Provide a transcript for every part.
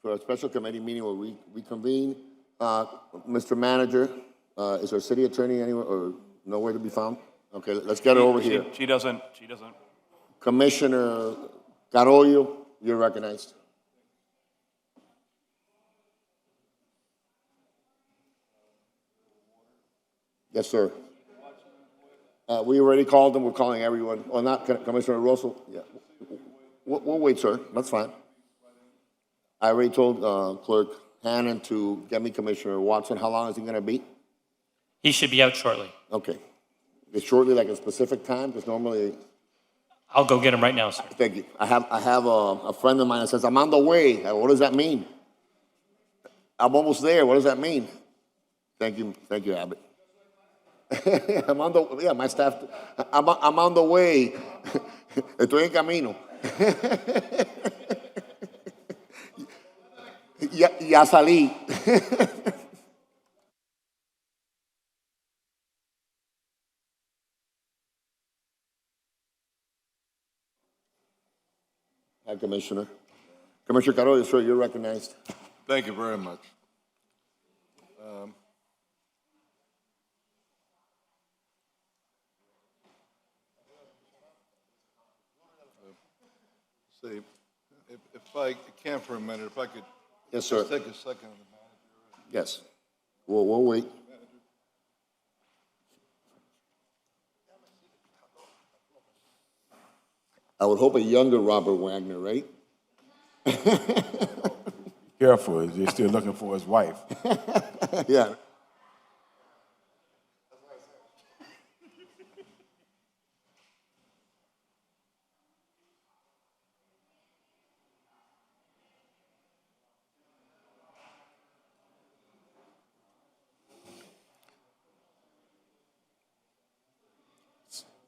for a special committee meeting will reconvene. Mr. Manager, is our city attorney anywhere or nowhere to be found? Okay, let's get her over here. She doesn't. Commissioner Carollo, you're recognized. Yes, sir. We already called them. We're calling everyone. Well, not Commissioner Russell. Yeah. We'll wait, sir. That's fine. I already told Clerk Hannon to get me Commissioner Watson. How long is he going to be? He should be out shortly. Okay. Is shortly like a specific time? Because normally. I'll go get him right now, sir. Thank you. I have a friend of mine that says, I'm on the way. What does that mean? I'm almost there. What does that mean? Thank you, Abbott. I'm on the, yeah, my staff, I'm on the way. Estoy en camino. Ya salí. Hi, Commissioner. Commissioner Carollo, sir, you're recognized. Thank you very much. See, if I can for a minute, if I could Yes, sir. just take a second on the manager. Yes. We'll wait. I would hope a younger Robert Wagner, right? Careful, he's still looking for his wife. Yeah.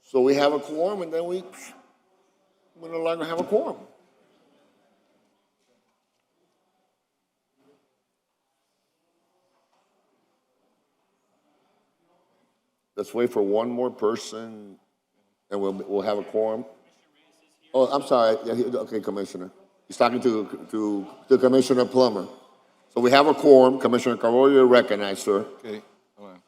So we have a quorum, and then we no longer have a quorum. Let's wait for one more person, and we'll have a quorum. Oh, I'm sorry. Yeah, okay, Commissioner. He's talking to Commissioner Plummer. So we have a quorum. Commissioner Carollo, you're recognized, sir. Okay, hold on.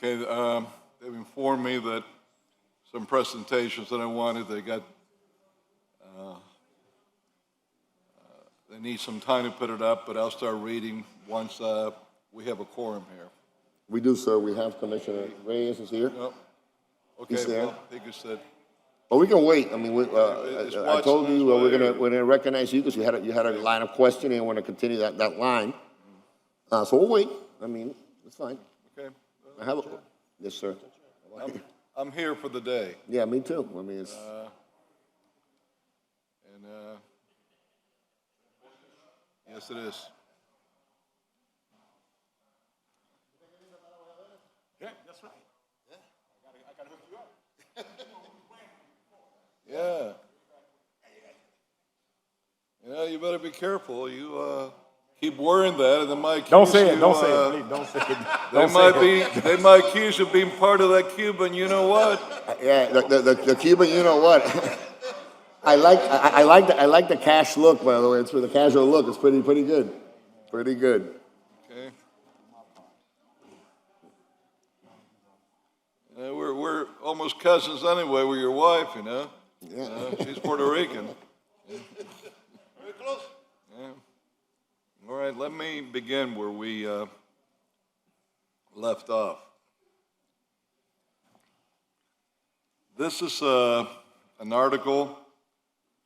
Okay, they've informed me that some presentations that I wanted, they need some time to put it up, but I'll start reading once we have a quorum here. We do, sir. We have Commissioner Reyes is here. Yep. Okay, He's there. well, he just said, But we can wait. I mean, It's I told Watson you as well. we're gonna recognize you because you had a line of questioning and want to continue that line. So we'll wait. I mean, it's fine. okay, I have a, yes, sir. I'm here for the day. Yeah, me too. I mean, it's. Yes, it is. Yeah, that's right. I gotta hook you up. Yeah. Yeah, you better be careful. You keep wearing that, and they might accuse Don't say it, you, don't say it, please, don't say it. They might accuse you of being part of that Cuban. You know what? Yeah, the Cuban. You know what? I like the cash look. By the way, it's for the casual look. It's pretty good. Pretty good. Okay. We're almost cousins anyway with your wife, you know. Yeah. She's Puerto Rican. Very close. Yeah. All right, let me begin where we left off. This is an article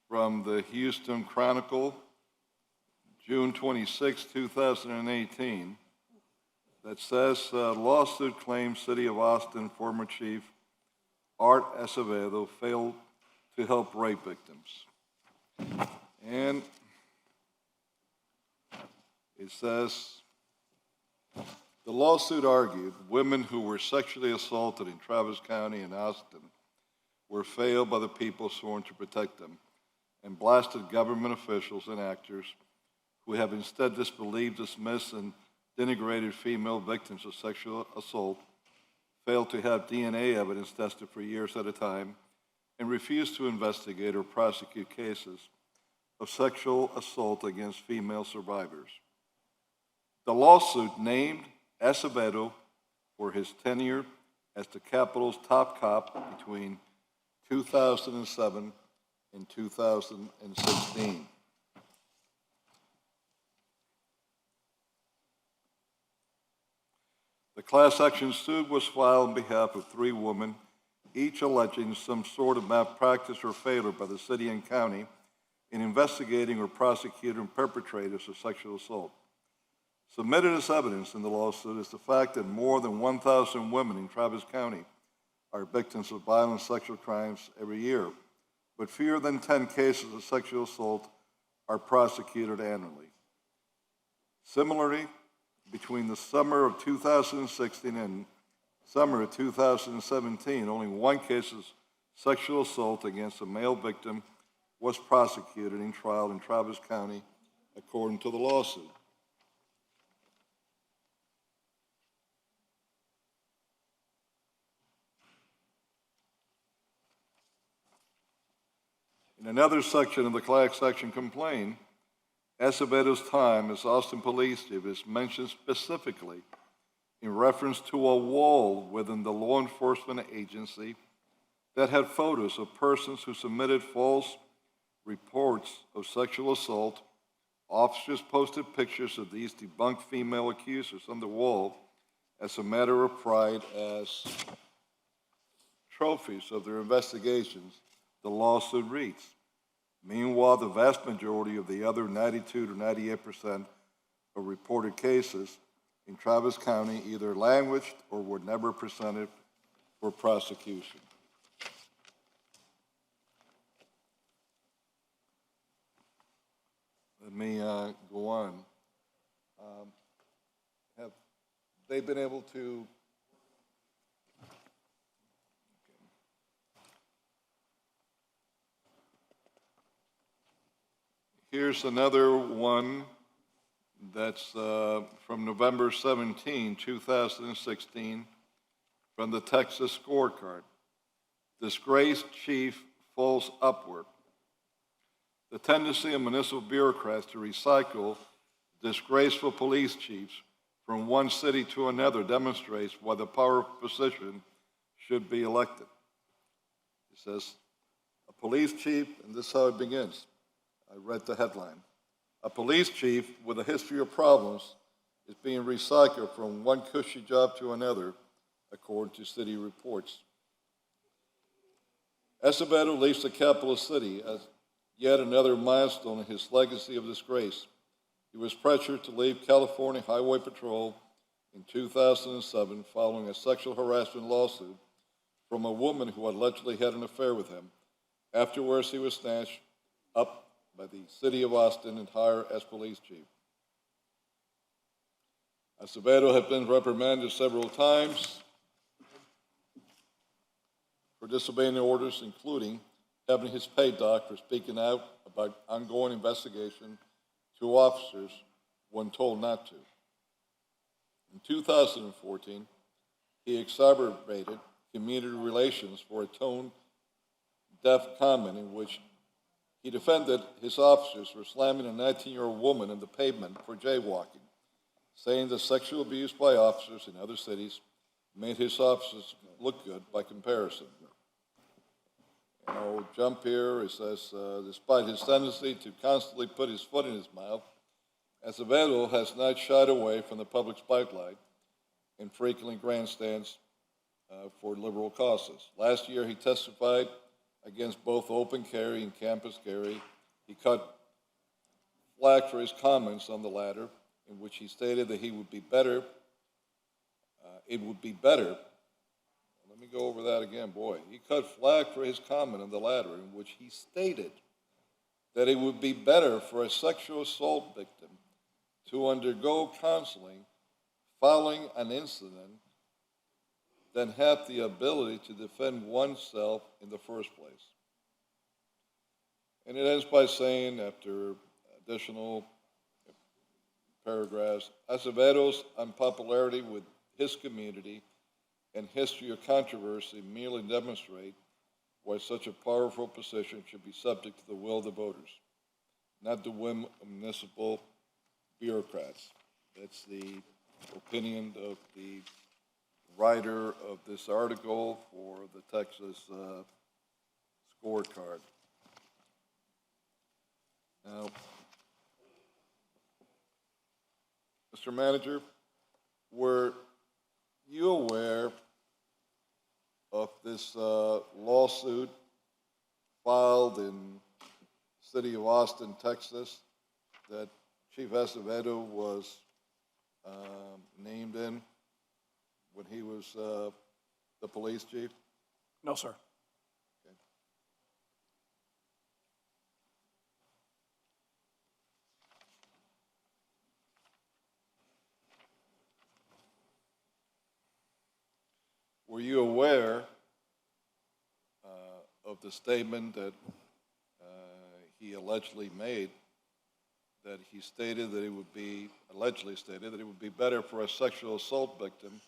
from the Houston Chronicle, June 26, 2018, that says, lawsuit claims City of Austin former Chief Art Acevedo failed to help rape victims. And it says, the lawsuit argued women who were sexually assaulted in Travis County and Austin were failed by the people sworn to protect them, and blasted government officials and actors who have instead disbelieved, dismissed, and denigrated female victims of sexual assault, failed to have DNA evidence tested for years at a time, and refused to investigate or prosecute cases of sexual assault against female survivors. The lawsuit named Acevedo for his tenure as the Capitol's top cop between 2007 and 2016. The class action suit was filed on behalf of 3 women, each alleging some sort of malpractice or failure by the city and county in investigating or prosecuting perpetrators of sexual assault. Submitted as evidence in the lawsuit is the fact that more than 1,000 women in Travis County are victims of violent sexual crimes every year, but fewer than 10 cases of sexual assault are prosecuted annually. Similarly, between the summer of 2016 and summer of 2017, only 1 case of sexual assault against a male victim was prosecuted in trial in Travis County, according to the lawsuit. In another section of the class action complaint, Acevedo's time as Austin Police Chief is mentioned specifically in reference to a wall within the law enforcement agency that had photos of persons who submitted false reports of sexual assault. Officers posted pictures of these debunked female accusers on the wall as a matter of pride as trophies of their investigations, the lawsuit reads. Meanwhile, the vast majority of the other 92 to 98% of reported cases in Travis County either languished or were never presented for prosecution. Let me go on. Have they been able to? Here's another one that's from November 17, 2016, from the Texas Scorecard. Disgraced chief falls upward. The tendency of municipal bureaucrats to recycle disgraceful police chiefs from one city to another demonstrates why the power position should be elected. It says, a police chief, and this is how it begins. I read the headline. A police chief with a history of problems is being recycled from one cushy job to another, according to city reports. Acevedo leaves the capital city as yet another milestone in his legacy of disgrace. He was pressured to leave California Highway Patrol in 2007 following a sexual harassment lawsuit from a woman who allegedly had an affair with him. Afterwards, he was snatched up by the city of Austin and hired as police chief. Acevedo has been reprimanded several times for disobeying orders, including having his pay docked for speaking out about ongoing investigation to officers when told not to. In 2014, he exacerbated community relations for a tone-deaf comment in which he defended his officers for slamming a 19-year-old woman on the pavement for jaywalking, saying that sexual abuse by officers in other cities made his officers look good by comparison. Jump here, it says, despite his tendency to constantly put his foot in his mouth, Acevedo has not shied away from the public spotlight and frequently grandstands for liberal causes. Last year, he testified against both open carry and campus carry. He cut flack for his comments on the latter, in which he stated that it would be better. Let me go over that again, boy. He cut flack for his comment on the latter, in which he stated that it would be better for a sexual assault victim to undergo counseling following an incident than have the ability to defend oneself in the first place. And it ends by saying, after additional paragraphs. Acevedo's unpopularity with his community and history of controversy merely demonstrate why such a powerful position should be subject to the will of the voters, not the whim of municipal bureaucrats. That's the opinion of the writer of this article for the Texas scorecard. Now, Mr. Manager, were you aware of this lawsuit filed in the city of Austin, Texas, that Chief Acevedo was named in when he was the police chief? No, sir. Okay. Were you aware of the statement that he allegedly made, that he stated that it would be, allegedly stated, that it would be better for a sexual assault victim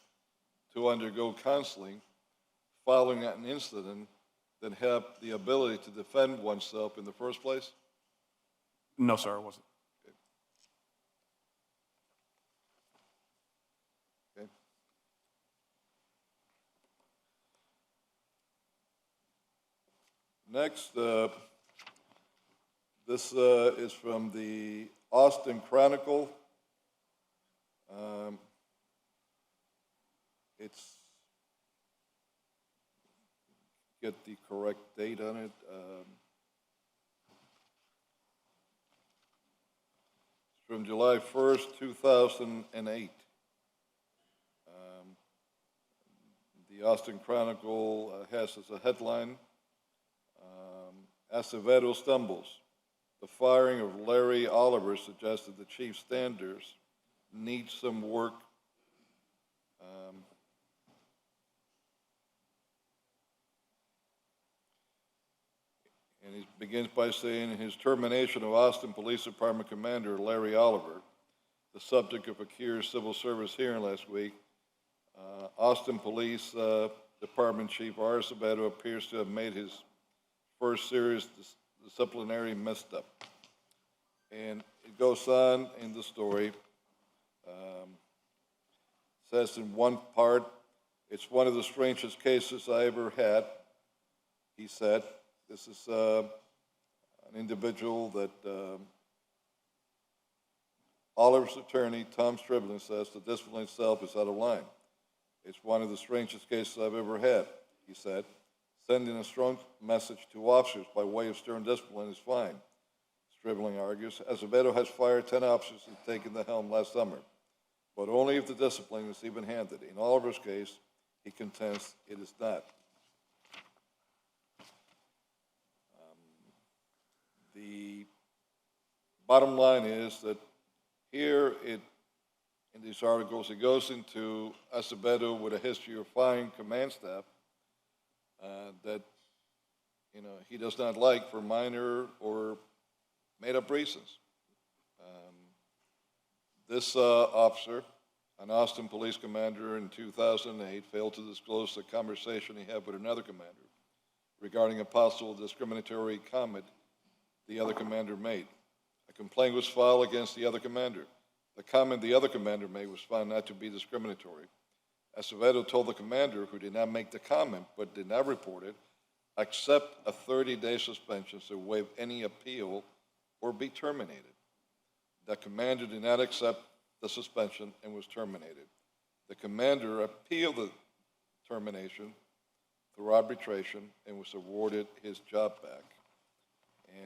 to undergo counseling following an incident than have the ability to defend oneself in the first place? No, sir, it wasn't. Okay. Next, this is from the Austin Chronicle. It's, get the correct date on it. It's from July 1st, 2008. The Austin Chronicle has as a headline, Acevedo stumbles. The firing of Larry Oliver suggested the chief's standards need some work. And he begins by saying his termination of Austin Police Department Commander Larry Oliver, the subject of a curious civil service hearing last week. Austin Police Department Chief R. Acevedo appears to have made his first serious disciplinary misstep. And it goes on in the story. Says in one part, it's one of the strangest cases I ever had, he said. This is an individual that Oliver's attorney, Tom Striblin, says the discipline itself is out of line. It's one of the strangest cases I've ever had, he said. Sending a strong message to officers by way of stern discipline is fine, Striblin argues. Acevedo has fired 10 officers and taken the helm last summer, but only if the discipline is even-handed. In Oliver's case, he contends it is not. The bottom line is that here in these articles, it goes into Acevedo with a history of firing command staff that he does not like for minor or made-up reasons. This officer, an Austin police commander in 2008, failed to disclose the conversation he had with another commander regarding a possible discriminatory comment the other commander made. A complaint was filed against the other commander. The comment the other commander made was found not to be discriminatory. Acevedo told the commander, who did not make the comment but did not report it, accept a 30-day suspension to waive any appeal or be terminated. The commander did not accept the suspension and was terminated. The commander appealed the termination through arbitration and was awarded his job back.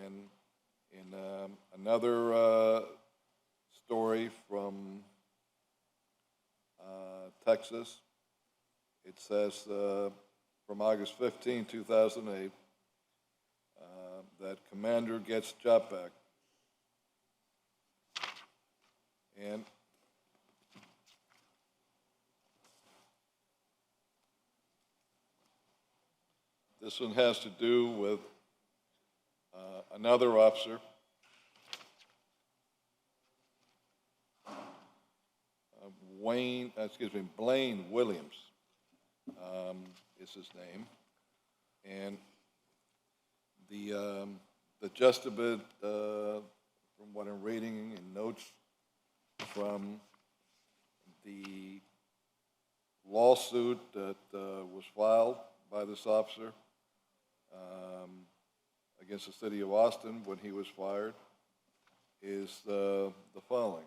And in another story from Texas, it says from August 15, 2008, that commander gets job back. And this one has to do with another officer Blaine Williams is his name. And the gist of it, from what I'm reading in notes from the lawsuit that was filed by this officer against the city of Austin when he was fired, is the following.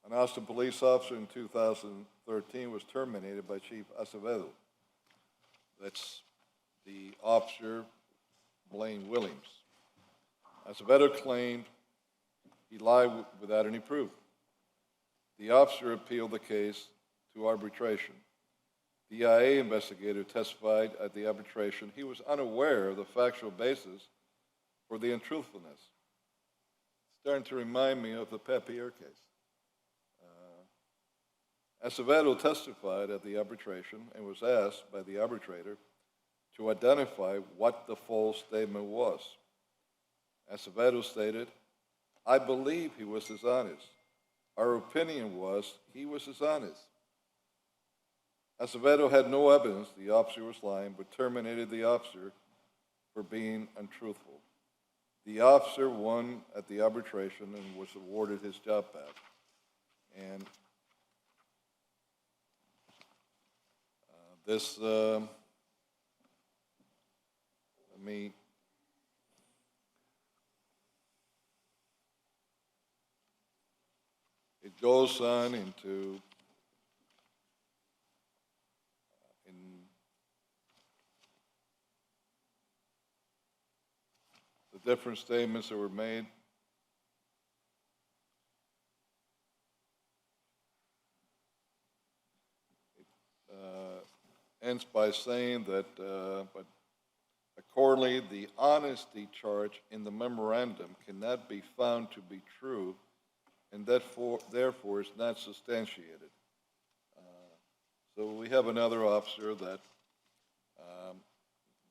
An Austin police officer in 2013 was terminated by Chief Acevedo. That's the officer, Blaine Williams. Acevedo claimed he lied without any proof. The officer appealed the case to arbitration. The DIA investigator testified at the arbitration he was unaware of the factual basis for the untruthfulness. It's starting to remind me of the Papier case. Acevedo testified at the arbitration and was asked by the arbitrator to identify what the false statement was. Acevedo stated, "I believe he was dishonest. Our opinion was he was dishonest." Acevedo had no evidence the officer was lying, but terminated the officer for being untruthful. The officer won at the arbitration and was awarded his job back. And this, let me it goes on into in the different statements that were made. Ends by saying that, but accordingly, the honesty charge in the memorandum cannot be found to be true, and therefore is not substantiated. So we have another officer that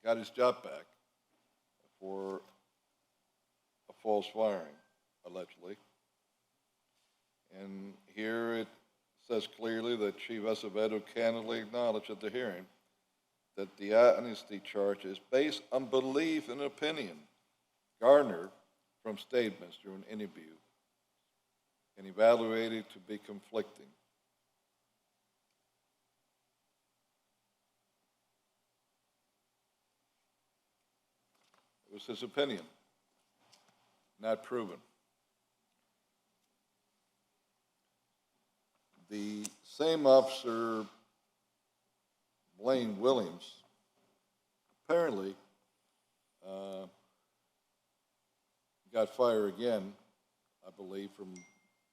got his job back for a false firing, allegedly. And here it says clearly that Chief Acevedo candidly acknowledged at the hearing that the honesty charge is based on belief and opinion garnered from statements during an interview and evaluated to be conflicting. It was his opinion, not proven. The same officer, Blaine Williams, apparently got fired again, I believe, from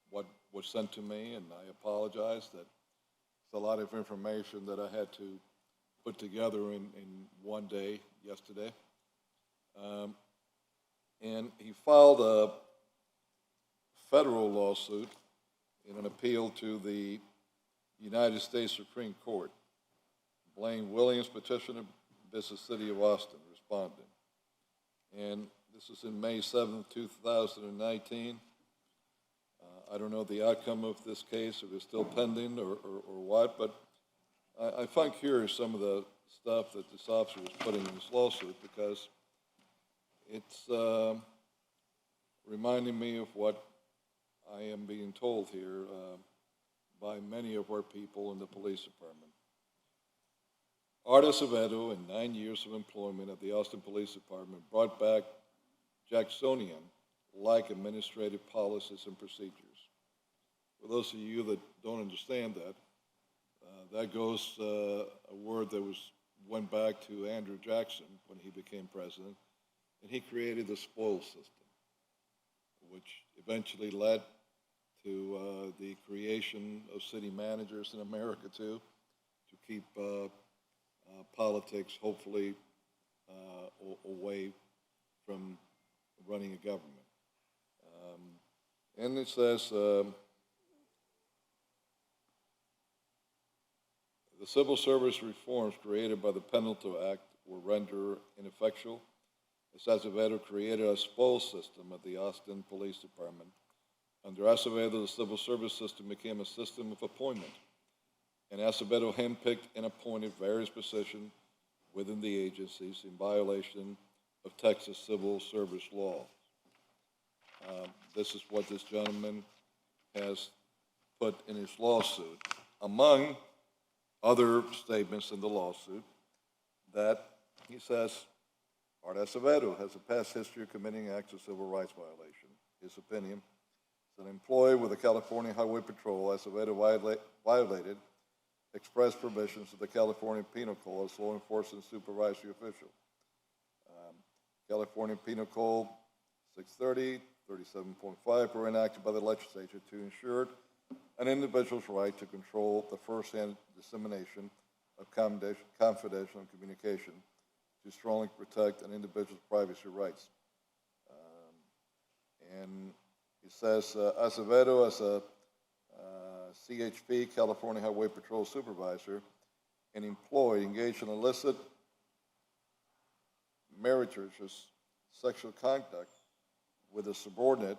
what was sent to me, and I apologize that it's a lot of information that I had to put together in one day yesterday. And he filed a federal lawsuit in an appeal to the United States Supreme Court. Blaine Williams petitioner, Business City of Austin, responded. And this is in May 7th, 2019. I don't know the outcome of this case, if it's still pending or what, but I find curious some of the stuff that this officer was putting in this lawsuit, because it's reminding me of what I am being told here by many of our people in the police department. Art Acevedo, in 9 years of employment at the Austin Police Department, brought back Jacksonian-like administrative policies and procedures. For those of you that don't understand that, that goes a word that went back to Andrew Jackson when he became president, and he created the spoils system, which eventually led to the creation of city managers in America too, to keep politics hopefully away from running a government. And it says, the civil service reforms created by the Penalty Act were rendered ineffectual, as Acevedo created a spoils system at the Austin Police Department Under Acevedo, the civil service system became a system of appointment, and Acevedo handpicked and appointed various positions within the agencies in violation of Texas civil service law. This is what this gentleman has put in his lawsuit, among other statements in the lawsuit, that he says Art Acevedo has a past history of committing acts of civil rights violation. His opinion, as an employee with the California Highway Patrol, Acevedo violated express provisions of the California Penal Code as law enforcement supervisory official. California Penal Code 630, 37.5 were enacted by the legislature to ensure an individual's right to control the first-hand dissemination of confidential communication to strongly protect an individual's privacy rights. And it says Acevedo, as a CHP, California Highway Patrol supervisor, an employee engaged in illicit meretricious sexual conduct with a subordinate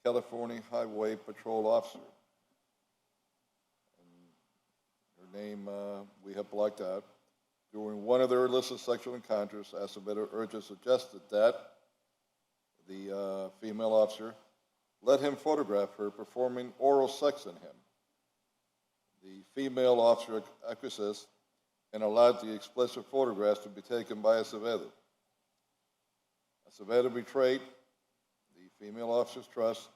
California Highway Patrol officer. And her name we have blocked out. During one of their illicit sexual encounters, Acevedo suggested that the female officer let him photograph her performing oral sex on him. The female officer acquiesced and allowed the explicit photographs to be taken by Acevedo. Acevedo betrayed the female officer's trust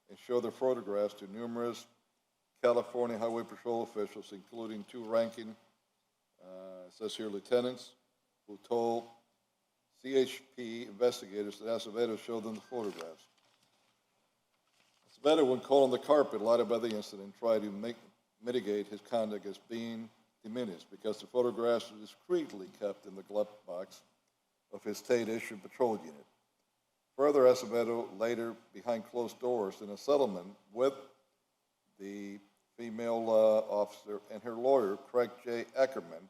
and showed the photographs to numerous California Highway Patrol officials, including two ranking, it says here, lieutenants, who told CHP investigators that Acevedo showed them the photographs. Acevedo, when called on the carpet, lied about the incident, tried to mitigate his conduct as being diminished because the photographs were discreetly kept in the glove box of his state-issued patrol unit. Further, Acevedo later, behind closed doors, in a settlement with the female officer and her lawyer, Craig J. Ackerman,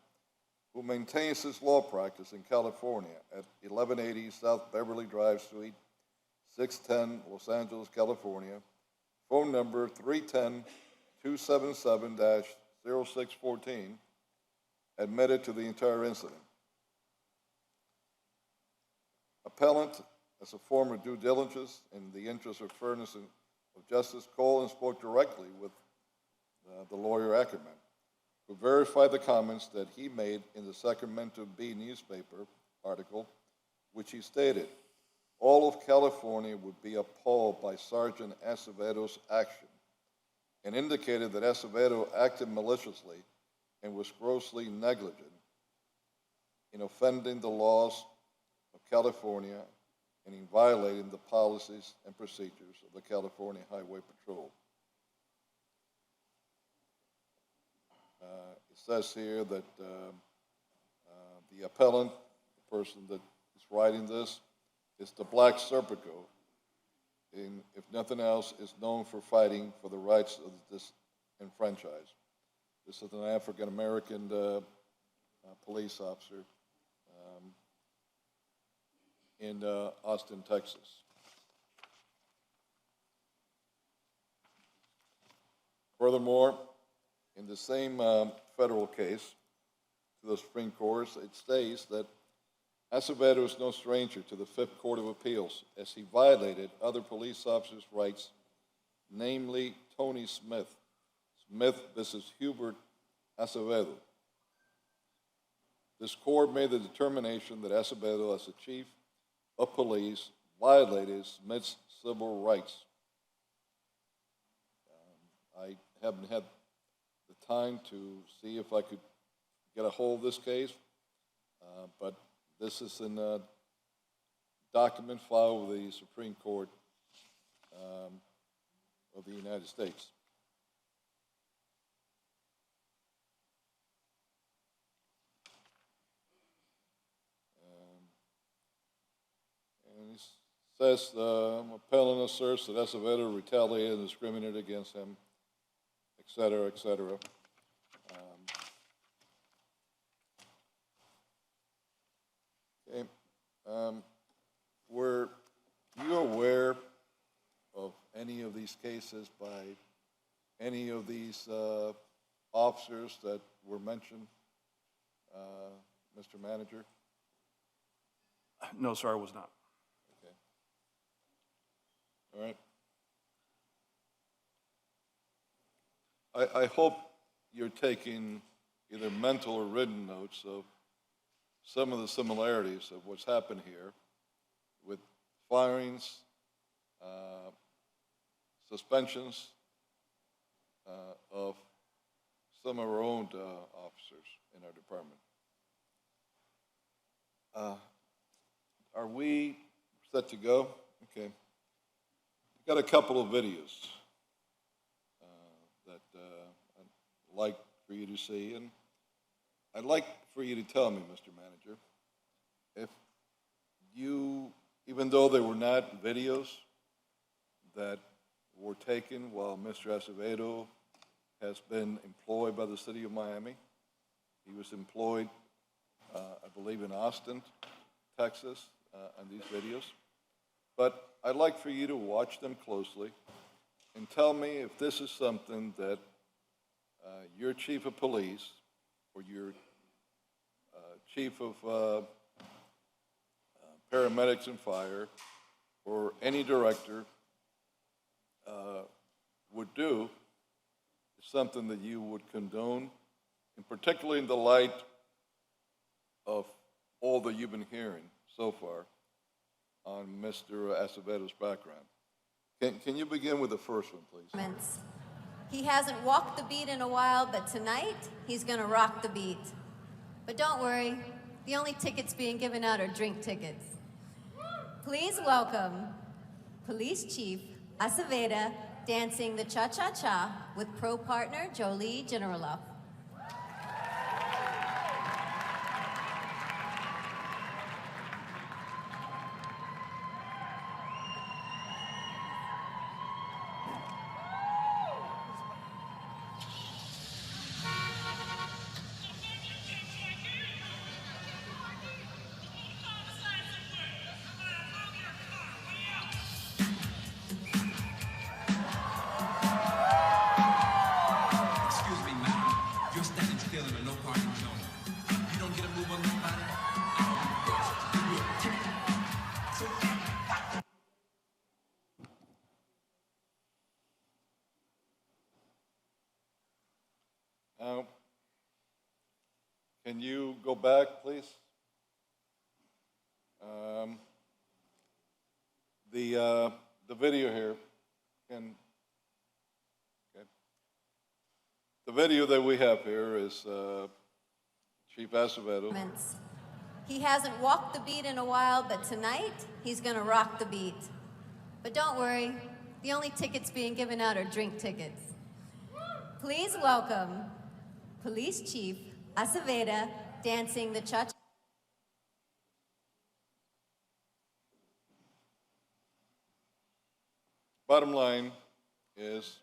who maintains his law practice in California at 1180 South Beverly Drive, Suite 610, Los Angeles, California, phone number 310-277-0614, admitted to the entire incident. Appellant, as a form of due diligence in the interest of fairness and of justice, called and spoke directly with the lawyer Ackerman, who verified the comments that he made in the Sacramento Bee newspaper article, which he stated, all of California would be appalled by Sergeant Acevedo's action, and indicated that Acevedo acted maliciously and was grossly negligent in offending the laws of California and in violating the policies and procedures of the California Highway Patrol. It says here that the appellant, the person that is writing this, is the Black Serpico, and if nothing else, is known for fighting for the rights of this enfranchised. This is an African-American police officer in Austin, Texas. Furthermore, in the same federal case to the Supreme Court, it states that Acevedo is no stranger to the Fifth Court of Appeals, as he violated other police officers' rights, namely Tony Smith. Smith versus Hubert Acevedo. This court made the determination that Acevedo, as the chief of police, violated Smith's civil rights. I haven't had the time to see if I could get a hold of this case, but this is in a document filed with the Supreme Court of the United States. And he says, appellant asserts that Acevedo retaliated and discriminated against him, et cetera, et cetera. Were you aware of any of these these cases by any of these officers that were mentioned, Mr. Manager? No, sir, I was not. Okay. All right. I hope you're taking either mental or written notes of some of the similarities of what's happened here with firings, suspensions of some of our own officers in our department. Are we set to go? Okay. Got a couple of videos that I'd like for you to see, and I'd like for you to tell me, Mr. Manager, if you, even though they were not videos that were taken while Mr. Acevedo has been employed by the city of Miami, he was employed, I believe, in Austin, Texas, on these videos. But I'd like for you to watch them closely and tell me if this is something that your chief of police or your chief of paramedics and fire or any director would do, is something that you would condone, and particularly in the light of all that you've been hearing so far on Mr. Acevedo's background. Can you begin with the first one, please? He hasn't walked the beat in a while, but tonight he's gonna rock the beat. But don't worry, the only tickets being given out are drink tickets. Please welcome Police Chief Acevedo dancing the cha-cha-cha with pro partner Jolie Generaloff. Excuse me, madam. You're standing still in a no parking zone. You don't get a move on this matter. Now, can you go back, please? The video here, okay. The video that we have here is Chief Acevedo. He hasn't walked the beat in a while, but tonight he's gonna rock the beat. But don't worry, the only tickets being given out are drink tickets. Please welcome Police Chief Acevedo dancing the cha-cha. Bottom line is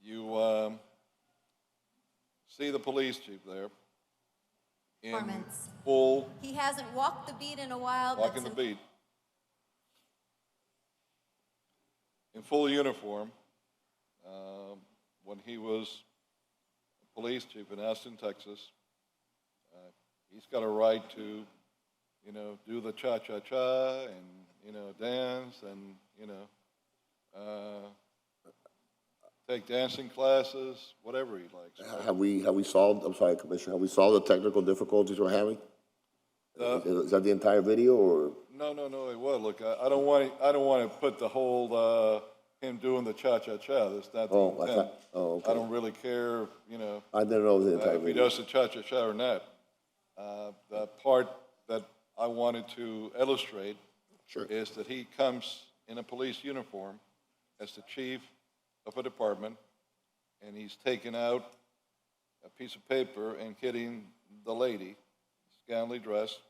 you see the police chief there in Performance. full, He hasn't walked the beat in a while, but walking the beat, in full uniform when he was police chief in Austin, Texas. He's got a right to, do the cha-cha-cha and, dance and, take dancing classes, whatever he likes. Have we solved, I'm sorry, Commissioner, have we solved the technical difficulties we're having? Is that the entire video, or? No, it was. Look, I don't want to put the whole, him doing the cha-cha-cha. That's not the Oh, I intent. thought- oh, okay. I don't really care, I didn't know it was the entire if he video. does the cha-cha-cha or not. The part that I wanted to illustrate Sure. is that he comes in a police uniform as the chief of a department, and he's taking out a piece of paper and hitting the lady, scantily dressed,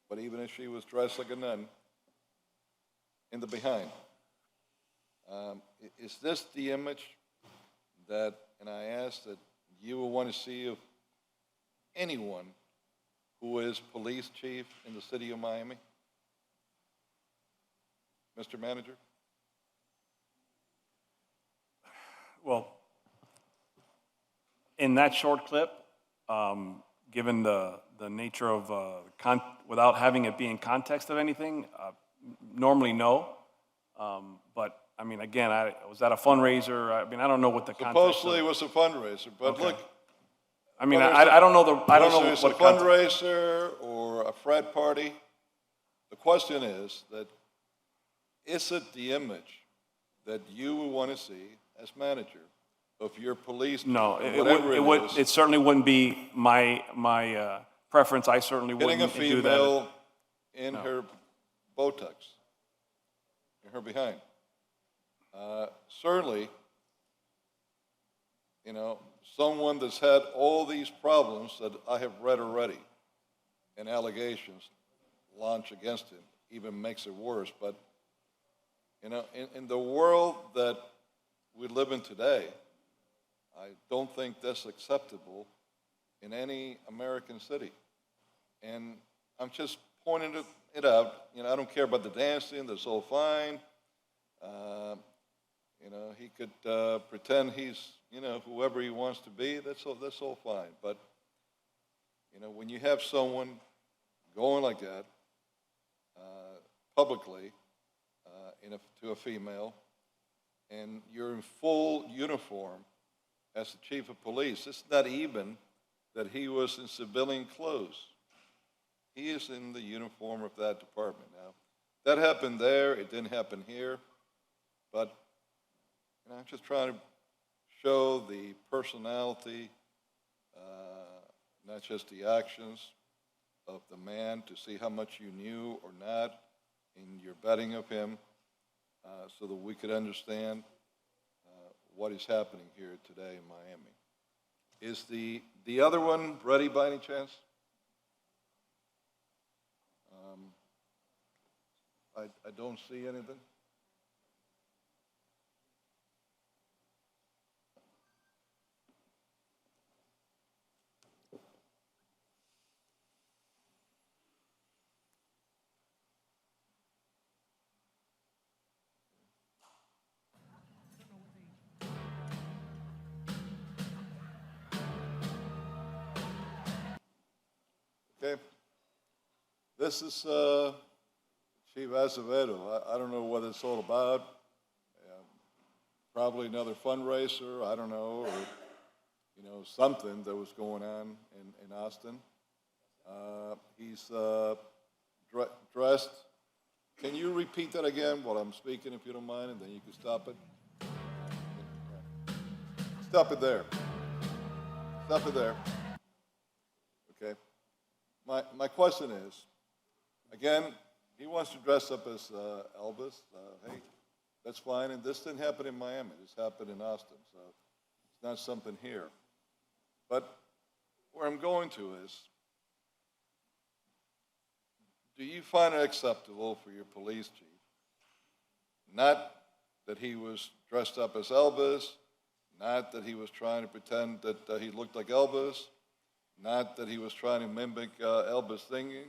but even if she was dressed like a nun, in the behind. Is this the image that, and I ask that you will want to see of anyone who is police chief in the city of Miami? Mr. Manager? Well, in that short clip, given the nature of, without having it be in context of anything, normally no. But, I mean, again, was that a fundraiser? I mean, I don't know what the context Supposedly it of. was a fundraiser, but Okay. look, I mean, whether I don't know I don't know whether it's what a context. fundraiser or a frat party, the question is that, is it the image that you would want to see as manager of your police? No, chief, it whatever would, is, it certainly wouldn't be my preference. I certainly hitting a wouldn't do that. female in her Botox, in her behind. Certainly, you know, someone that's had all these problems that I have read already and allegations launched against him even makes it worse. But, you know, in the world that we live in today, I don't think that's acceptable in any American city. And I'm just pointing it out. You know, I don't care about the dancing, that's all fine. You know, he could pretend he's, you know, whoever he wants to be, that's all fine. But, you know, when you have someone going like that publicly to a female, and you're in full uniform as the chief of police, it's not even that he was in civilian clothes. He is in the uniform of that department. Now, that happened there, it didn't happen here, but you know, I'm just trying to show the personality, not just the actions of the man, to see how much you knew or not in your vetting of him, so that we could understand what is happening here today in Miami. Is the other one ready by any chance? I don't see anything. Okay. This is Chief Acevedo. I don't know what it's all about. Probably another fundraiser, I don't know, or, you know, something that was going on in Austin. He's dressed. Can you repeat that again while I'm speaking, if you don't mind, and then you can stop it? Stop it there. Stop it there. Okay. My question is, again, he wants to dress up as Elvis. Hey, that's fine. And this didn't happen in Miami. This happened in Austin. So it's not something here. But where I'm going to is, do you find it acceptable for your police chief, not that he was dressed up as Elvis, not that he was trying to pretend that he looked like Elvis, not that he was trying to mimic Elvis singing,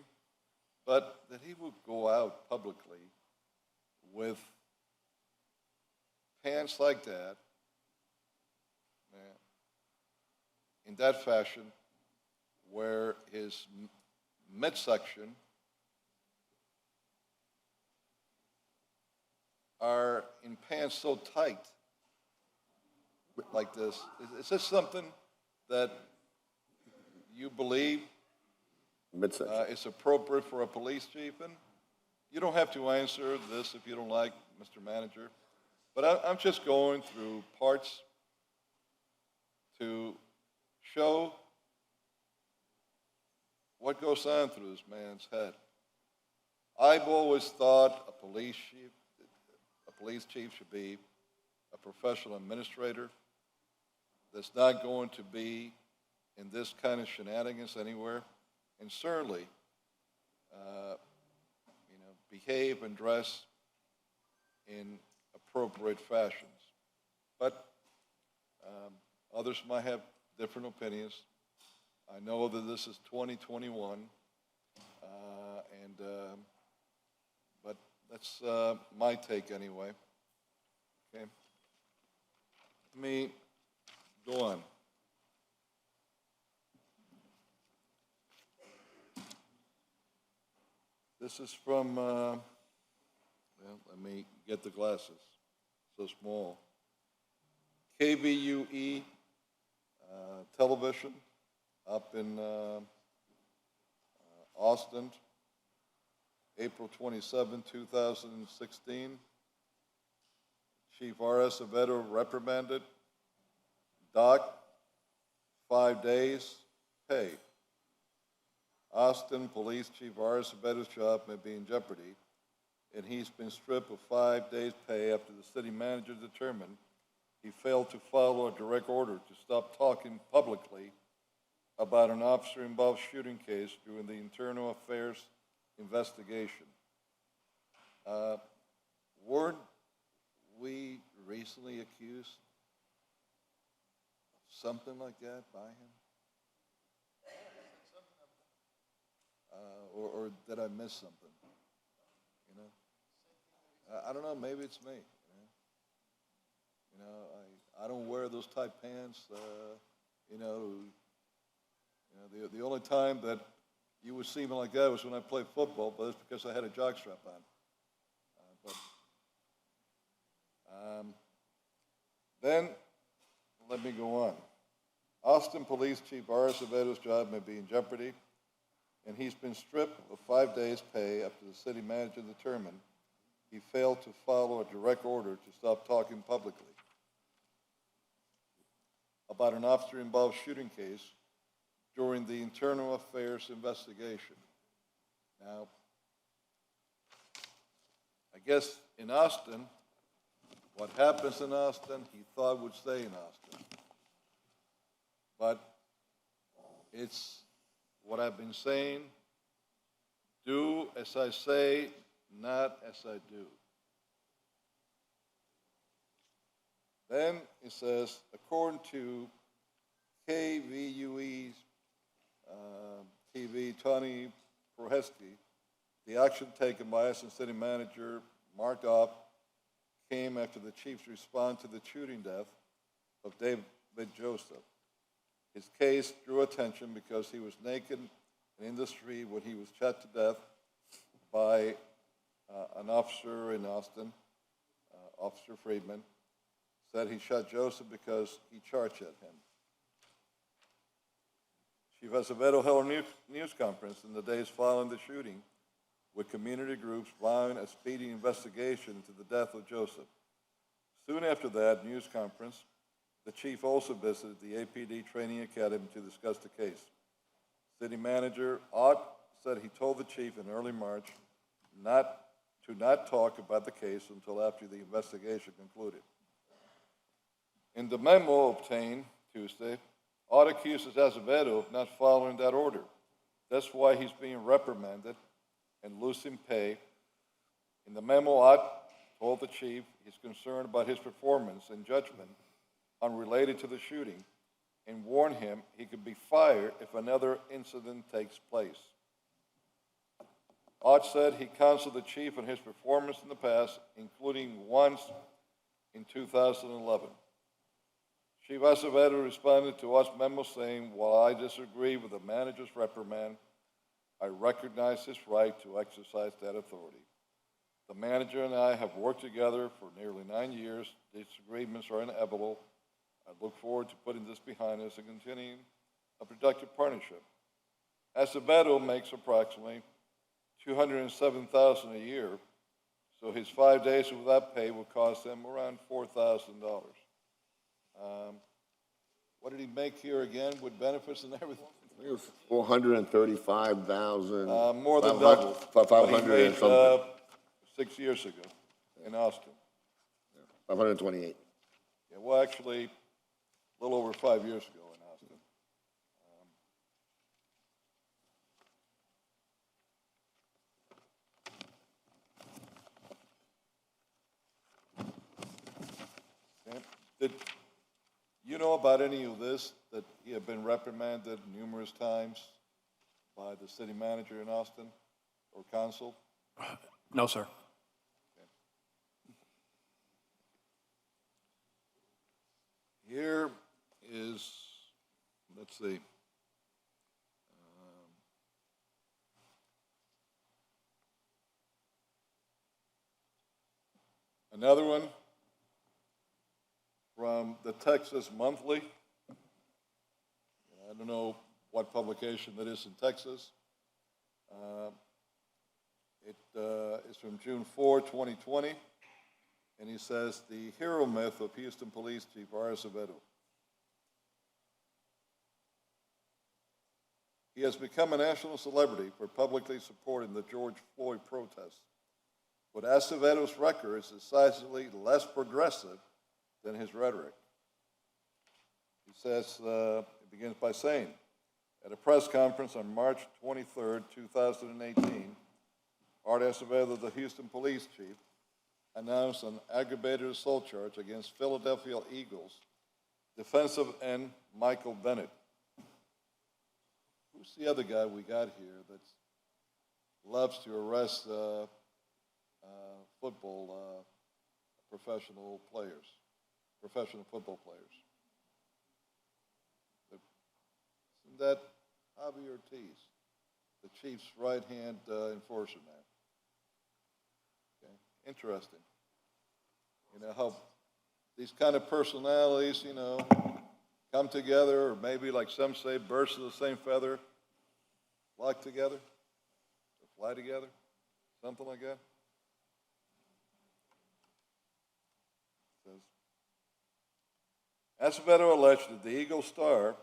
but that he would go out publicly with pants like that, in that fashion, where his midsection are in pants so tight like this. Is this something that you believe Midsection. is appropriate for a police chief? And you don't have to answer this if you don't like, Mr. Manager. But I'm just going through parts to show what goes on through this man's head. I've always thought a police chief should be a professional administrator that's not going to be in this kind of shenanigans anywhere, and certainly, behave and dress in appropriate fashions. But others might have different opinions. I know that this is 2021, but that's my take anyway. Okay. me go on. This is from, well, let me get the glasses, so small. KVUE television up in Austin, April 27, 2016. Chief R.S. Acevedo reprimanded. Doc, 5 days, pay. Austin Police Chief R.S. Acevedo's job may be in jeopardy, and he's been stripped of 5 days' pay after the city manager determined he failed to follow a direct order to stop talking publicly about an officer-involved shooting case during the internal affairs investigation. Weren't we recently accused of something like that by him? Or did I miss something? You know, I don't know. Maybe it's me. You know, I don't wear those tight pants. The only time that you would see me like that was when I played football, but that's because I had a jockstrap on. Then, let me go on. Austin Police Chief R.S. Acevedo's job may be in jeopardy, and he's been stripped of 5 days' pay after the city manager determined he failed to follow a direct order to stop talking publicly about an officer-involved shooting case during the internal affairs investigation. Now, I guess in Austin, what happens in Austin, he thought would stay in Austin. But it's what I've been saying, do as I say, not as I do. Then it says, according to KVUE's TV, Tony Prohesky, the action taken by Austin City Manager Mark Opp came after the chief's response to the shooting death of David Joseph. His case drew attention because he was naked and in the street when he was shot to death by an officer in Austin, Officer Friedman, said he shot Joseph because he charged at him. Chief Acevedo held a news conference in the days following the shooting with community groups vowing a speedy investigation into the death of Joseph. Soon after that news conference, the chief also visited the APD Training Academy to discuss the case. City Manager Ott said he told the chief in early March to not talk about the case until after the investigation concluded. In the memo obtained Tuesday, Ott accuses Acevedo of not following that order. That's why he's being reprimanded and losing pay. In the memo, Ott told the chief he's concerned about his performance and judgment unrelated to the shooting and warned him he could be fired if another incident takes place. Ott said he counseled the chief on his performance in the past, including once in 2011. Chief Acevedo responded to Ott's memo saying, while I disagree with the manager's reprimand, I recognize his right to exercise that authority. The manager and I have worked together for nearly 9 years. Disagreements are inevitable. I look forward to putting this behind us and continuing a productive partnership. Acevedo makes approximately $207,000 a year, so his 5 days without pay will cost him around $4,000. What did he make here again with benefits and everything? I think it was 435,000. More than double. 500 what he made, and something. 6 years ago in Austin. 528. Yeah, well, actually, a little over 5 years ago in Austin. Did you know about any of this, that he had been reprimanded numerous times by the city manager in Austin or council? No, sir. here is, let's see. Another one from the Texas Monthly. I don't know what publication that is in Texas. It is from June 4, 2020, and he says, the hero myth of Houston Police Chief R. Acevedo. He has become a national celebrity for publicly supporting the George Floyd protests. But Acevedo's record is decisively less progressive than his rhetoric. He says, it begins by saying, at a press conference on March 23, 2018, Art Acevedo, the Houston police chief, announced an aggravated assault charge against Philadelphia Eagles defensive end Michael Bennett. Who's the other guy we got here that loves to arrest football professional football players? Isn't that Javi Ortiz, the Chiefs' right-hand enforcer now? Okay. Interesting. You know, how these kind of personalities, you know, come together, or maybe like some say, birds of the same feather, flock together, or fly together, something like that. Acevedo alleged that the Eagle star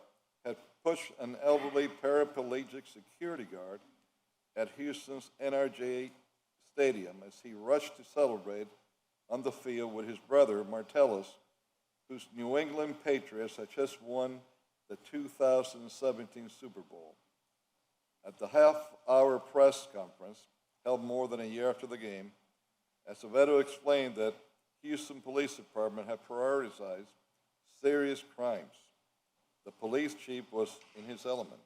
had pushed an elderly paraplegic security guard at Houston's NRG Stadium as he rushed to celebrate on the field with his brother, Martellus, whose New England Patriots had just won the 2017 Super Bowl. At the half-hour press conference, held more than a year after the game, Acevedo explained that Houston Police Department had prioritized serious crimes. The police chief was in his element,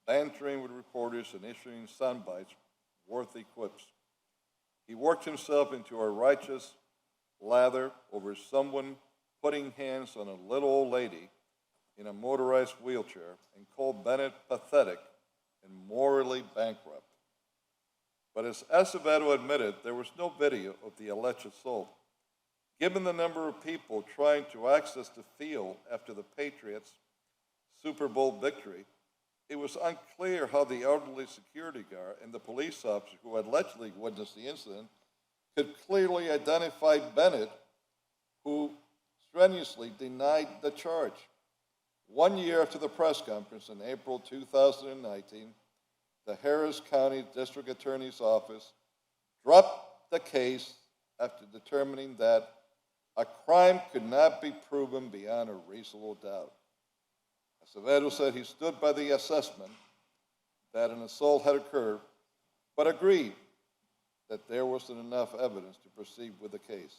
bantering with reporters and issuing soundbites worthy quips. He worked himself into a righteous lather over someone putting hands on a little old lady in a motorized wheelchair and called Bennett pathetic and morally bankrupt. But as Acevedo admitted, there was no video of the alleged assault. Given the number of people trying to access the field after the Patriots' Super Bowl victory, it was unclear how the elderly security guard and the police officer who had allegedly witnessed the incident could clearly identify Bennett, who strenuously denied the charge. 1 year after the press conference in April 2019, the Harris County District Attorney's Office dropped the case after determining that a crime could not be proven beyond a reasonable doubt. Acevedo said he stood by the assessment that an assault had occurred, but agreed that there wasn't enough evidence to proceed with the case.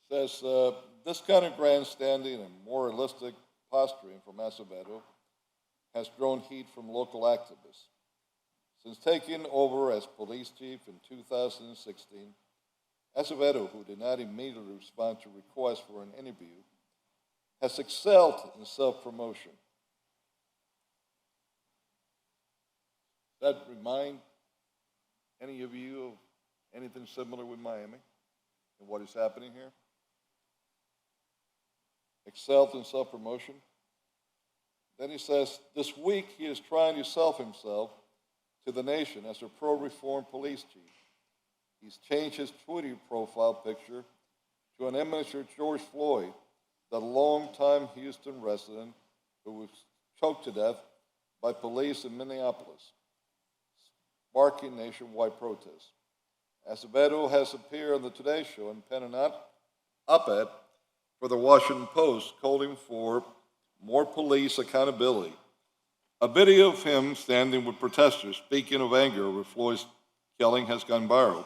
Says, this kind of grandstanding and moralistic posturing from Acevedo has drawn heat from local activists. Since taking over as police chief in 2016, Acevedo, who did not immediately respond to requests for an interview, has excelled in self-promotion. Does that remind any of you of anything similar with Miami and what is happening here? Excelled in self-promotion. Then he says, this week he is trying to sell himself to the nation as a pro-reform police chief. He's changed his Twitter profile picture to an image of George Floyd, the longtime Houston resident who was choked to death by police in Minneapolis, sparking nationwide protests. Acevedo has appeared on the Today Show and penned an op-ed for the Washington Post calling for more police accountability. A video of him standing with protesters speaking of anger over Floyd's killing has gone viral.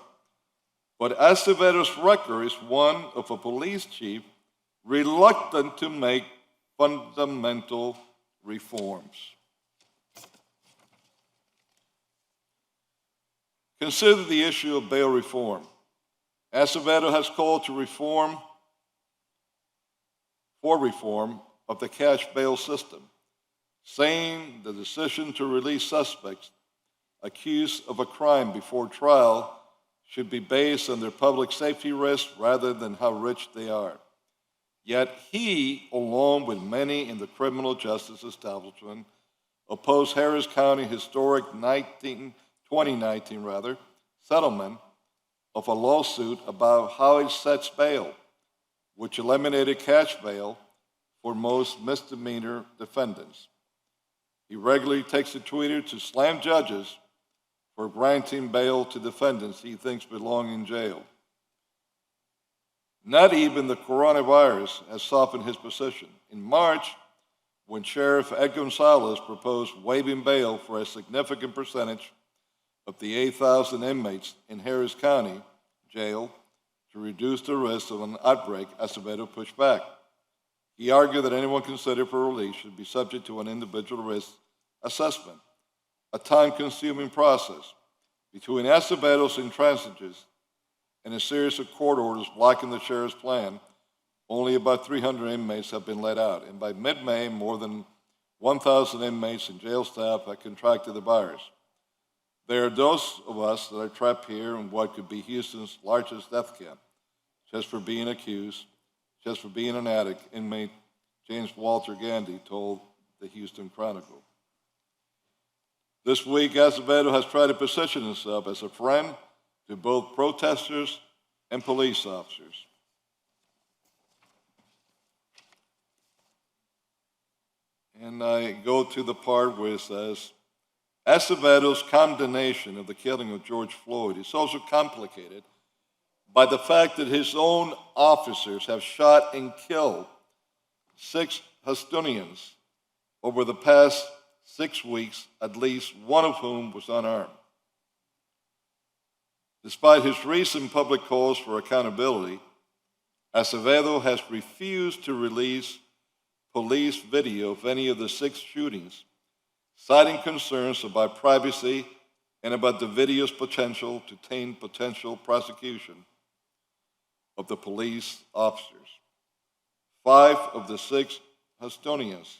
But Acevedo's record is one of a police chief reluctant to make fundamental reforms. Consider the issue of bail reform. Acevedo has called for reform of the cash bail system, saying the decision to release suspects accused of a crime before trial should be based on their public safety risk rather than how rich they are. Yet he, along with many in the criminal justice establishment, opposed Harris County historic 2019 settlement of a lawsuit about how it sets bail, which eliminated cash bail for most misdemeanor defendants. He regularly takes to Twitter to slam judges for granting bail to defendants he thinks belong in jail. Not even the coronavirus has softened his position. In March, when Sheriff Ed Gonzalez proposed waiving bail for a significant percentage of the 8,000 inmates in Harris County Jail to reduce the risk of an outbreak, Acevedo pushed back. He argued that anyone considered for release should be subject to an individual risk assessment, a time-consuming process. Between Acevedo's intransigence and a series of court orders blocking the sheriff's plan, only about 300 inmates have been let out, and by mid-May, more than 1,000 inmates and jail staff have contracted the virus. There are those of us that are trapped here in what could be Houston's largest death camp, just for being accused, just for being an addict, inmate James Walter Gandy told the Houston Chronicle. This week, Acevedo has tried to position himself as a friend to both protesters and police officers. And I go to the part where it says, Acevedo's condemnation of the killing of George Floyd is also complicated by the fact that his own officers have shot and killed 6 Houstonians over the past 6 weeks, at least one of whom was unarmed. Despite his recent public calls for accountability, Acevedo has refused to release police video of any of the 6 shootings, citing concerns about privacy and about the video's potential to taint potential prosecution of the police officers. 5 of the 6 Houstonians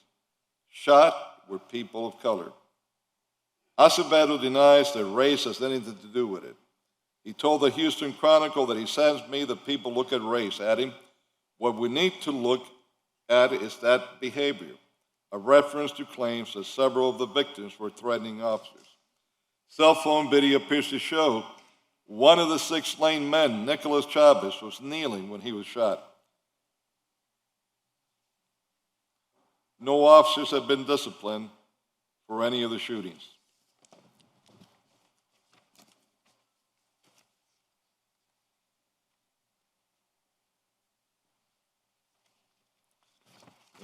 shot were people of color. Acevedo denies that race has anything to do with it. He told the Houston Chronicle that he sends me that people look at race, adding, what we need to look at is that behavior, a reference to claims that several of the victims were threatening officers. Cell phone video appears to show one of the 6 slain men, Nicholas Chavez, was kneeling when he was shot. No officers have been disciplined for any of the shootings.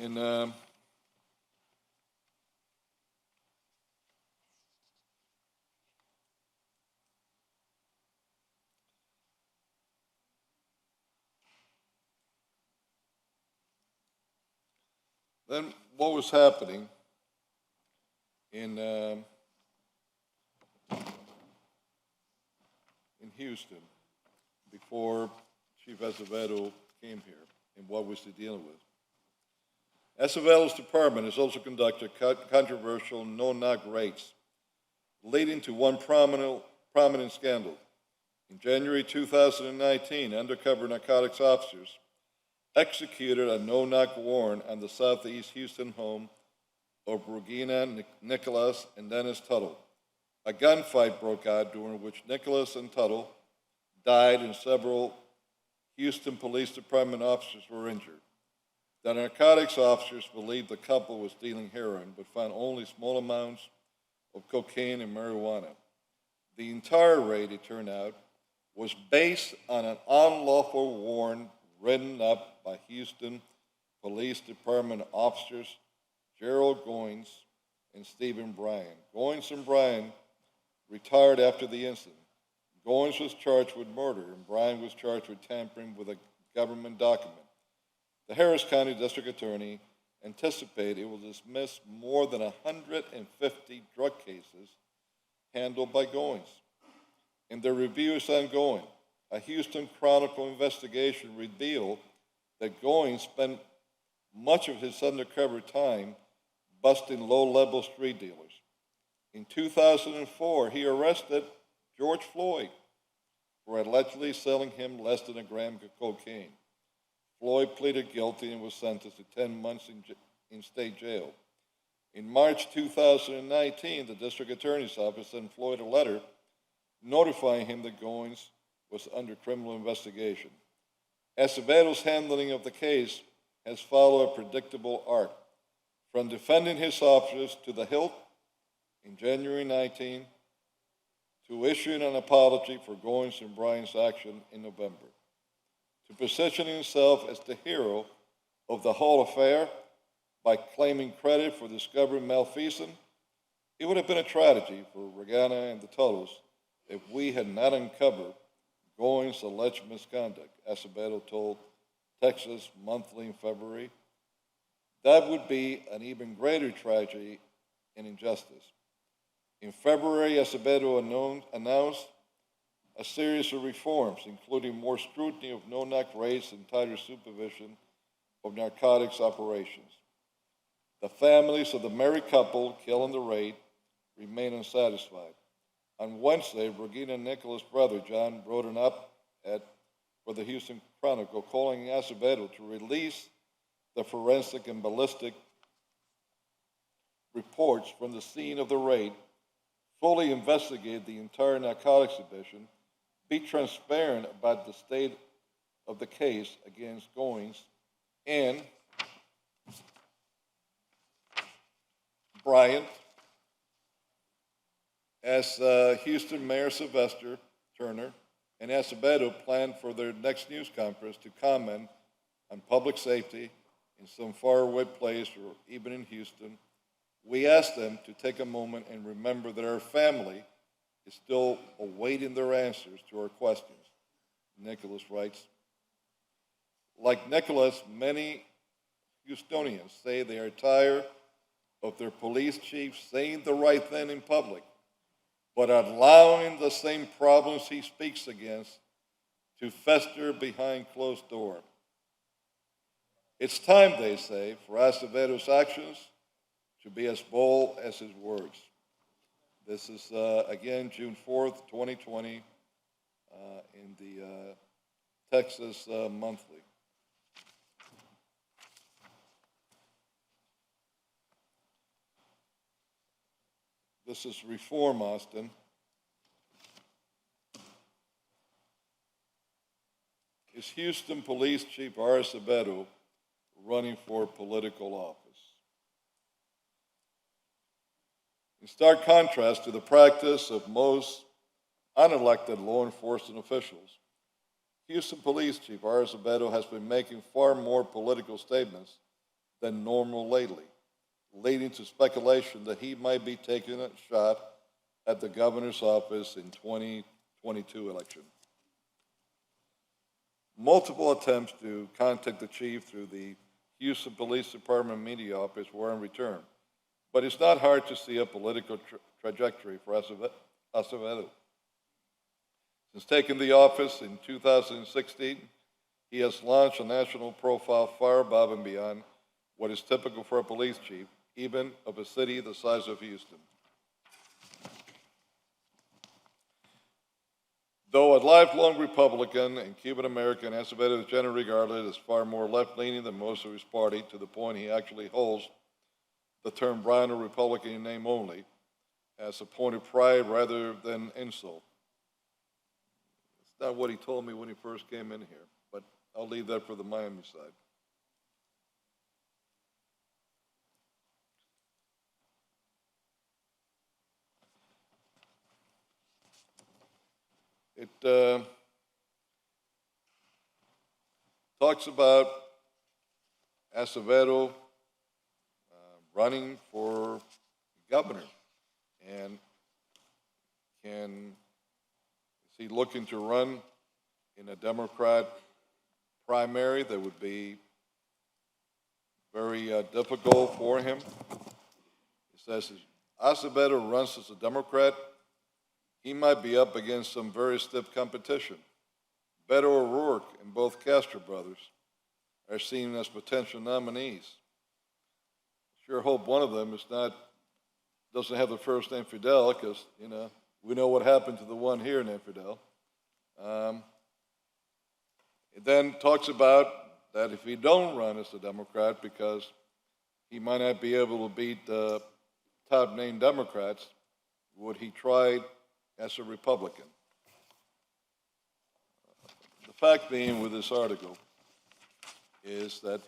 And then what was happening in Houston before Chief Acevedo came here, and what was he dealing with? Acevedo's department has also conducted controversial no-knock raids, leading to one prominent scandal. In January 2019, undercover narcotics officers executed a no-knock warrant on the Southeast Houston home of Regina Nicholas and Dennis Tuttle. A gunfight broke out during which Nicholas and Tuttle died and several Houston Police Department officers were injured. The narcotics officers believed the couple was dealing heroin, but found only small amounts of cocaine and marijuana. The entire raid, it turned out, was based on an unlawful warrant written up by Houston Police Department officers Gerald Goins and Stephen Bryan. Goins and Bryan retired after the incident. Goins was charged with murder, and Bryan was charged with tampering with a government document. The Harris County District Attorney anticipated it will dismiss more than 150 drug cases handled by Goins. And the review is ongoing. a Houston Chronicle investigation revealed that Goins spent much of his undercover time busting low-level street dealers. In 2004, he arrested George Floyd for allegedly selling him less than a gram of cocaine. Floyd pleaded guilty and was sentenced to 10 months in state jail. In March 2019, the district attorney's office sent Floyd a letter notifying him that Goins was under criminal investigation. Acevedo's handling of the case has followed a predictable arc, from defending his officers to the hilt in January 19 to issuing an apology for Goins and Bryant's action in November, to positioning himself as the hero of the whole affair by claiming credit for discovering malfeasance. It would have been a tragedy for Regana and the Tuttles if we had not uncovered Goins' alleged misconduct, Acevedo told Texas Monthly in February. That would be an even greater tragedy and injustice. In February, Acevedo announced a series of reforms, including more scrutiny of no-knock raids and tighter supervision of narcotics operations. The families of the married couple killed in the raid remain unsatisfied. On Wednesday, Regina and Nicholas' brother, John, wrote an op-ed for the Houston Chronicle calling Acevedo to release the forensic and ballistic reports from the scene of the raid, fully investigate the entire narcotics division, be transparent about the state of the case against Goins, and Bryant, as Houston Mayor Sylvester Turner and Acevedo planned for their next news conference to comment on public safety in some faraway place or even in Houston, we asked them to take a moment and remember that our family is still awaiting their answers to our questions, Nicholas writes. Like Nicholas, many Houstonians say they are tired of their police chief saying the right thing in public, but allowing the same problems he speaks against to fester behind closed doors. It's time, they say, for Acevedo's actions to be as bold as his words. This is, again, June 4th, 2020, in the Texas Monthly. This is Reform Austin. Is Houston Police Chief R. Acevedo running for political office? In stark contrast to the practice of most unelected law enforcement officials, Houston Police Chief R. Acevedo has been making far more political statements than normal lately, leading to speculation that he might be taking a shot at the governor's office in 2022 election. Multiple attempts to contact the chief through the Houston Police Department media office were in return, but it's not hard to see a political trajectory for Acevedo. Since taking the office in 2016, he has launched a national profile far above and beyond what is typical for a police chief, even of a city the size of Houston. Though a lifelong Republican and Cuban American, Acevedo is generally regarded as far more left-leaning than most of his party, to the point he actually holds the term Bryant Republican in name only as a point of pride rather than insult. It's not what he told me when he first came in here, but I'll leave that for the Miami side. It talks about Acevedo running for governor, and is he looking to run in a Democrat primary that would be very difficult for him? It says if Acevedo runs as a Democrat, he might be up against some very stiff competition. Beto O'Rourke and both Castro brothers are seen as potential nominees. Sure hope one of them doesn't have the first name Fidel, because, we know what happened to the one here named Fidel. It then talks about that if he don't run as a Democrat because he might not be able to beat the top named Democrats, would he try as a Republican? The fact being with this article is that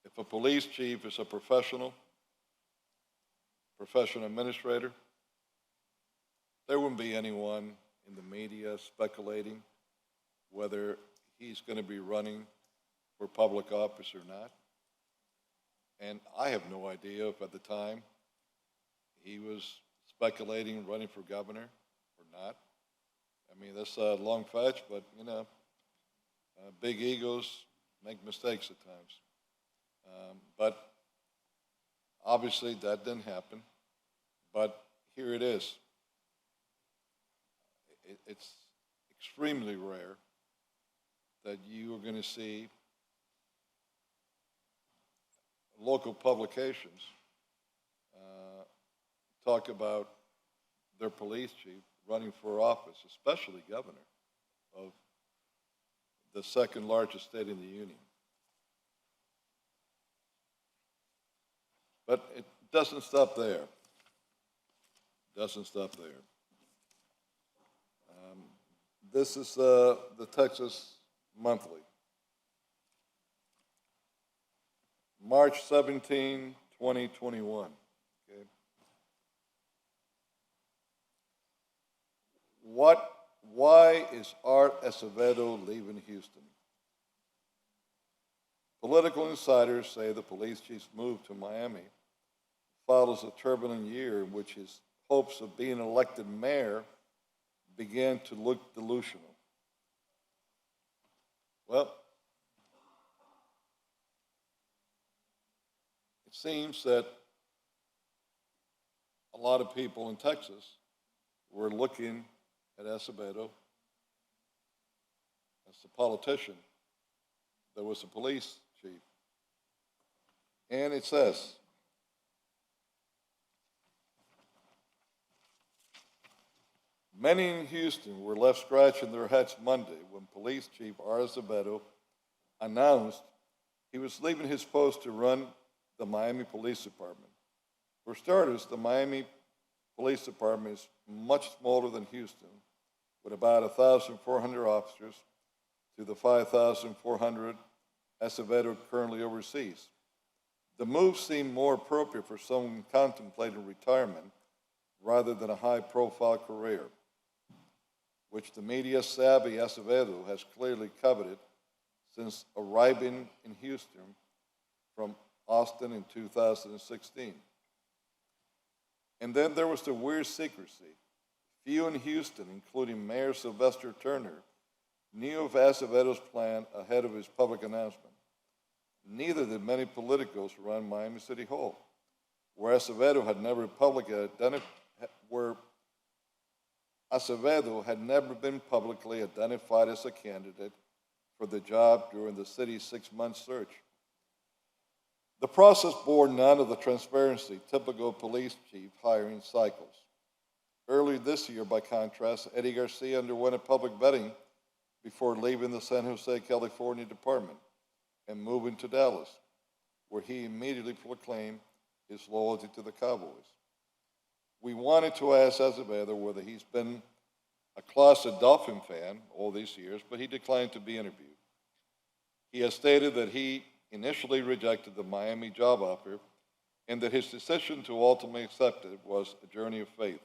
if a police chief is a professional administrator, there wouldn't be anyone in the media speculating whether he's going to be running for public office or not. And I have no idea if at the time he was speculating running for governor or not. I mean, that's a long fetch, but, big egos make mistakes at times. But obviously that didn't happen. But here it is. It's extremely rare that you are going to see local publications talk about their police chief running for office, especially governor of the second largest state in the union. But it doesn't stop there. This is the Texas Monthly. March 17, 2021. Okay. Why is Art Acevedo leaving Houston? Political insiders say the police chief's move to Miami follows a turbulent year in which his hopes of being elected mayor began to look delusional. Well, it seems that a lot of people in Texas were looking at Acevedo as the politician that was the police chief. And it says, many in Houston were left scratching their heads Monday when Police Chief Art Acevedo announced he was leaving his post to run the Miami Police Department. For starters, the Miami Police Department is much smaller than Houston, with about 1,400 officers to the 5,400 Acevedo currently oversees. The move seemed more appropriate for someone contemplating retirement rather than a high-profile career, which the media-savvy Acevedo has clearly coveted since arriving in Houston from Austin in 2016. And then there was the weird secrecy. Few in Houston, including Mayor Sylvester Turner, knew of Acevedo's plan ahead of his public announcement. Neither did many politicos around Miami City Hall, where Acevedo had never been publicly identified as a candidate for the job during the city's 6-month search. The process bore none of the transparency typical of police chief hiring cycles. Earlier this year, by contrast, Eddie Garcia underwent a public vetting before leaving the San Jose, California department and moving to Dallas, where he immediately proclaimed his loyalty to the Cowboys. We wanted to ask Acevedo whether he's been a closet Dolphin fan all these years, but he declined to be interviewed. He has stated that he initially rejected the Miami job offer and that his decision to ultimately accept it was a journey of faith.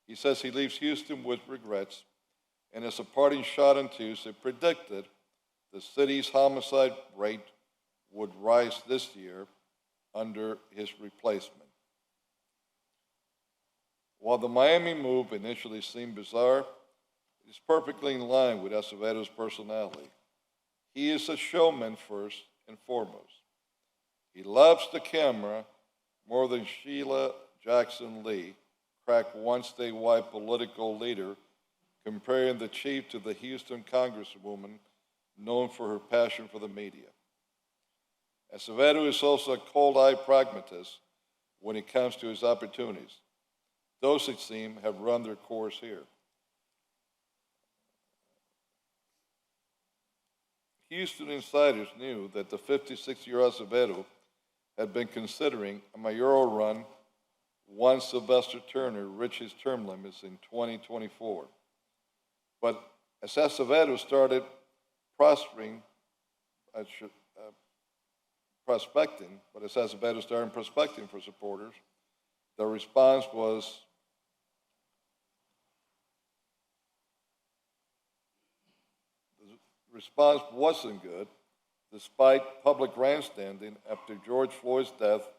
He says he leaves Houston with regrets, and as a parting shot on Tuesday, predicted the city's homicide rate would rise this year under his replacement. While the Miami move initially seemed bizarre, it is perfectly in line with Acevedo's personality. He is a showman first and foremost. He loves the camera more than Sheila Jackson Lee, crack one statewide political leader comparing the chief to the Houston congresswoman known for her passion for the media. Acevedo is also a cold-eyed pragmatist when it comes to his opportunities. Those, it seems, have run their course here. Houston insiders knew that the 56-year-old Acevedo had been considering a mayoral run once Sylvester Turner reached his term limits in 2024. But as Acevedo started prospecting, for supporters, the response wasn't good, despite public grandstanding after George Floyd's death,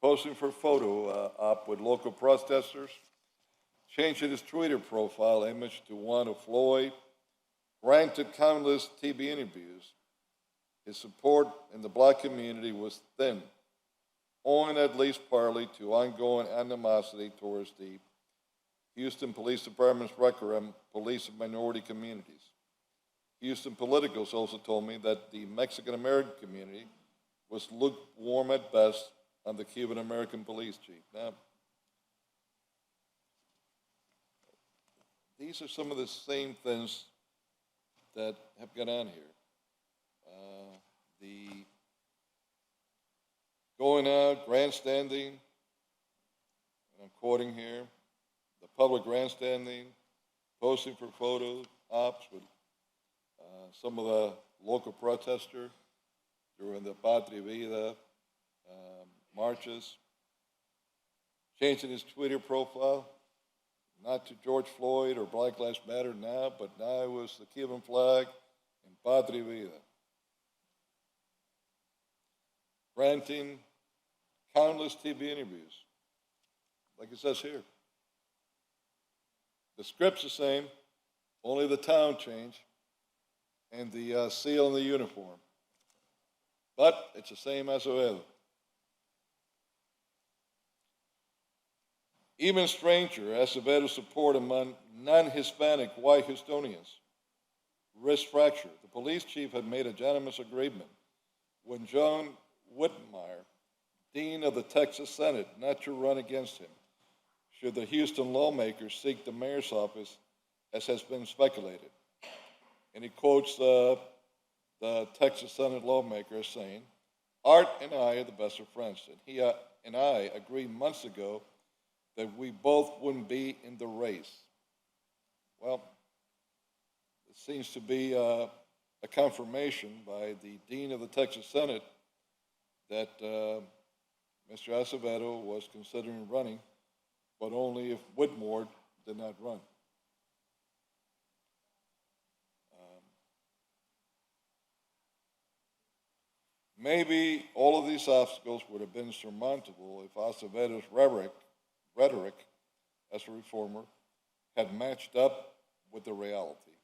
posing for photo op with local protesters, changing his Twitter profile image to one of Floyd, granted countless TV interviews. His support in the black community was thin, owing at least partly to ongoing animosity towards the Houston Police Department's record on police and minority communities. Houston politicals also told me that the Mexican-American community was lukewarm at best on the Cuban-American police chief. Now, these are some of the same things that have gone on here. The going out, grandstanding, and I'm quoting here, the public grandstanding, posting for photo ops with some of the local protesters during the Patria Vida marches, changing his Twitter profile, not to George Floyd or Black Lives Matter now, but now it was the Cuban flag and Patria Vida. Granting countless TV interviews, like it says here. The script's the same, only the town changed, and the seal in the uniform. But it's the same as Acevedo. Even stranger, Acevedo's support among non-Hispanic white Houstonians risked fracture. The police chief had made a unanimous agreement when John Whitmire, dean of the Texas Senate, not to run against him should the Houston lawmakers seek the mayor's office, as has been speculated. And he quotes the Texas Senate lawmaker as saying, "Art and I are the best of friends, and he and I agreed months ago that we both wouldn't be in the race." Well, it seems to be a confirmation by the dean of the Texas Senate that Mr. Acevedo was considering running, but only if Whitmore did not run. Maybe all of these obstacles would have been surmountable if Acevedo's rhetoric as a reformer had matched up with the reality.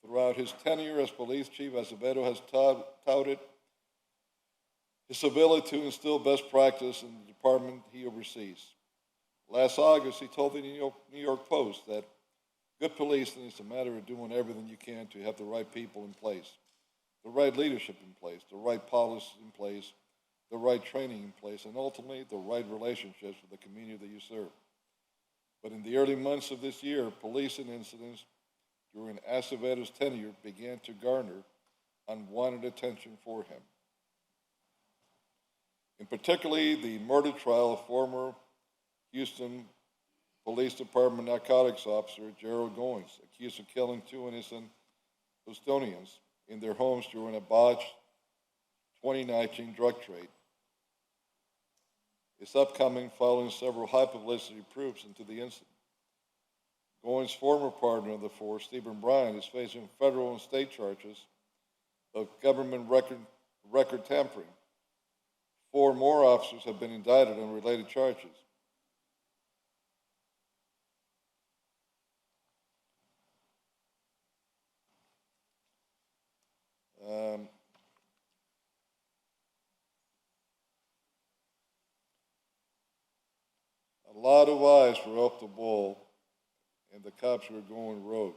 Throughout his tenure as police chief, Acevedo has touted his ability to instill best practice in the department he oversees. Last August, he told the New York Post that good policing is a matter of doing everything you can to have the right people in place, the right leadership in place, the right policies in place, the right training in place, and ultimately the right relationships with the community that you serve. But in the early months of this year, policing incidents during Acevedo's tenure began to garner unwanted attention for him. In particularly, the murder trial of former Houston Police Department narcotics officer Gerald Goins, accused of killing two innocent Houstonians in their homes during a botched 2019 drug trade. It's upcoming following several high-publicity proofs into the incident. Goins' former partner of the force, Stephen Bryant, is facing federal and state charges of government record tampering. 4 more officers have been indicted on related charges. A lot of eyes were off the ball and the cops were going rogue,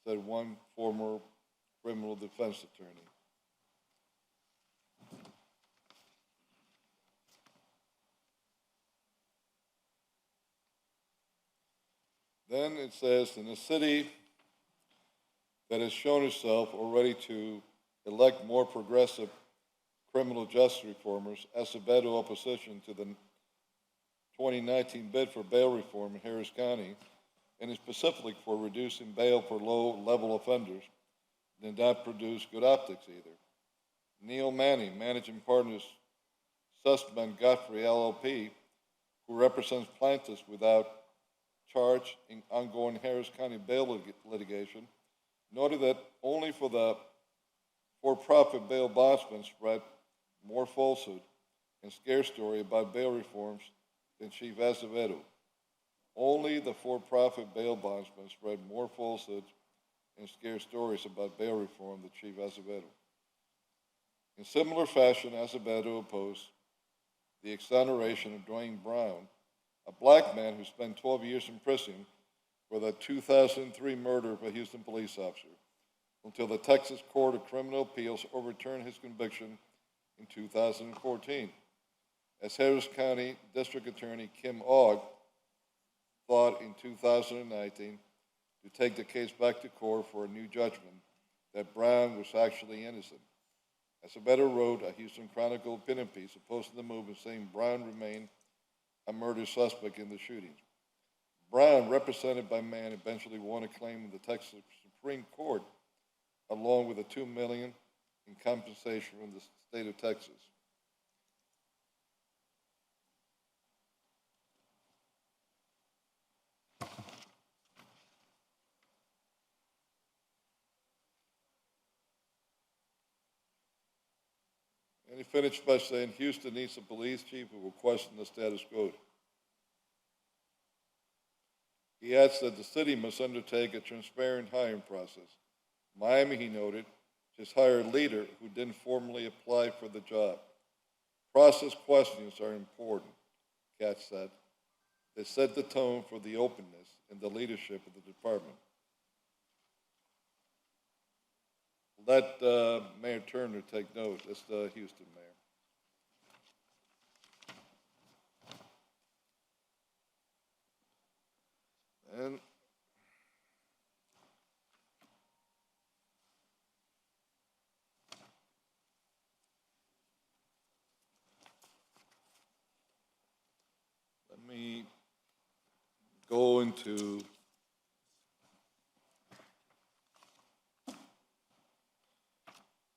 said one former criminal defense attorney. Then it says, in a city that has shown itself already to elect more progressive criminal justice reformers, Acevedo opposition to the 2019 bid for bail reform in Harris County, and specifically for reducing bail for low-level offenders, did not produce good optics either. Neil Manning, managing partner of Sussman Godfrey LLP, who represents plaintiffs without charge in ongoing Harris County bail litigation, noted that only for the for-profit bail bondsmen spread more falsehood and scare story about bail reforms than Chief Acevedo. Only the for-profit bail bondsmen spread more falsehoods and scare stories about bail reform than Chief Acevedo. In similar fashion, Acevedo opposed the exoneration of Dwayne Brown, a black man who spent 12 years in prison for the 2003 murder of a Houston police officer, until the Texas Court of Criminal Appeals overturned his conviction in 2014. As Harris County District Attorney Kim Ogg thought in 2019 to take the case back to court for a new judgment that Brown was actually innocent. Acevedo wrote a Houston Chronicle opinion piece opposing the move and saying Brown remained a murder suspect in the shootings. Brown, represented by Mann, eventually won a claim in the Texas Supreme Court, along with the $2 million in compensation from the state of Texas. And he finished by saying, Houston needs a police chief who will question the status quo. He adds that the city must undertake a transparent hiring process. Miami, he noted, just hired a leader who didn't formally apply for the job. Process questions are important, Katz said. They set the tone for the openness and the leadership of the department. Let Mayor Turner take note. That's the Houston mayor. And let me go into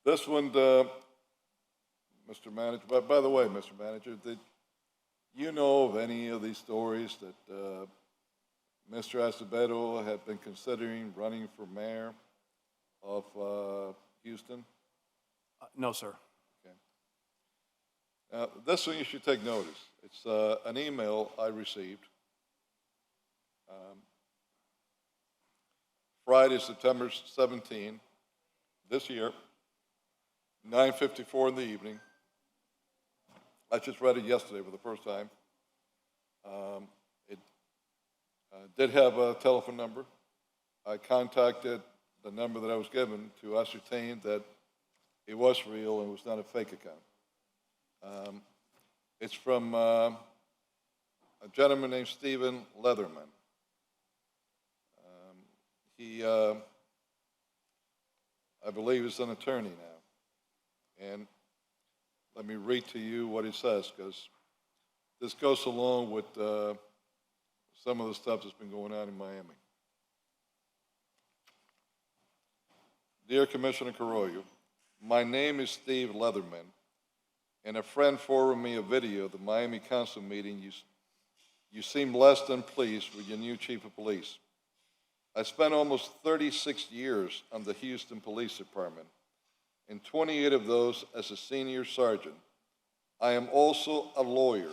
this one, Mr. Manager. By the way, Mr. Manager, did you know of any of these stories that Mr. Acevedo had been considering running for mayor of Houston? No, sir. Okay. This one you should take notice. It's an email I received Friday, September 17, this year, 9:54 in the evening. I just read it yesterday for the first time. It did have a telephone number. I contacted the number that I was given to ascertain that it was real and was not a fake account. It's from a gentleman named Stephen Leatherman. He, I believe, is an attorney now. And let me read to you what he says, because this goes along with some of the stuff that's been going on in Miami. Dear Commissioner Carollo, my name is Steve Leatherman, and a friend forwarded me a video of the Miami Council meeting. You seem less than pleased with your new chief of police. I spent almost 36 years on the Houston Police Department, and 28 of those as a senior sergeant. I am also a lawyer.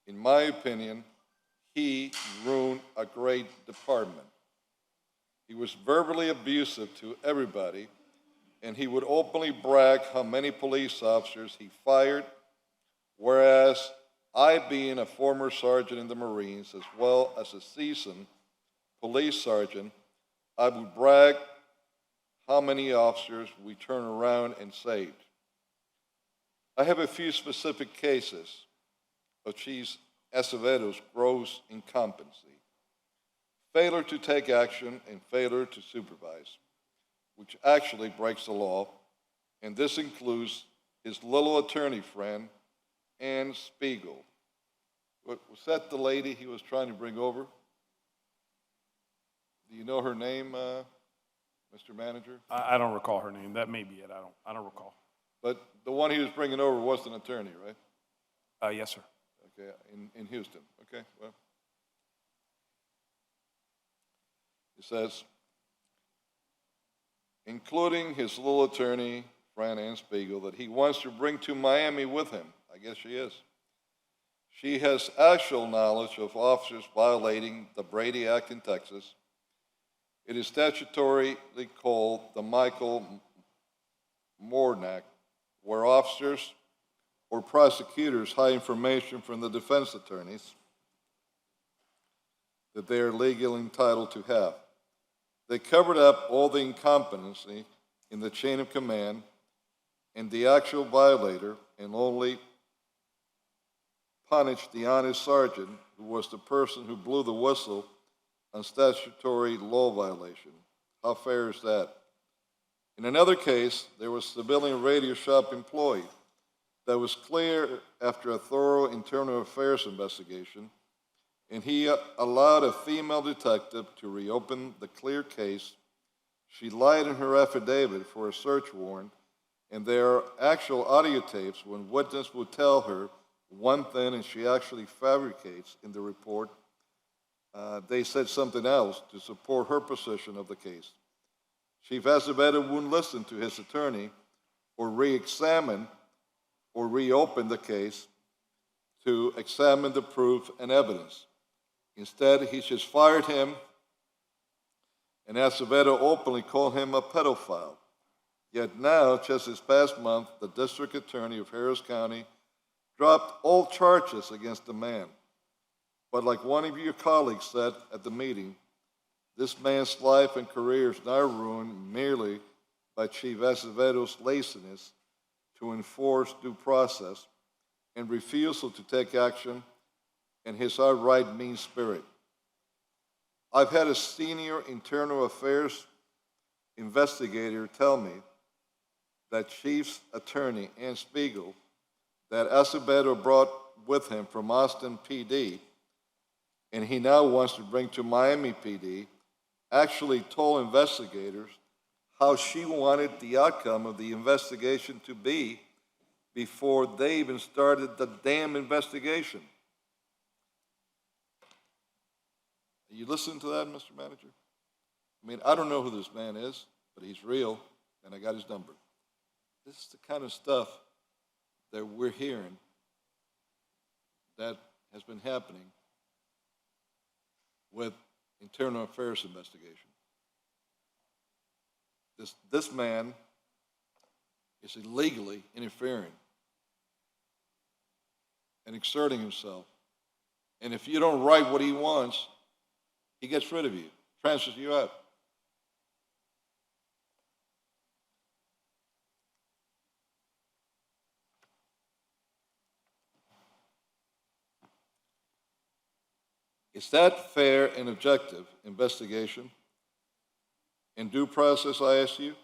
In my opinion, he ruined a great department. He was verbally abusive to everybody, and he would openly brag how many police officers he fired, whereas I, being a former sergeant in the Marines, as well as a seasoned police sergeant, I would brag how many officers we turn around and saved. I have a few specific cases of Chief Acevedo's gross incompetency, failure to take action, and failure to supervise, which actually breaks the law, and this includes his little attorney friend, Ann Spiegel. Was that the lady he was trying to bring over? Do you know her name, Mr. Manager? I don't recall her name. That may be it. I don't recall. But the one he was bringing over was an attorney, right? Yes, sir. Okay, in Houston. Okay, well. It says, including his little attorney, Fran Ann Spiegel, that he wants to bring to Miami with him. I guess she is. She has actual knowledge of officers violating the Brady Act in Texas. It is statutorily called the Michael Moore Act, where officers or prosecutors hide information from the defense attorneys that they are legally entitled to have. They covered up all the incompetency in the chain of command and the actual violator and only punished the honest sergeant, who was the person who blew the whistle on statutory law violation. How fair is that? In another case, there was a civilian radio shop employee that was clear after a thorough internal affairs investigation, and he allowed a female detective to reopen the clear case. She lied in her affidavit for a search warrant, and there are actual audio tapes when witnesses would tell her one thing and she actually fabricates in the report. They said something else to support her position of the case. Chief Acevedo wouldn't listen to his attorney or re-examine or reopen the case to examine the proof and evidence. Instead, he just fired him, and Acevedo openly called him a pedophile. Yet now, just this past month, the district attorney of Harris County dropped all charges against the man. But like one of your colleagues said at the meeting, this man's life and career is now ruined merely by Chief Acevedo's laziness to enforce due process and refusal to take action and his outright mean spirit. I've had a senior internal affairs investigator tell me that Chief's attorney, Ann Spiegel, that Acevedo brought with him from Austin PD, and he now wants to bring to Miami PD, actually told investigators how she wanted the outcome of the investigation to be before they even started the damn investigation. You listen to that, Mr. Manager? I mean, I don't know who this man is, but he's real, and I got his number. This is the kind of stuff that we're hearing that has been happening with internal affairs investigation. This man is illegally interfering and exerting himself. And if you don't write what he wants, he gets rid of you, transfers you out. Is that fair and objective investigation? In due process, I ask you,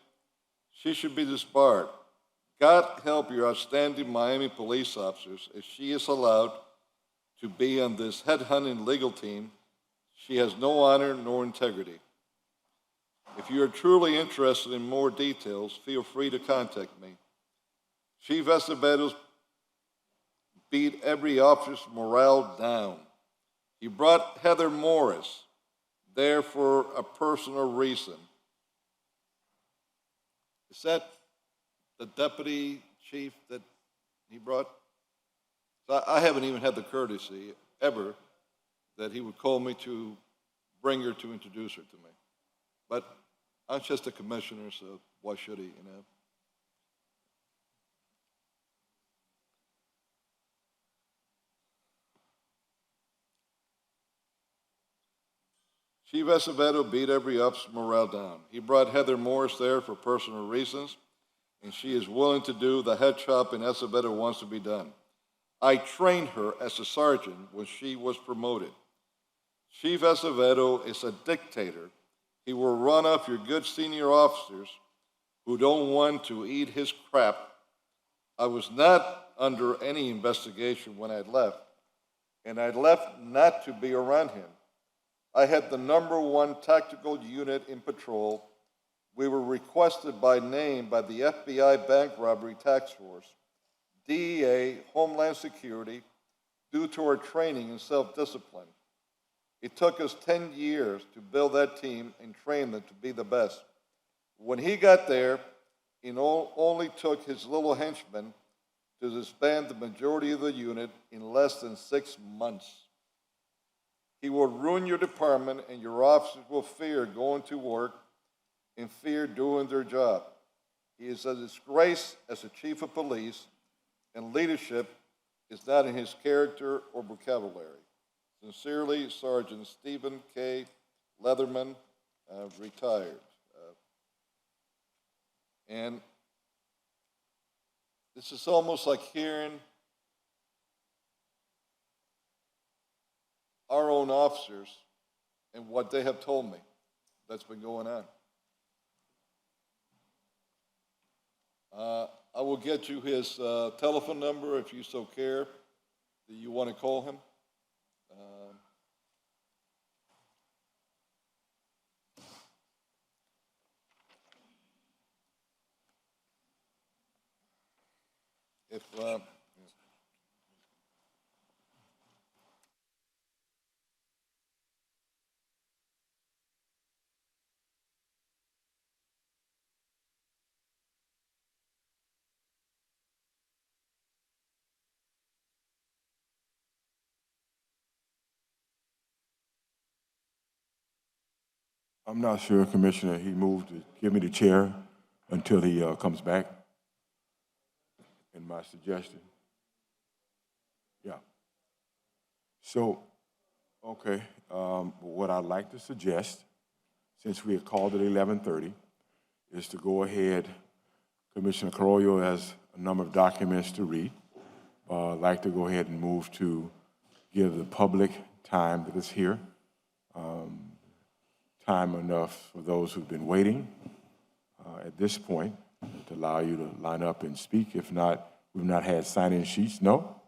she should be disbarred. God help your outstanding Miami police officers if she is allowed to be on this headhunting legal team. She has no honor nor integrity. If you are truly interested in more details, feel free to contact me. Chief Acevedo beat every officer's morale down. He brought Heather Morris there for a personal reason. Is that the deputy chief that he brought? So I haven't even had the courtesy ever that he would call me to bring her to introduce her to me. But I'm just a commissioner, so why should he, you know? Chief Acevedo beat every officer's morale down. He brought Heather Morris there for personal reasons, and she is willing to do the head chopping Acevedo wants to be done. I trained her as a sergeant when she was promoted. Chief Acevedo is a dictator. He will run off your good senior officers who don't want to eat his crap. I was not under any investigation when I left, and I left not to be around him. I had the #1 tactical unit in patrol. We were requested by name by the FBI Bank Robbery Task Force, DEA, Homeland Security, due to our training and self-discipline. It took us 10 years to build that team and train them to be the best. When he got there, it only took his little henchmen to disband the majority of the unit in less than 6 months. He will ruin your department, and your officers will fear going to work and fear doing their job. He is a disgrace as a chief of police, and leadership is not in his character or vocabulary. Sincerely, Sergeant Stephen K. Leatherman, retired. And this is almost like hearing our own officers and what they have told me that's been going on. I will get you his telephone number if you so care. Do you want to call him? I'm not sure, Commissioner, he moved to give me the chair until he comes back. In my suggestion. Yeah. So, okay, what I'd like to suggest, since we had called at 11:30, is to go ahead. Commissioner Carollo has a number of documents to read. I'd like to go ahead and move to give the public time that is here, time enough for those who've been waiting at this point to allow you to line up and speak. If not, we've not had sign-in sheets, no?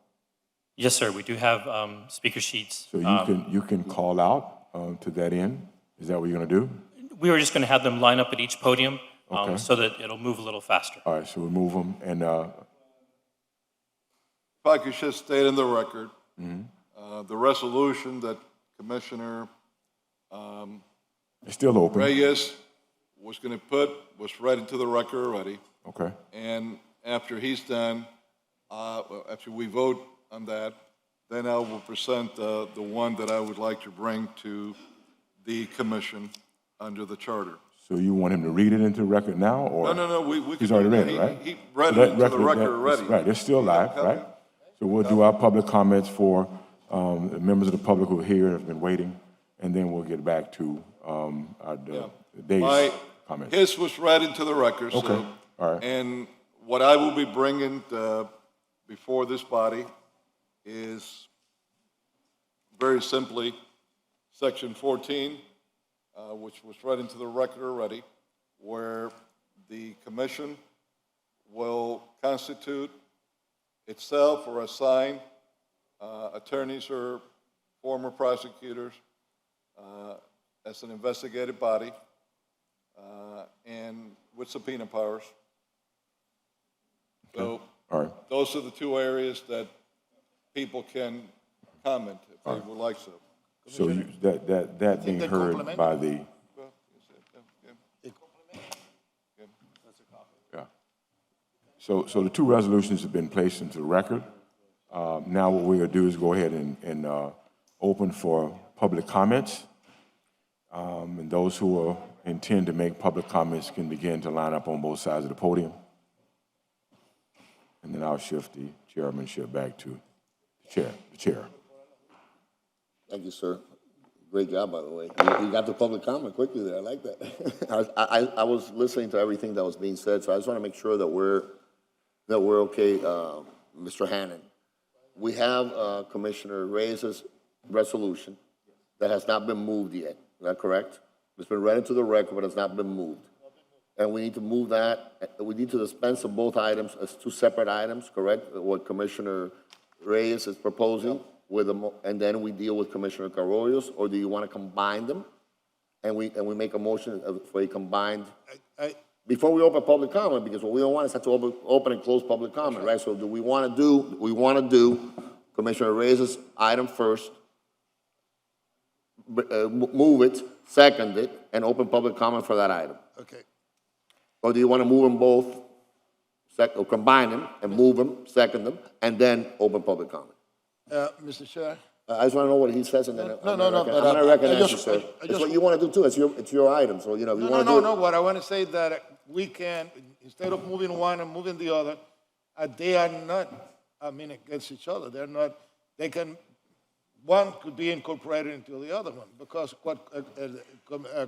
Yes, sir, we do have speaker sheets. So you can call out to that end? Is that what you're gonna do? We were just going to have them line up at each podium Okay. so that it'll move a little faster. All right, so we'll move them, and If I could just state in the record, the resolution that Commissioner it's still open. Reyes was going to put was read into the record already. Okay, And after he's done, after we vote on that, then I will present the one that I would like to bring to the commission under the charter. so you want him to read it into the record now, or? No, we He's can already do read that. it, right? He read So it that into the record that- already. Right, it's still live, right? So we'll do our public comments for the members of the public who are here and have been waiting, and then we'll get back to the day's comments. His was read into the record, so. Okay, all right. And what I will be bringing before this body is very simply Section 14, which was read into the record already, where the commission will constitute itself or assign attorneys or former prosecutors as an investigative body and with subpoena powers. So All right, those are the two areas that people can comment if they would like so. so you, that being heard by the, yeah. So the two resolutions have been placed into the record. Now what we're gonna do is go ahead and open for public comments. And those who intend to make public comments can begin to line up on both sides of the podium. And then I'll shift the chairmanship back to the chair. Thank you, sir. Great job, by the way. You got the public comment quickly there. I like that. I was listening to everything that was being said, so I just want to make sure that we're okay, Mr. Hannon. We have Commissioner Reyes' resolution that has not been moved yet. Is that correct? It's been read into the record, but it's not been moved. And we need to move that. We need to dispense of both items as two separate items, correct? What Commissioner Reyes is proposing with and then we deal with Commissioner Carollo's, or do you want to combine them? And we make a motion for a combined, before we open public comment, because what we don't want is have to open and close public comment, right? So do we want to do Commissioner Reyes' item first, move it, second it, and open public comment for that item? Okay. Or do you want to move them both, or combine them and move them, second them, and then open public comment? Mr. Chair? I just want to know what he says, and then No, I'm no, going but to recognize you, just- sir. I It's just- what you want to do too. It's your item, so, you know, if you No, want no, to do no, it. no. What I want to say that we can, instead of moving one and moving the other, they are not, against each other. They're not, one could be incorporated into the other one, because what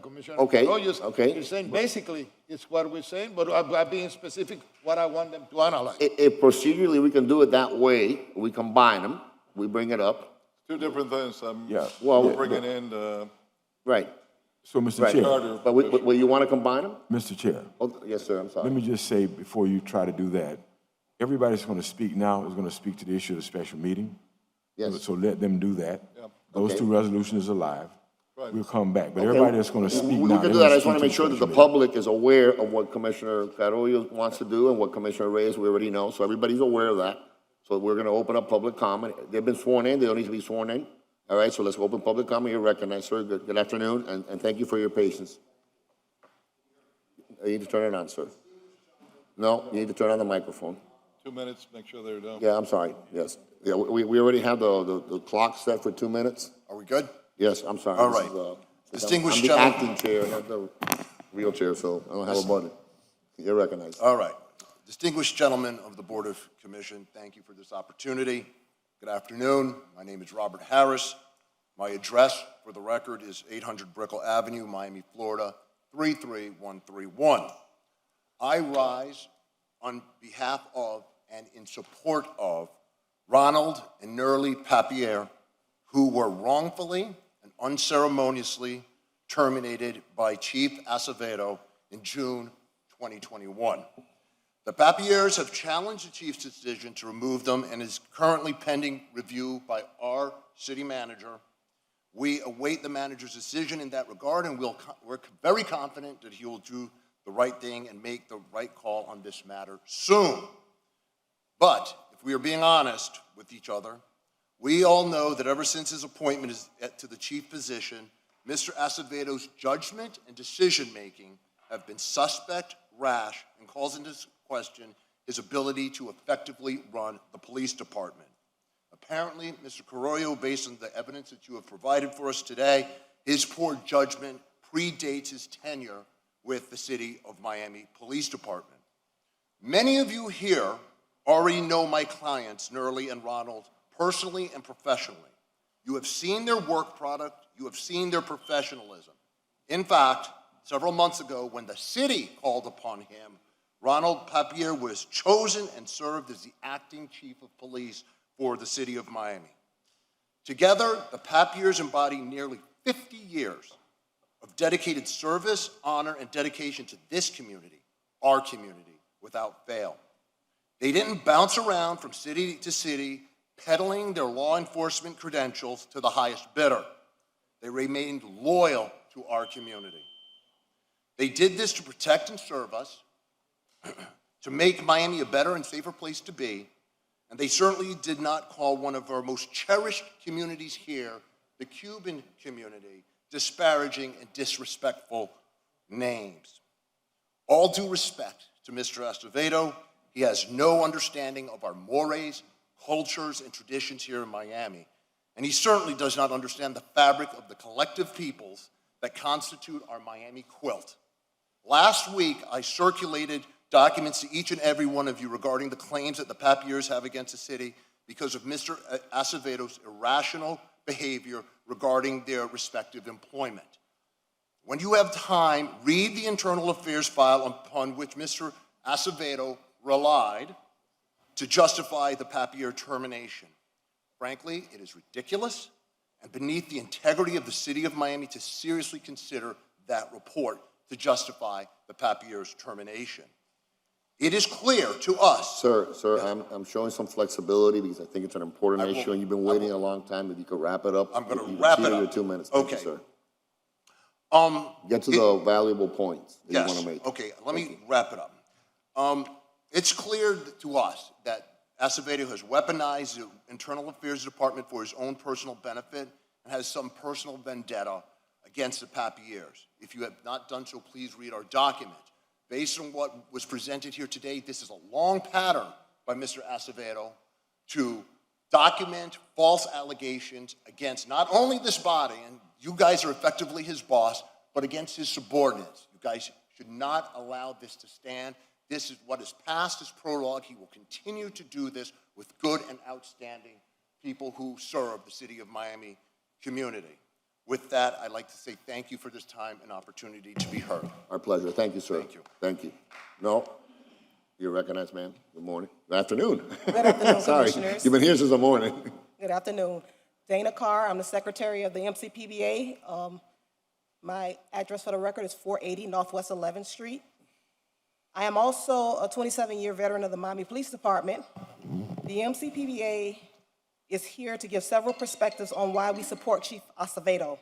Commissioner Okay, Arroyo okay. is saying, basically, it's what we're saying, but I'm being specific what I want them to analyze. If procedurally we can do it that way, we combine them, we bring it up, Two different things. Yeah. Well, We're bringing in the right, So, Mr. right. Chair, But you want to combine them? Mr. Chair, Oh, yes, sir, I'm let sorry. me just say, before you try to do that, everybody's going to speak now is going to speak to the issue of the special meeting. Yes. So let them do that. Those Okay. two resolutions are live. Right. We'll come back, but Okay. everybody that's going to speak We now. can they're do that. I gonna just want to speak make sure that the special public is aware of what Commissioner Carollo wants to do and what Commissioner Reyes, we already know, so everybody's aware of that. So we're going to open up public comment. They've been sworn in, they don't need to be sworn in. All right, so let's open public comment. You're recognized, sir. Good afternoon, and thank you for your patience. You need to turn it on, sir. No, you need to turn on the microphone. 2 minutes, make sure they're done. Yeah, I'm sorry, yes. Yeah, we already have the clock set for 2 minutes. Are we good? Yes, I'm sorry. All This right. is, Distinguished I'm the gentlemen- acting chair, not the real chair, so I don't have a button. You're recognized. All right. Distinguished gentlemen of the Board of Commission, thank you for this opportunity. Good afternoon. My name is Robert Harris. My address, for the record, is 800 Brickell Avenue, Miami, Florida, 33131. I rise on behalf of and in support of Ronald and Nerly Papier, who were wrongfully and unceremoniously terminated by Chief Acevedo in June 2021. The Papiers have challenged the chief's decision to remove them and is currently pending review by our city manager. We await the manager's decision in that regard, and we're very confident that he will do the right thing and make the right call on this matter soon. But if we are being honest with each other, we all know that ever since his appointment to the chief position, Mr. Acevedo's judgment and decision-making have been suspect, rash, and calls into question his ability to effectively run the police department. Apparently, Mr. Carollo, based on the evidence that you have provided for us today, his poor judgment predates his tenure with the City of Miami Police Department. Many of you here already know my clients, Nerly and Ronald, personally and professionally. You have seen their work product, you have seen their professionalism. In fact, several months ago, when the city called upon him, Ronald Papier was chosen and served as the acting chief of police for the city of Miami. Together, the Papiers embody nearly 50 years of dedicated service, honor, and dedication to this community, our community, without fail. They didn't bounce around from city to city, peddling their law enforcement credentials to the highest bidder. They remained loyal to our community. They did this to protect and serve us, to make Miami a better and safer place to be, and they certainly did not call one of our most cherished communities here, the Cuban community, disparaging and disrespectful names. All due respect to Mr. Acevedo, he has no understanding of our mores, cultures, and traditions here in Miami, and he certainly does not understand the fabric of the collective peoples that constitute our Miami quilt. Last week, I circulated documents to each and every one of you regarding the claims that the Papiers have against the city because of Mr. Acevedo's irrational behavior regarding their respective employment. When you have time, read the internal affairs file upon which Mr. Acevedo relied to justify the Papier termination. Frankly, it is ridiculous and beneath the integrity of the city of Miami to seriously consider that report to justify the Papier's termination. It is clear to us. Sir, I'm showing some flexibility because I think it's an important I will- issue and you've been waiting a long time. If you could wrap it up. I'm gonna you wrap it exceeded up. your 2 minutes. Thank you, Okay. sir. Get to the valuable points that you want to make. Okay, let me wrap it up. It's clear to us that Acevedo has weaponized the Internal Affairs Department for his own personal benefit and has some personal vendetta against the Papiers. If you have not done so, please read our document. Based on what was presented here today, this is a long pattern by Mr. Acevedo to document false allegations against not only this body, and you guys are effectively his boss, but against his subordinates. You guys should not allow this to stand. This is what is past as prologue. He will continue to do this with good and outstanding people who serve the city of Miami community. With that, I'd like to say thank you for this time and opportunity to be heard. Our pleasure. Thank you, sir. Thank you. Thank you. No, you're recognized, ma'am. Good morning. Good afternoon. Good afternoon, Sorry, Commissioners. you've been here since the morning. Good afternoon. Dana Carr, I'm the Secretary of the MCPBA. My address for the record is 480 Northwest 11th Street. I am also a 27-year veteran of the Miami Police Department. The MCPBA is here to give several perspectives on why we support Chief Acevedo.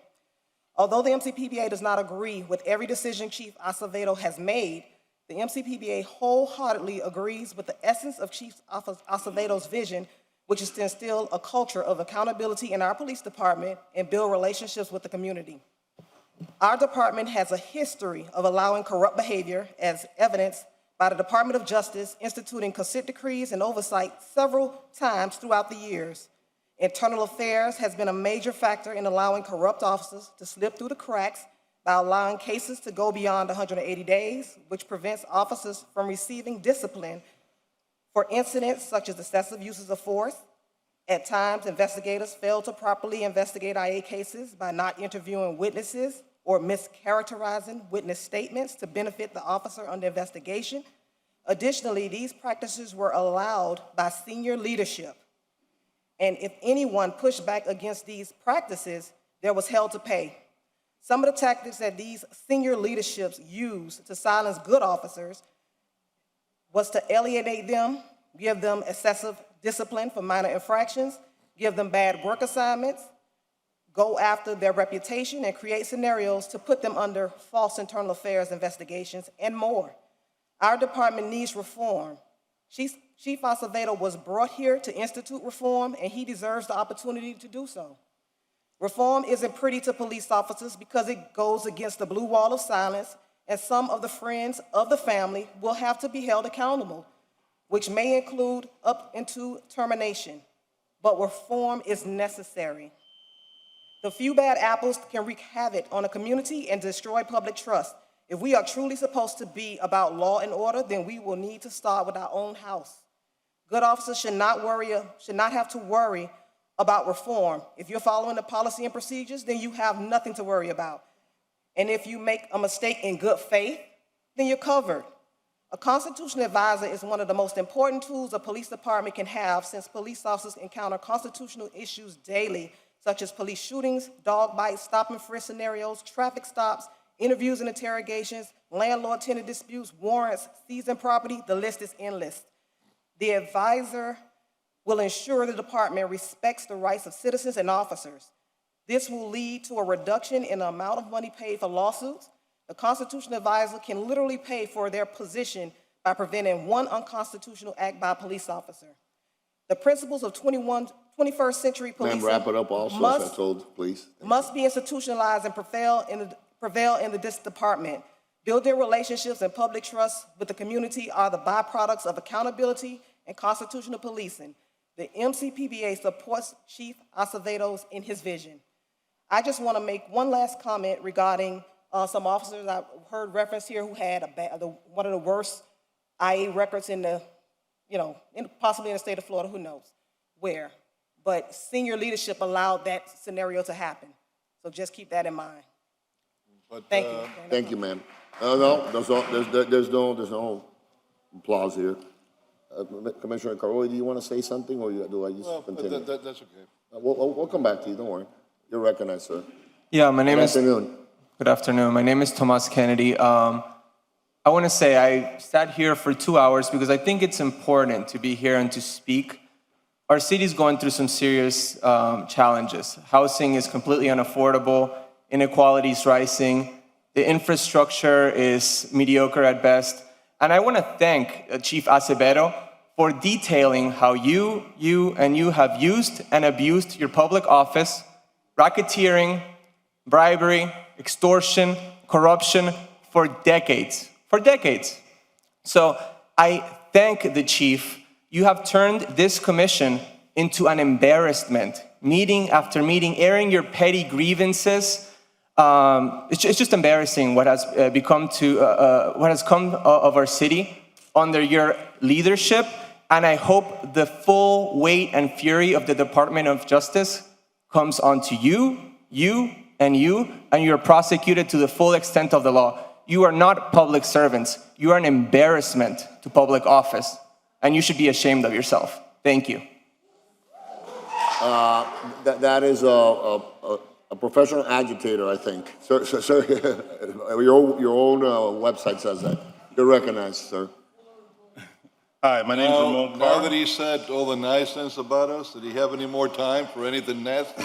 Although the MCPBA does not agree with every decision Chief Acevedo has made, the MCPBA wholeheartedly agrees with the essence of Chief Acevedo's vision, which is to instill a culture of accountability in our police department and build relationships with the community. Our department has a history of allowing corrupt behavior, as evidenced by the Department of Justice instituting consent decrees and oversight several times throughout the years. Internal Affairs has been a major factor in allowing corrupt officers to slip through the cracks by allowing cases to go beyond 180 days, which prevents officers from receiving discipline for incidents such as excessive uses of force. At times, investigators fail to properly investigate IA cases by not interviewing witnesses or mischaracterizing witness statements to benefit the officer under investigation. Additionally, these practices were allowed by senior leadership. And if anyone pushed back against these practices, there was hell to pay. Some of the tactics that these senior leaderships used to silence good officers was to alienate them, give them excessive discipline for minor infractions, give them bad work assignments, go after their reputation, and create scenarios to put them under false internal affairs investigations, and more. Our department needs reform. Chief Acevedo was brought here to institute reform, and he deserves the opportunity to do so. Reform isn't pretty to police officers because it goes against the blue wall of silence, and some of the friends of the family will have to be held accountable, which may include up into termination. But reform is necessary. The few bad apples can wreak havoc on a community and destroy public trust. If we are truly supposed to be about law and order, then we will need to start with our own house. Good officers should not have to worry about reform. If you're following the policy and procedures, then you have nothing to worry about. And if you make a mistake in good faith, then you're covered. A constitutional advisor is one of the most important tools a police department can have, since police officers encounter constitutional issues daily, such as police shootings, dog bites, stop and frisk scenarios, traffic stops, interviews and interrogations, landlord-tenant disputes, warrants, seizing property. The list is endless. The advisor will ensure the department respects the rights of citizens and officers. This will lead to a reduction in the amount of money paid for lawsuits. The constitutional advisor can literally pay for their position by preventing one unconstitutional act by a police officer. The principles of 21st century policing Ma'am, wrap it up also, as I told, please. must be institutionalized and prevail in this department. Building relationships and public trust with the community are the byproducts of accountability and constitutional policing. The MCPBA supports Chief Acevedo in his vision. I just want to make one last comment regarding some officers I heard reference here who had one of the worst IA records in the, possibly in the state of Florida, who knows where. But senior leadership allowed that scenario to happen. So just keep that in mind. But, Thank you. Thank you, ma'am. No, there's no applause here. Commissioner Caroli, do you want to say something, or do I just Well, continue? that's okay. We'll come back to you, don't worry. You're recognized, sir. Yeah, my name Good is. afternoon. Good afternoon. My name is Tomas Kennedy. I want to say I sat here for 2 hours because I think it's important to be here and to speak. Our city is going through some serious challenges. Housing is completely unaffordable. Inequality is rising. The infrastructure is mediocre at best. And I want to thank Chief Acevedo for detailing how you have used and abused your public office, racketeering, bribery, extortion, corruption for decades. So I thank the chief. You have turned this commission into an embarrassment, meeting after meeting, airing your petty grievances. It's just embarrassing what has come of our city under your leadership. And I hope the full weight and fury of the Department of Justice comes onto you, and you're prosecuted to the full extent of the law. You are not public servants. You are an embarrassment to public office, and you should be ashamed of yourself. Thank you. That is a professional agitator, I think. Sir, your own website says that. You're recognized, sir. Hi, my name's Ramon Now Carr. that he said all the nice things about us, did he have any more time for anything nasty?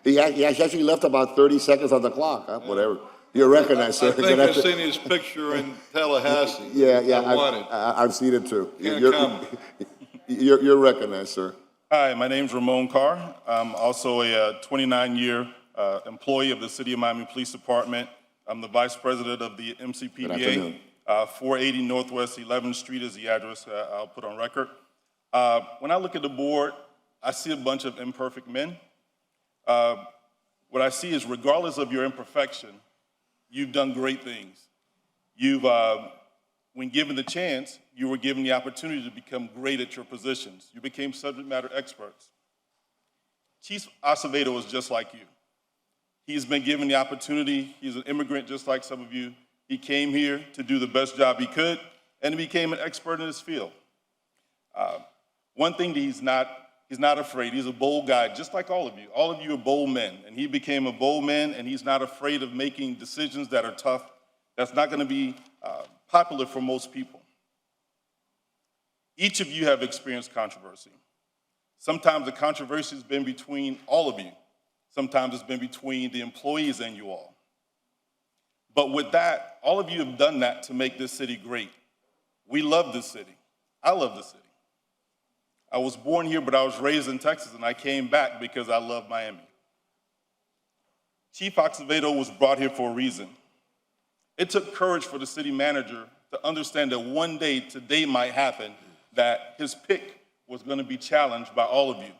He actually left about 30 seconds on the clock, huh? Whatever. You're recognized, sir. I think I've seen his picture in Tallahassee. Yeah, I want it. I've seen it too. Can't come. You're recognized, sir. Hi, my name's Ramon Carr. I'm also a 29-year employee of the City of Miami Police Department. I'm the vice president of the Good MCPBA. afternoon. 480 Northwest 11th Street is the address I'll put on record. When I look at the board, I see a bunch of imperfect men. What I see is, regardless of your imperfection, you've done great things. When given the chance, you were given the opportunity to become great at your positions. You became subject matter experts. Chief Acevedo is just like you. He's been given the opportunity. He's an immigrant just like some of you. He came here to do the best job he could, and he became an expert in his field. One thing that he's not afraid. He's a bold guy, just like all of you. All of you are bold men, and he became a bold man, and he's not afraid of making decisions that are tough. That's not going to be popular for most people. Each of you have experienced controversy. Sometimes the controversy has been between all of you. Sometimes it's been between the employees and you all. But with that, all of you have done that to make this city great. We love this city. I love this city. I was born here, but I was raised in Texas, and I came back because I love Miami. Chief Acevedo was brought here for a reason. It took courage for the city manager to understand that one day, today might happen, that his pick was going to be challenged by all of you.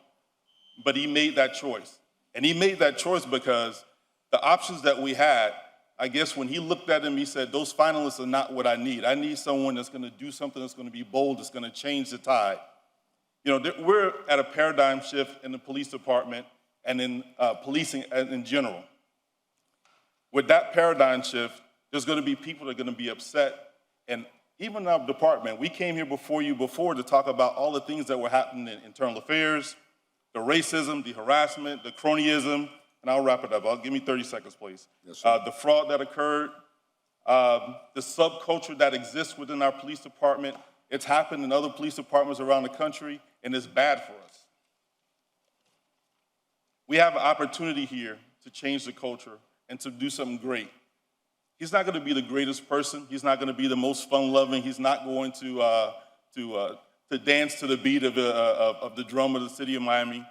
But he made that choice. And he made that choice because the options that we had, I guess when he looked at them, he said, those finalists are not what I need. I need someone that's going to do something that's going to be bold, that's going to change the tide. You know, we're at a paradigm shift in the police department and in policing in general. With that paradigm shift, there's going to be people that are going to be upset. And even in our department, we came here before to talk about all the things that were happening in internal affairs, the racism, the harassment, the cronyism, and I'll wrap it up. Give me 30 seconds, please. Yes, sir. The fraud that occurred, the subculture that exists within our police department. It's happened in other police departments around the country, and it's bad for us. We have an opportunity here to change the culture and to do something great. He's not going to be the greatest person. He's not going to be the most fun-loving. He's not going to dance to the beat of the drum of the city of Miami.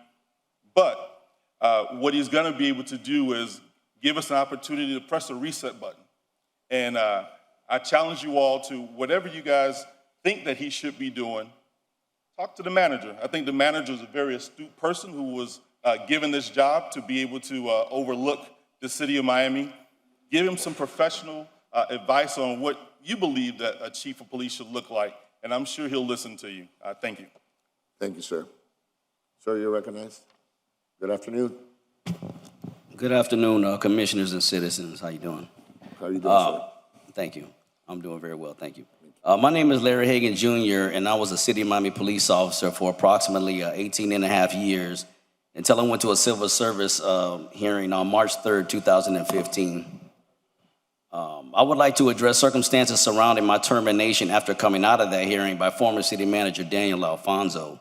But what he's going to be able to do is give us an opportunity to press the reset button. And I challenge you all to, whatever you guys think that he should be doing, talk to the manager. I think the manager is a very astute person who was given this job to be able to overlook the city of Miami. Give him some professional advice on what you believe that a chief of police should look like, and I'm sure he'll listen to you. Thank you. Thank you, sir. Sir, you're recognized. Good afternoon. Good afternoon, commissioners and citizens. How you doing? How you doing, sir? Thank you. I'm doing very well, thank you. My name is Larry Hagan Jr., and I was a City of Miami police officer for approximately 18 and a half years until I went to a civil service hearing on March 3rd, 2015. I would like to address circumstances surrounding my termination after coming out of that hearing by former City Manager Daniel Alfonso,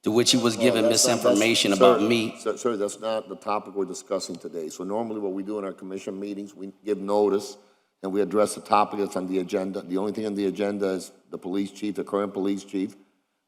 to which he was given misinformation about me. Sir, that's not the topic we're discussing today. So normally what we do in our commission meetings, we give notice and we address the topic that's on the agenda. The only thing on the agenda is the police chief, the current police chief.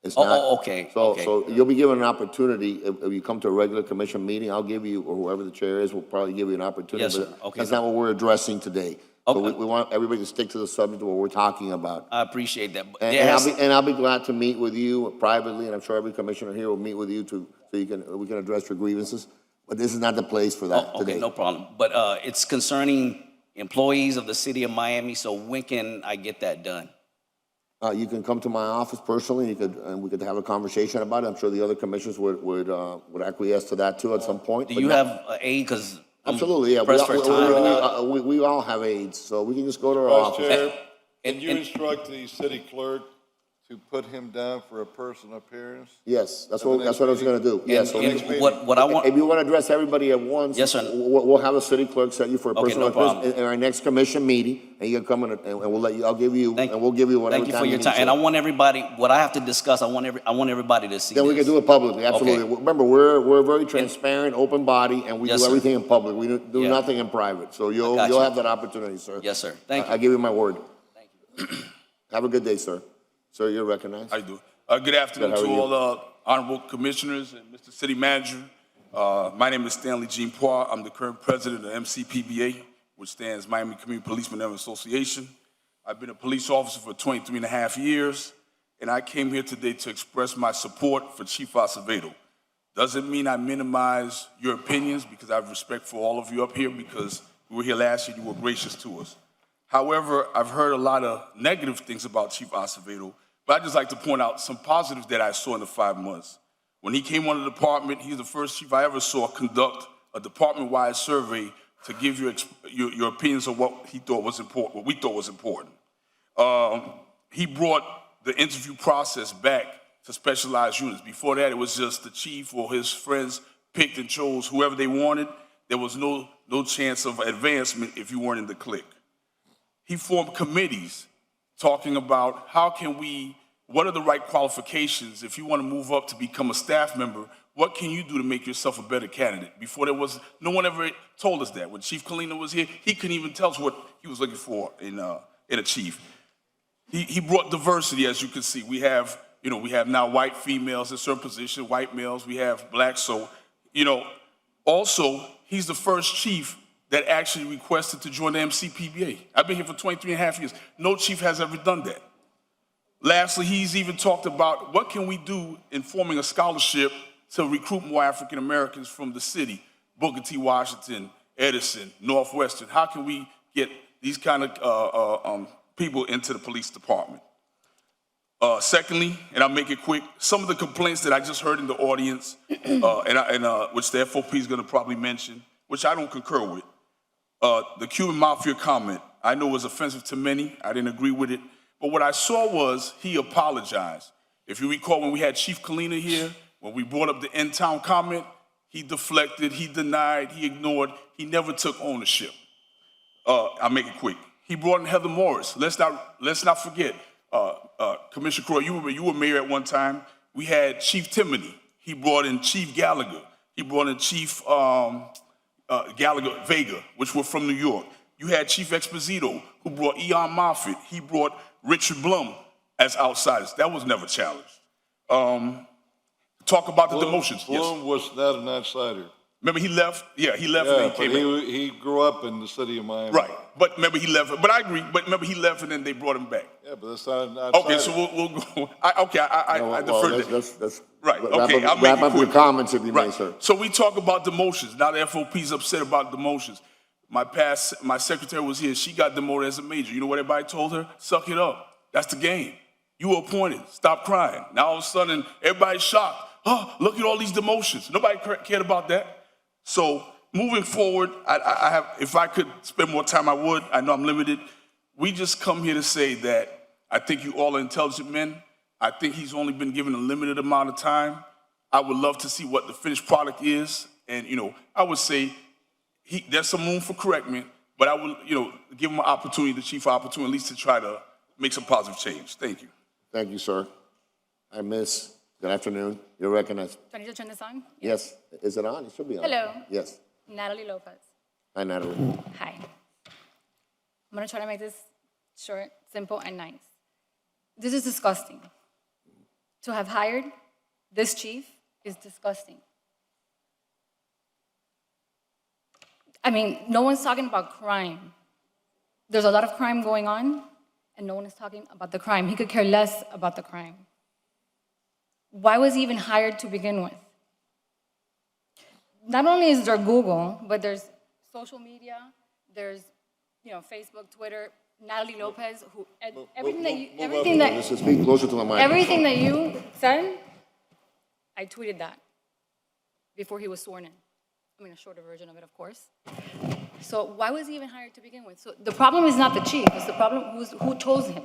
It's not. Okay. So you'll be given an opportunity, if you come to a regular commission meeting, I'll give you, or whoever the chair is, will probably give you an opportunity. Yes, sir. But Okay. that's not what we're addressing today. So Okay. we want everybody to stick to the subject of what we're talking about. I appreciate that. But And I'll be glad to meet with you privately, and I'm sure every commissioner here will meet with you so we can address your grievances. But this is not the place for that Okay, today. no problem. But it's concerning employees of the City of Miami, so when can I get that done? You can come to my office personally, and we could have a conversation about it. I'm sure the other commissioners would acquiesce to that too at some point. Do but you not- have aid? Because Absolutely, yeah. pressed for time. We all have aides, so we can just go to our Vice office. Chair, And- can you and- instruct the city clerk to put him down for a personal appearance? Yes, that's At the what next I was gonna do. Yes. And- so and we- what I want- If you wanna address everybody at once. Yes, sir. We'll have a city clerk set you for a Okay, personal no problem. appearance in our next commission meeting, and you can come and we'll let you, I'll give you, and we'll give you whatever Thank you time for you your need, time. sir. And I want everybody, what I have to discuss, I want everybody to see Then we this. can do it publicly, absolutely. Okay. Remember, we're a very transparent, open body, and we Yes, do sir. everything in public. We do Yeah. nothing in private, so you'll got you. have that opportunity, sir. Yes, sir. Thank you. I give you my word. Have a good day, sir. Sir, you're recognized. I do. Good afternoon Good, how to are you? all honorable commissioners and Mr. City Manager. My name is Stanley Jean Poir. I'm the current president of MCPBA, which stands Miami Community Policemen Association. I've been a police officer for 23 and a half years, and I came here today to express my support for Chief Acevedo. Doesn't mean I minimize your opinions, because I have respect for all of you up here, because we were here last year, you were gracious to us. However, I've heard a lot of negative things about Chief Acevedo, but I'd just like to point out some positives that I saw in the 5 months. When he came on the department, he's the first chief I ever saw conduct a department-wide survey to give your opinions on what he thought was important, what we thought was important. He brought the interview process back to specialized units. Before that, it was just the chief or his friends picked and chose whoever they wanted. There was no chance of advancement if you weren't in the clique. He formed committees talking about what are the right qualifications if you want to move up to become a staff member, what can you do to make yourself a better candidate? Before no one ever told us that. When Chief Kalina was here, he couldn't even tell us what he was looking for in a chief. He brought diversity, as you can see. We have now white females in certain positions, white males, we have blacks. So, also, he's the first chief that actually requested to join the MCPBA. I've been here for 23 and a half years. No chief has ever done that. Lastly, he's even talked about what can we do in forming a scholarship to recruit more African Americans from the city, Booker T. Washington, Edison, Northwestern. How can we get these kind of people into the police department? Secondly, and I'll make it quick, some of the complaints that I just heard in the audience, which the FOP is going to probably mention, which I don't concur with. The Cuban Mafia comment, I know was offensive to many. I didn't agree with it. But what I saw was he apologized. If you recall, when we had Chief Kalina here, when we brought up the N-Town comment, he deflected, he denied, he ignored, he never took ownership. I'll make it quick. He brought in Heather Morris. Let's not forget, Commissioner Croy, you were mayor at one time. We had Chief Timoney. He brought in Chief Gallagher. He brought in Chief Gallagher Vega, which were from New York. You had Chief Exposito, who brought Eon Moffitt. He brought Richard Blum as outsiders. That was never challenged. Talk about the demotions. Blum was not an outsider. Remember, he left? Yeah, he left and then he came in. He grew up in the city of Miami. Right, but remember he left. But I agree. But remember he left and then they brought him back. Yeah, but that's not an outsider. Okay, so we'll go. I defer to that. Let's Right. Okay. I'll make wrap it up your quick. comments if you may, Right. sir. So we talk about demotions. Now the FOP's upset about demotions. My secretary was here. She got demoted as a major. You know what everybody told her? Suck it up. That's the game. You were appointed. Stop crying. Now all of a sudden everybody's shocked. Oh, look at all these demotions. Nobody cared about that. So moving forward, I have, if I could spend more time, I would. I know I'm limited. We just come here to say that I think you all are intelligent men. I think he's only been given a limited amount of time. I would love to see what the finished product is. And, I would say there's some room for correctment, but I would, give him an opportunity, the chief opportunity, at least to try to make some positive change. Thank you. Thank you, sir. I miss. Good afternoon. You're recognized. Do I need to turn this on? Yes. Is it on? It should be on. Hello. Yes. Natalie Lopez. Hi, Natalie. Hi. I'm going to try to make this short, simple, and nice. This is disgusting. To have hired this chief is disgusting. I mean, no one's talking about crime. There's a lot of crime going on, and no one is talking about the crime. He could care less about the crime. Why was he even hired to begin with? Not only is there Google, but there's social media, there's Facebook, Twitter, Natalie Lopez, who everything Just speak closer to the mic. everything that you said, I tweeted that before he was sworn in. I mean, a shorter version of it, of course. So why was he even hired to begin with? So the problem is not the chief, it's the problem who chose him.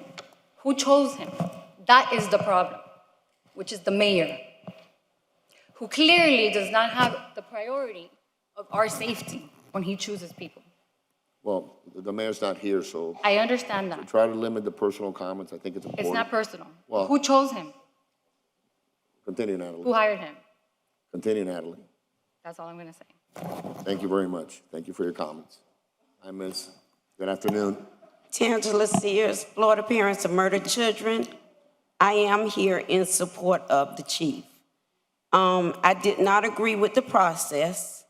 Who chose him? That is the problem, which is the mayor, who clearly does not have the priority of our safety when he chooses people. Well, the mayor's not here, so I understand that. try to limit the personal comments. I think it's important. It's not personal. Well- Who chose him? Continue, Natalie. Who hired him? Continue, Natalie. That's all I'm going to say. Thank you very much. Thank you for your comments. I miss. Good afternoon. Tangela Sears, Florida Parents of Murdered Children. I am here in support of the chief. I did not agree with the process.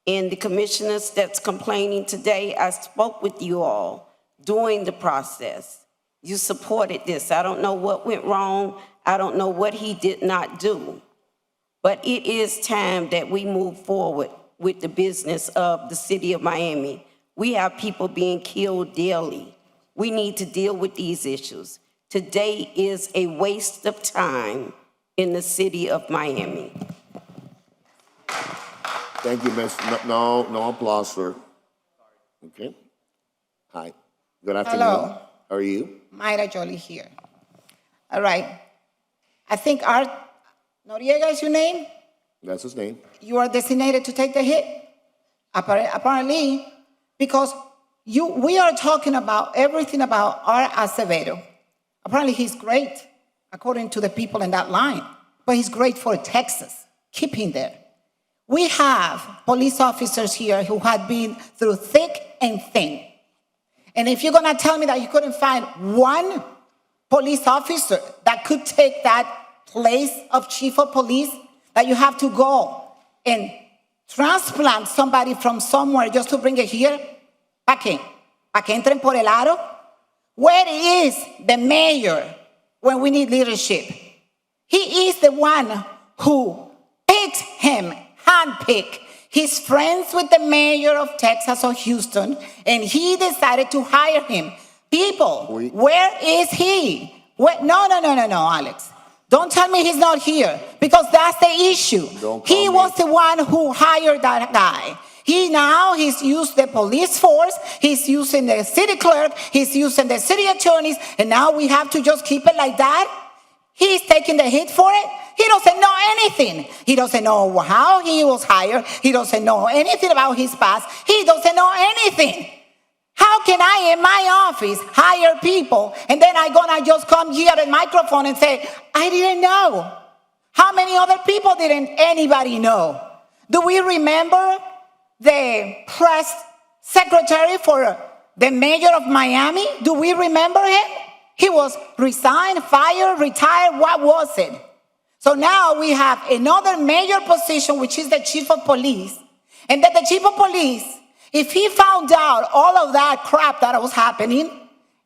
And the commissioners that's complaining today, I spoke with you all during the process. You supported this. I don't know what went wrong. I don't know what he did not do. But it is time that we move forward with the business of the city of Miami. We have people being killed daily. We need to deal with these issues. Today is a waste of time in the city of Miami. Thank you, Miss. No applause, sir. Okay. Hi. Good afternoon. Hello. How are you? Mayra Jolie here. All right. I think Art Noriega is your name? That's his name. You are designated to take the hit? Apparently, because we are talking about everything about Art Acevedo. Apparently, he's great, according to the people in that line. But he's great for Texas. Keep him there. We have police officers here who have been through thick and thin. And if you're going to tell me that you couldn't find one police officer that could take that place of chief of police, that you have to go and transplant somebody from somewhere just to bring it here? ¿Para qué? ¿Para que entren por el aro? Where is the mayor when we need leadership? He is the one who picks him, handpicked. He's friends with the mayor of Texas or Houston, and he decided to hire him. People, where is he? No, Alex. Don't tell me he's not here, because that's the issue. He was the one who hired that guy. He's used the police force, he's using the city clerk, he's using the city attorneys, and now we have to just keep it like that? He's taking the hit for it? He doesn't know anything. He doesn't know how he was hired. He doesn't know anything about his past. He doesn't know anything. How can I, in my office, hire people, and then I'm gonna just come here at the microphone and say, I didn't know? How many other people didn't anybody know? Do we remember the press secretary for the mayor of Miami? Do we remember him? He was resigned, fired, retired. What was it? So now we have another major position, which is the chief of police. And then the chief of police, if he found out all of that crap that was happening,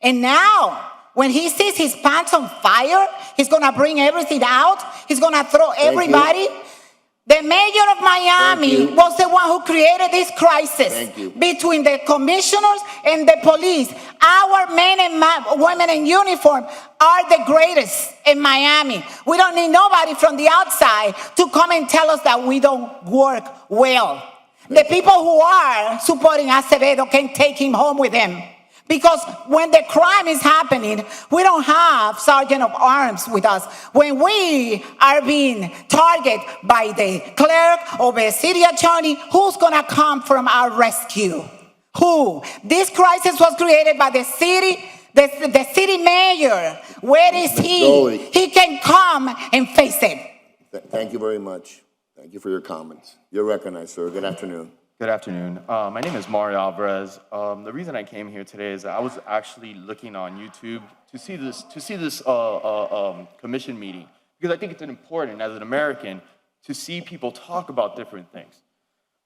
and now when he sees his pants on fire, he's going to bring everything out. He's going to throw everybody. The mayor of Miami was the one who created this crisis between the commissioners and the police. Our men and women in uniform are the greatest in Miami. We don't need nobody from the outside to come and tell us that we don't work well. The people who are supporting Acevedo can take him home with them. Because when the crime is happening, we don't have sergeant of arms with us. When we are being targeted by the clerk or the city attorney, who's gonna come from our rescue? Who? This crisis was created by the city, the city mayor. Where is he? Dolly. He can come and face it. Thank you very much. Thank you for your comments. You're recognized, sir. Good afternoon. Good afternoon. My name is Mario Alvarez. The reason I came here today is I was actually looking on YouTube to see this commission meeting, because I think it's important as an American to see people talk about different things.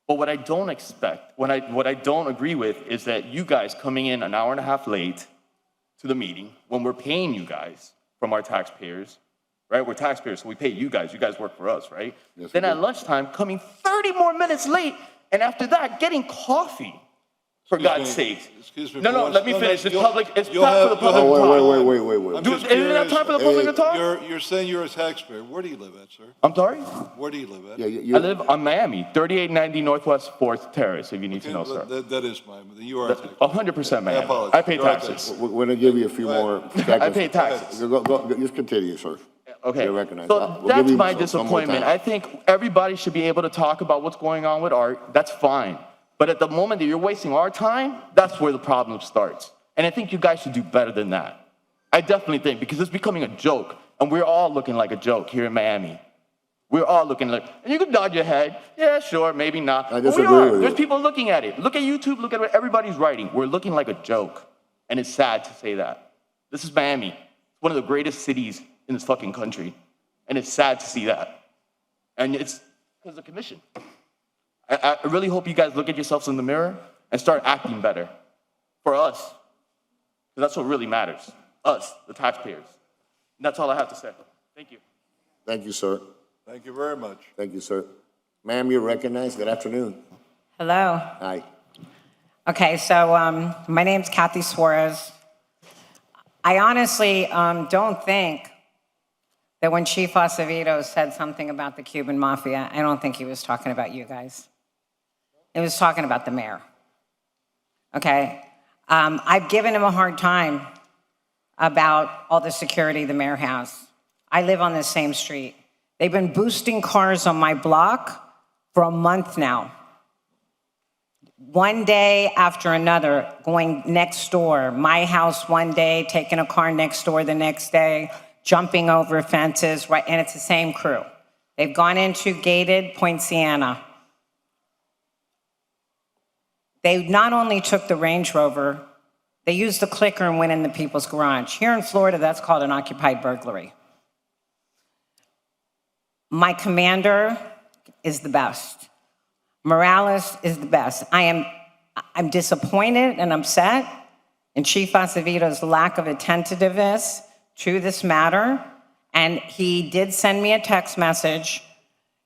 But what I don't expect, what I don't agree with, is that you guys coming in an hour and a half late to the meeting when we're paying you guys from our taxpayers, right? We're taxpayers, so we pay you guys. You guys work for us, right? Yes, Then we at do. lunchtime, coming 30 more minutes late, and after that, getting coffee, for God's sake. Excuse me. No, for no, one- let me no, finish. It's you'll- public, it's you'll time for the have- public you'll to have- talk. Wait. I'm Dude, just isn't that time for the public to talk? You're saying you're a taxpayer. Where do you live at, sir? I'm sorry? Where do you live at? Yeah, I live on Miami, 3890 Northwest 4th Terrace, if you need to know, sir. That is Miami. Then you are a taxpayer. 100% Miami. apologize. I pay You're right taxes. We're gonna give you a few more seconds. I pay taxes. Go, just continue, sir. Okay, You're recognized. so We'll give that's you my some more disappointment. time. I think everybody should be able to talk about what's going on with art. That's fine. But at the moment that you're wasting our time, that's where the problem starts. And I think you guys should do better than that. I definitely think, because it's becoming a joke, and we're all looking like a joke here in Miami. We're all looking like, and you can nod your head, yeah, sure, maybe not. I But we disagree are. with There's you. people looking at it. Look at YouTube, look at what everybody's writing. We're looking like a joke, and it's sad to say that. This is Miami. It's one of the greatest cities in this fucking country, and it's sad to see that. And it's because of the commission. I really hope you guys look at yourselves in the mirror and start acting better for us. Because that's what really matters. Us, the taxpayers. And that's all I have to say. Thank you. Thank you, sir. Thank you very much. Thank you, sir. Ma'am, you're recognized. Good afternoon. Hello. Hi. Okay, so my name's Kathy Suarez. I honestly don't think that when Chief Acevedo said something about the Cuban Mafia, I don't think he was talking about you guys. He was talking about the mayor. Okay? I've given him a hard time about all the security the mayor has. I live on the same street. They've been boosting cars on my block for a month now. One day after another, going next door, my house one day, taking a car next door the next day, jumping over fences, right? And it's the same crew. They've gone into gated Point Siena. They not only took the Range Rover, they used the clicker and went in the people's garage. Here in Florida, that's called an occupied burglary. My commander is the best. Morales is the best. I'm disappointed and upset in Chief Acevedo's lack of attentiveness to this matter. And he did send me a text message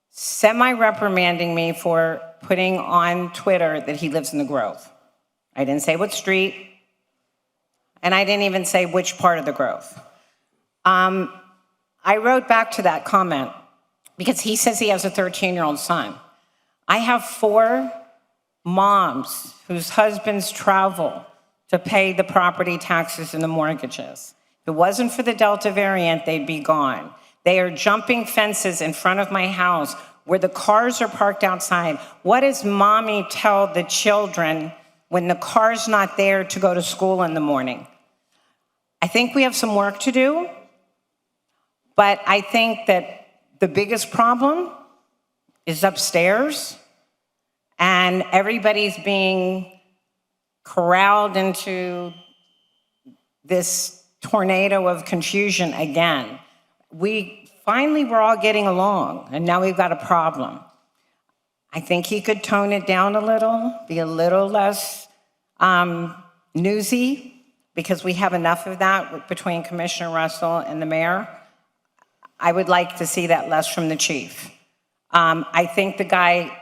semi-reprimanding me for putting on Twitter that he lives in the Grove. I didn't say what street, and I didn't even say which part of the Grove. I wrote back to that comment because he says he has a 13-year-old son. I have 4 moms whose husbands travel to pay the property taxes and the mortgages. If it wasn't for the Delta variant, they'd be gone. They are jumping fences in front of my house where the cars are parked outside. What does mommy tell the children when the car's not there to go to school in the morning? I think we have some work to do, but I think that the biggest problem is upstairs, and everybody's being corralled into this tornado of confusion again. Finally, we're all getting along, and now we've got a problem. I think he could tone it down a little, be a little less newsy, because we have enough of that between Commissioner Russell and the mayor. I would like to see that less from the chief. I think the guy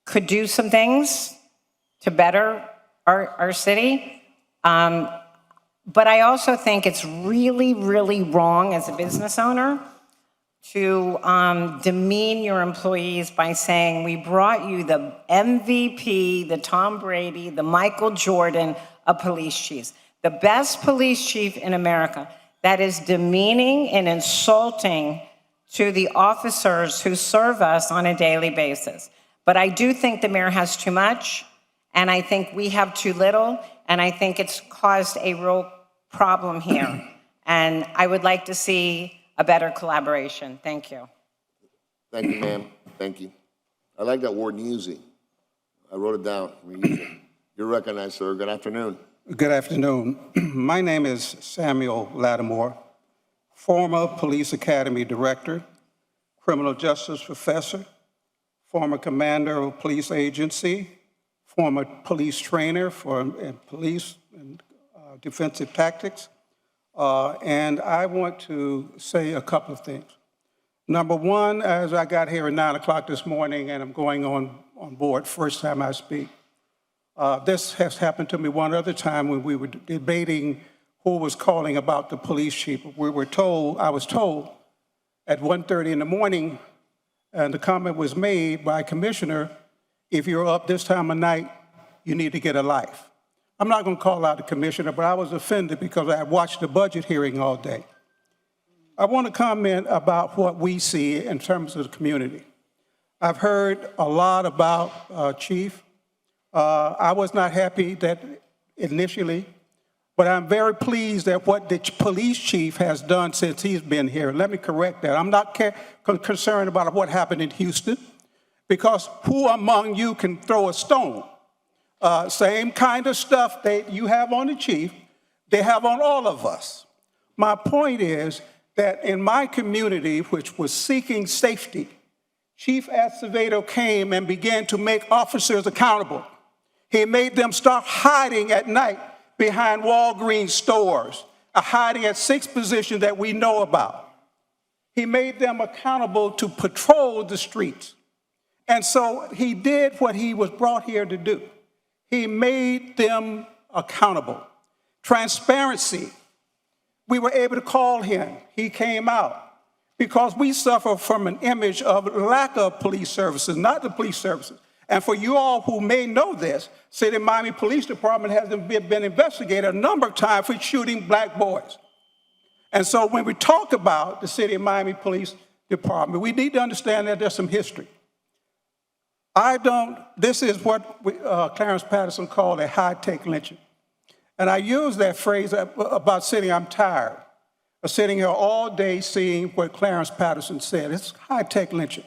could do some things to better our city. But I also think it's really, really wrong as a business owner to demean your employees by saying, we brought you the MVP, the Tom Brady, the Michael Jordan of police chiefs, the best police chief in America. That is demeaning and insulting to the officers who serve us on a daily basis. But I do think the mayor has too much, and I think we have too little, and I think it's caused a real problem here. And I would like to see a better collaboration. Thank you. Thank you, ma'am. Thank you. I like that word, newsy. I wrote it down. You're recognized, sir. Good afternoon. Good afternoon. My name is Samuel Lattimore, former Police Academy Director, criminal justice professor, former commander of a police agency, former police trainer for police and defensive tactics. And I want to say a couple of things. Number one, as I got here at 9 o'clock this morning and I'm going on board, first time I speak, this has happened to me one other time when we were debating who was calling about the police chief. I was told at 1:30 in the morning, and the comment was made by a commissioner, if you're up this time of night, you need to get a life. I'm not going to call out the commissioner, but I was offended because I watched the budget hearing all day. I want to comment about what we see in terms of the community. I've heard a lot about Chief. I was not happy that initially, but I'm very pleased at what the police chief has done since he's been here. Let me correct that. I'm not concerned about what happened in Houston, because who among you can throw a stone? Same kind of stuff that you have on the chief, they have on all of us. My point is that in my community, which was seeking safety, Chief Acevedo came and began to make officers accountable. He made them start hiding at night behind Walgreens stores, hiding at 6 positions that we know about. He made them accountable to patrol the streets. And so he did what he was brought here to do. He made them accountable. Transparency. We were able to call him. He came out because we suffer from an image of lack of police services, not the police services. And for you all who may know this, City of Miami Police Department has been investigated a number of times for shooting black boys. And so when we talk about the City of Miami Police Department, we need to understand that there's some history. This is what Clarence Patterson called a high-tech lynching. And I use that phrase about sitting, I'm tired of sitting here all day seeing what Clarence Patterson said. It's high-tech lynching.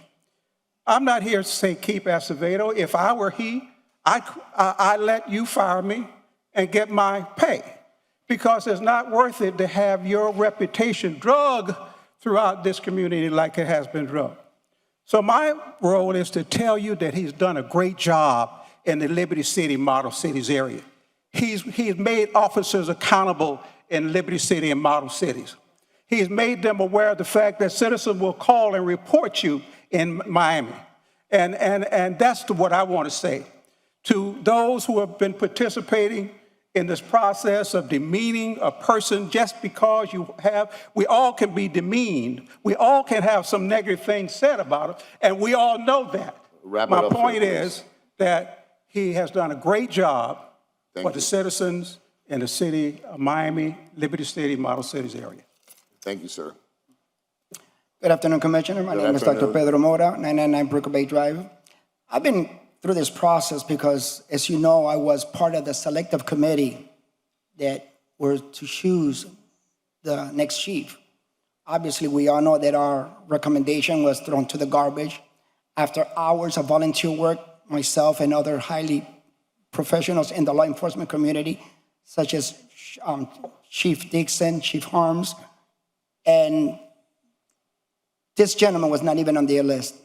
I'm not here to say keep Acevedo. If I were he, I let you fire me and get my pay, because it's not worth it to have your reputation drugged throughout this community like it has been drugged. So my role is to tell you that he's done a great job in the Liberty City Model Cities area. He's made officers accountable in Liberty City and model cities. He's made them aware of the fact that citizens will call and report you in Miami. And that's what I want to say. To those who have been participating in this process of demeaning a person just because we all can be demeaned. We all can have some negative things said about it, and we all know that. My point is that he has done a great job for the citizens in the city of Miami, Liberty City, Model Cities area. Thank you, sir. Good afternoon, Commissioner. My name is Dr. Pedro Mora, 999 Brickell Bay Drive. I've been through this process because, as you know, I was part of the selective committee that were to choose the next chief. Obviously, we all know that our recommendation was thrown to the garbage. After hours of volunteer work, myself and other highly professionals in the law enforcement community, such as Chief Dixon, Chief Harms, and this gentleman was not even on their list.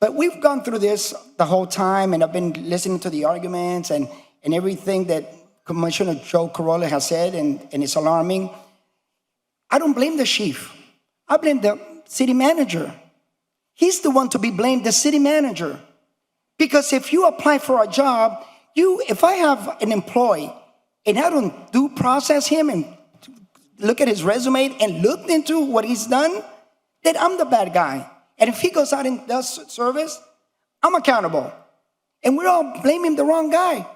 But we've gone through this the whole time, and I've been listening to the arguments and everything that Commissioner Joe Corolla has said, and it's alarming. I don't blame the chief. I blame the city manager. He's the one to be blamed, the city manager. Because if you apply for a job, if I have an employee and I don't process him and look at his resume and look into what he's done, then I'm the bad guy. And if he goes out and does service, I'm accountable. And we're all blaming the wrong guy.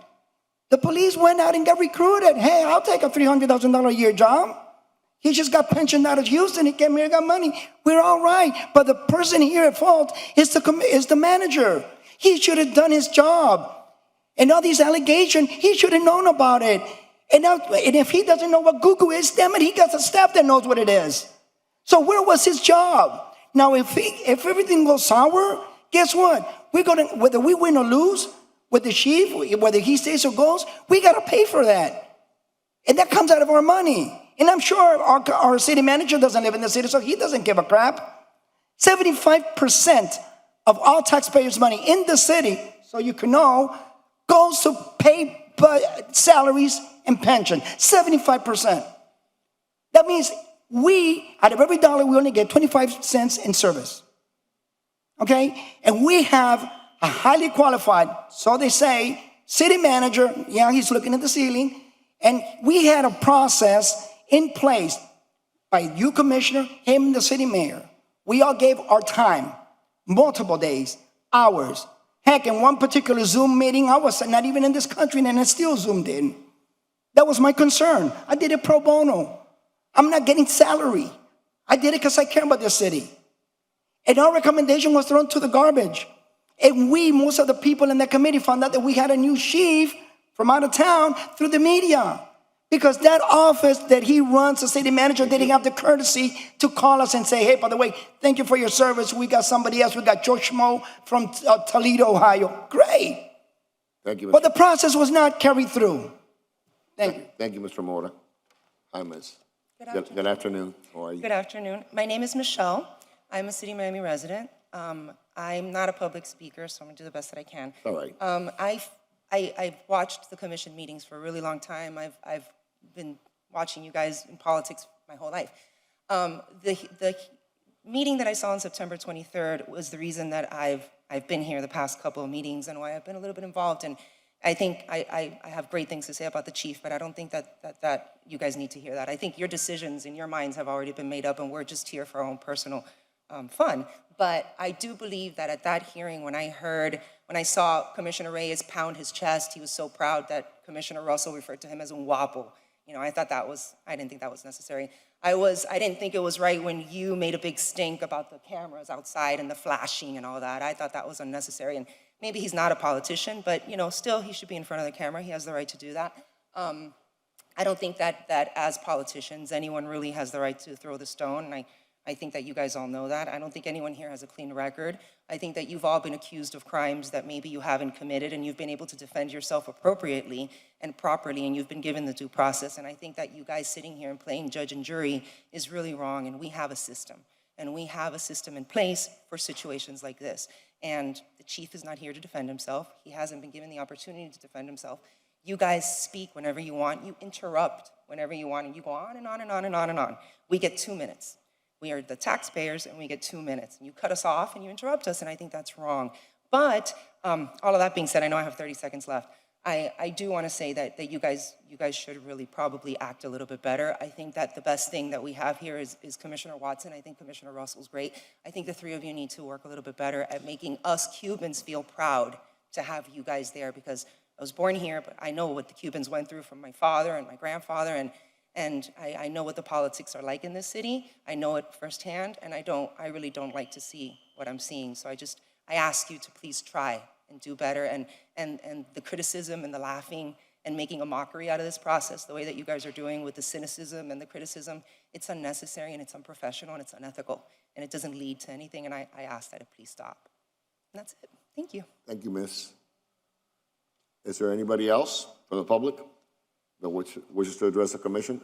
The police went out and got recruited. Hey, I'll take a $300,000 a year job. He just got pensioned out of Houston. He came here, got money. We're all right. But the person here at fault is the manager. He should have done his job. And all these allegations, he should have known about it. And if he doesn't know what Google is, damn it, he got a staff that knows what it is. So where was his job? Now, if everything goes sour, guess what? We're gonna, whether we win or lose with the chief, whether he stays or goes, we gotta pay for that. And that comes out of our money. And I'm sure our city manager doesn't live in the city, so he doesn't give a crap. 75% of all taxpayers' money in the city, so you can know, goes to pay salaries and pension. 75%. That means out of every dollar, we only get 25 cents in service. Okay? And we have a highly qualified, so they say, city manager. Yeah, he's looking at the ceiling. And we had a process in place by you, commissioner, him, the city mayor. We all gave our time, multiple days, hours. Heck, in one particular Zoom meeting, I was not even in this country and I still Zoomed in. That was my concern. I did it pro bono. I'm not getting salary. I did it because I care about the city. And our recommendation was thrown to the garbage. And most of the people in the committee found out that we had a new chief from out of town through the media. Because that office that he runs, the city manager, didn't have the courtesy to call us and say, hey, by the way, thank you for your service. We got somebody else. We got Joe Schmo from Toledo, Ohio. Great. Thank you, Mr. But the process was not carried through. Thank you. Thank you, Mr. Mora. Hi, Miss. Good afternoon. How are you? Good afternoon. My name is Michelle. I'm a City of Miami resident. I'm not a public speaker, so I'm gonna do the best that I can. All right. I've watched the commission meetings for a really long time. I've been watching you guys in politics my whole life. The meeting that I saw on September 23rd was the reason that I've been here the past couple of meetings and why I've been a little bit involved. And I think I have great things to say about the chief, but I don't think that you guys need to hear that. I think your decisions in your minds have already been made up and we're just here for our own personal fun. But I do believe that at that hearing, when I saw Commissioner Reyes pound his chest, he was so proud that Commissioner Russell referred to him as un guapo. You know, I didn't think that was necessary. I didn't think it was right when you made a big stink about the cameras outside and the flashing and all that. I thought that was unnecessary. And maybe he's not a politician, but, you know, still he should be in front of the camera. He has the right to do that. I don't think that as politicians, anyone really has the right to throw the stone. And I think that you guys all know that. I don't think anyone here has a clean record. I think that you've all been accused of crimes that maybe you haven't committed, and you've been able to defend yourself appropriately and properly, and you've been given the due process. And I think that you guys sitting here and playing judge and jury is really wrong, and we have a system. And we have a system in place for situations like this. And the chief is not here to defend himself. He hasn't been given the opportunity to defend himself. You guys speak whenever you want. You interrupt whenever you want, and you go on and on and on and on and on. We get 2 minutes. We are the taxpayers, and we get 2 minutes. And you cut us off, and you interrupt us, and I think that's wrong. But all of that being said, I know I have 30 seconds left. I do want to say that you guys should really probably act a little bit better. I think that the best thing that we have here is Commissioner Watson. I think Commissioner Russell's great. I think the three of you need to work a little bit better at making us Cubans feel proud to have you guys there, because I was born here, but I know what the Cubans went through from my father and my grandfather, and I know what the politics are like in this city. I know it firsthand, and I really don't like to see what I'm seeing. So I ask you to please try and do better, and the criticism and the laughing and making a mockery out of this process, the way that you guys are doing with the cynicism and the criticism, it's unnecessary and it's unprofessional and it's unethical, and it doesn't lead to anything, and I ask that it please stop. And that's it. Thank you. Thank you, Miss. Is there anybody else from the public that wishes to address the commission?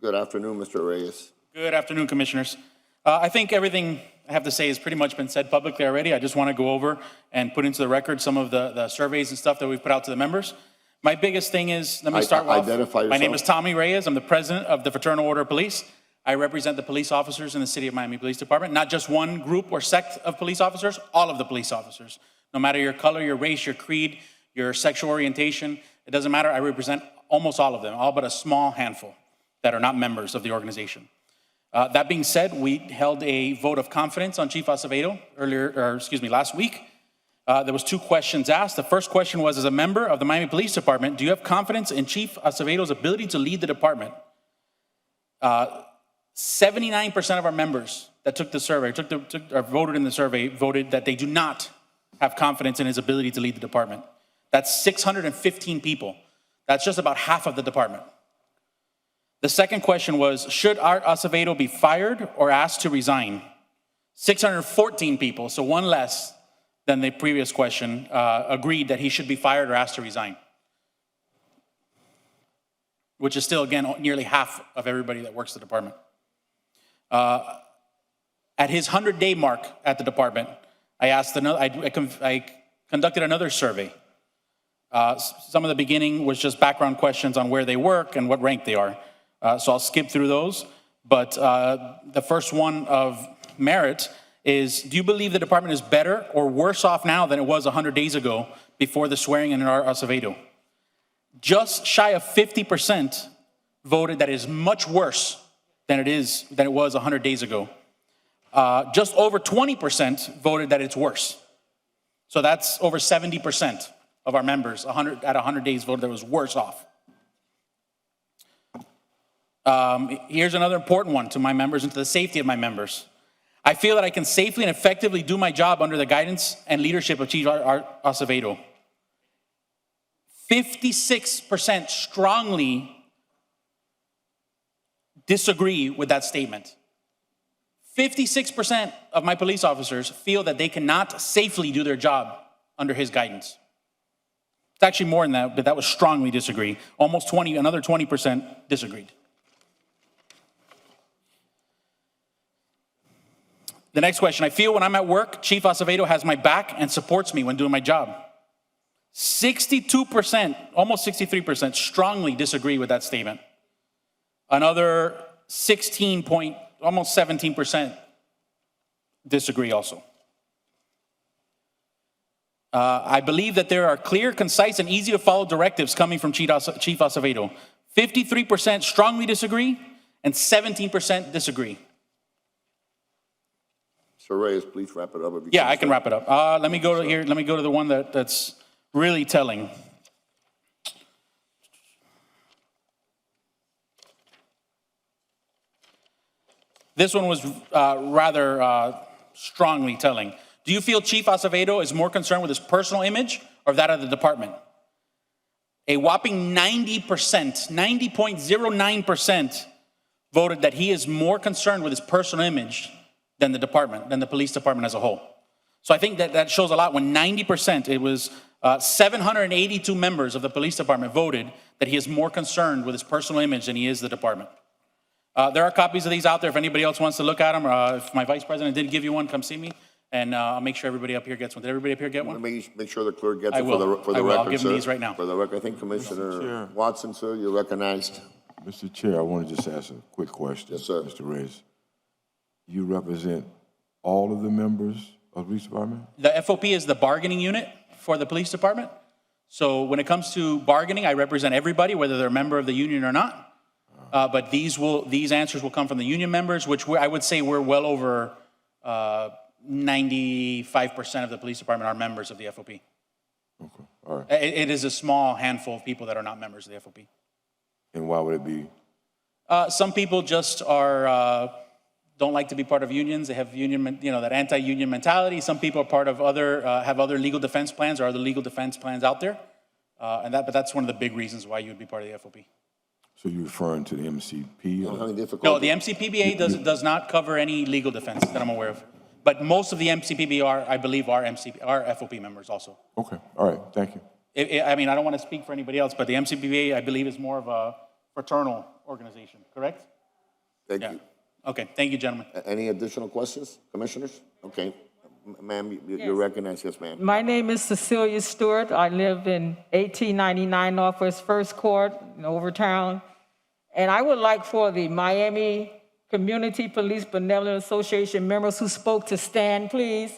Good afternoon, Mr. Reyes. Good afternoon, commissioners. I think everything I have to say has pretty much been said publicly already. I just want to go over and put into the record some of the surveys and stuff that we've put out to the members. My biggest thing is, let me start off. Identify yourself. My name is Tommy Reyes. I'm the president of the Fraternal Order of Police. I represent the police officers in the City of Miami Police Department, not just one group or sect of police officers, all of the police officers. No matter your color, your race, your creed, your sexual orientation, it doesn't matter. I represent almost all of them, all but a small handful that are not members of the organization. That being said, we held a vote of confidence on Chief Acevedo last week. There was 2 questions asked. The first question was, as a member of the Miami Police Department, do you have confidence in Chief Acevedo's ability to lead the department? 79% of our members that took the survey, or voted in the survey, voted that they do not have confidence in his ability to lead the department. That's 615 people. That's just about half of the department. The second question was, should Art Acevedo be fired or asked to resign? 614 people, so 1 less than the previous question, agreed that he should be fired or asked to resign, which is still, again, nearly half of everybody that works the department. At his 100-day mark at the department, I conducted another survey. Some of the beginning was just background questions on where they work and what rank they are. So I'll skip through those. But the first one of merit is, do you believe the department is better or worse off now than it was 100 days ago before the swearing in Art Acevedo? Just shy of 50% voted that it is much worse than it was 100 days ago. Just over 20% voted that it's worse. So that's over 70% of our members at 100 days voted that it was worse off. Here's another important one to my members and to the safety of my members. I feel that I can safely and effectively do my job under the guidance and leadership of Chief Art Acevedo. 56% strongly disagree with that statement. 56% of my police officers feel that they cannot safely do their job under his guidance. It's actually more than that, but that was strongly disagree. Almost 20, another 20% disagreed. The next question, I feel when I'm at work, Chief Acevedo has my back and supports me when doing my job. 62%, almost 63% strongly disagree with that statement. Another almost 17% disagree also. I believe that there are clear, concise, and easy to follow directives coming from Chief Acevedo. 53% strongly disagree and 17% disagree. Mr. Reyes, please wrap it up. Yeah, I can wrap it up. Let me go to here. Let me go to the one that's really telling. This one was rather strongly telling. Do you feel Chief Acevedo is more concerned with his personal image or that of the department? A whopping 90%, 90.09% voted that he is more concerned with his personal image than the department, than the police department as a whole. So I think that shows a lot when 90%, it was 782 members of the police department voted that he is more concerned with his personal image than he is the department. There are copies of these out there if anybody else wants to look at them. If my vice president did give you one, come see me, and I'll make sure everybody up here gets one. Did everybody up here get one? Make sure the clerk gets I it will. for the I will. record, I'll give sir. them these right now. For the record, I think Commissioner Watson, sir, you're recognized. Mr. Chair, I want to just ask a quick question. Yes, sir. Mr. Reyes. You represent all of the members of the police department? The FOP is the bargaining unit for the police department. So when it comes to bargaining, I represent everybody, whether they're a member of the union or not. But these answers will come from the union members, which I would say we're well over 95% of the police department are members of the FOP. Okay, all right. It is a small handful of people that are not members of the FOP. And why would it be? Some people just don't like to be part of unions. They have that anti-union mentality. Some people are part of have other legal defense plans or other legal defense plans out there. But that's one of the big reasons why you would be part of the FOP. So you're referring to the MCP? No, the MCPBA does not cover any legal defense that I'm aware of. But most of the MCPBA I believe, are FOP members also. Okay, all right, thank you. I mean, I don't want to speak for anybody else, but the MCPBA, I believe, is more of a fraternal organization, correct? Thank you. Okay, thank you, gentlemen. Any additional questions, commissioners? Okay. Ma'am, you're recognized. Yes, ma'am. My name is Cecilia Stewart. I live in 1899 Northwest First Court in Overtown. And I would like for the Miami Community Police Benevolent Association members who spoke to stand, please.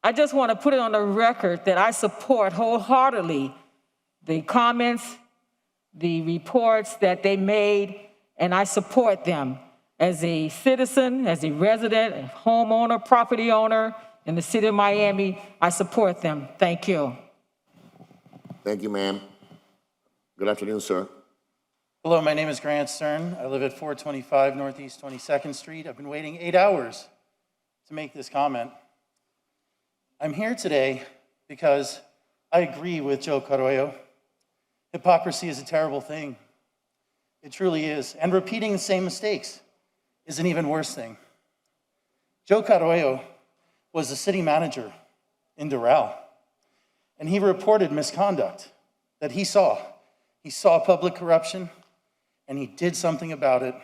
I just want to put it on the record that I support wholeheartedly the comments the reports that they made, and I support them. As a citizen, as a resident, a homeowner, property owner in the city of Miami, I support them. Thank you. Thank you, ma'am. Good afternoon, sir. Hello, my name is Grant Stern. I live at 425 Northeast 22nd Street. I've been waiting 8 hours to make this comment. I'm here today because I agree with Joe Carollo. Hypocrisy is a terrible thing. It truly is. And repeating the same mistakes is an even worse thing. Joe Carollo was the city manager in Doral, and he reported misconduct that he saw. He saw public corruption, and he did something about it.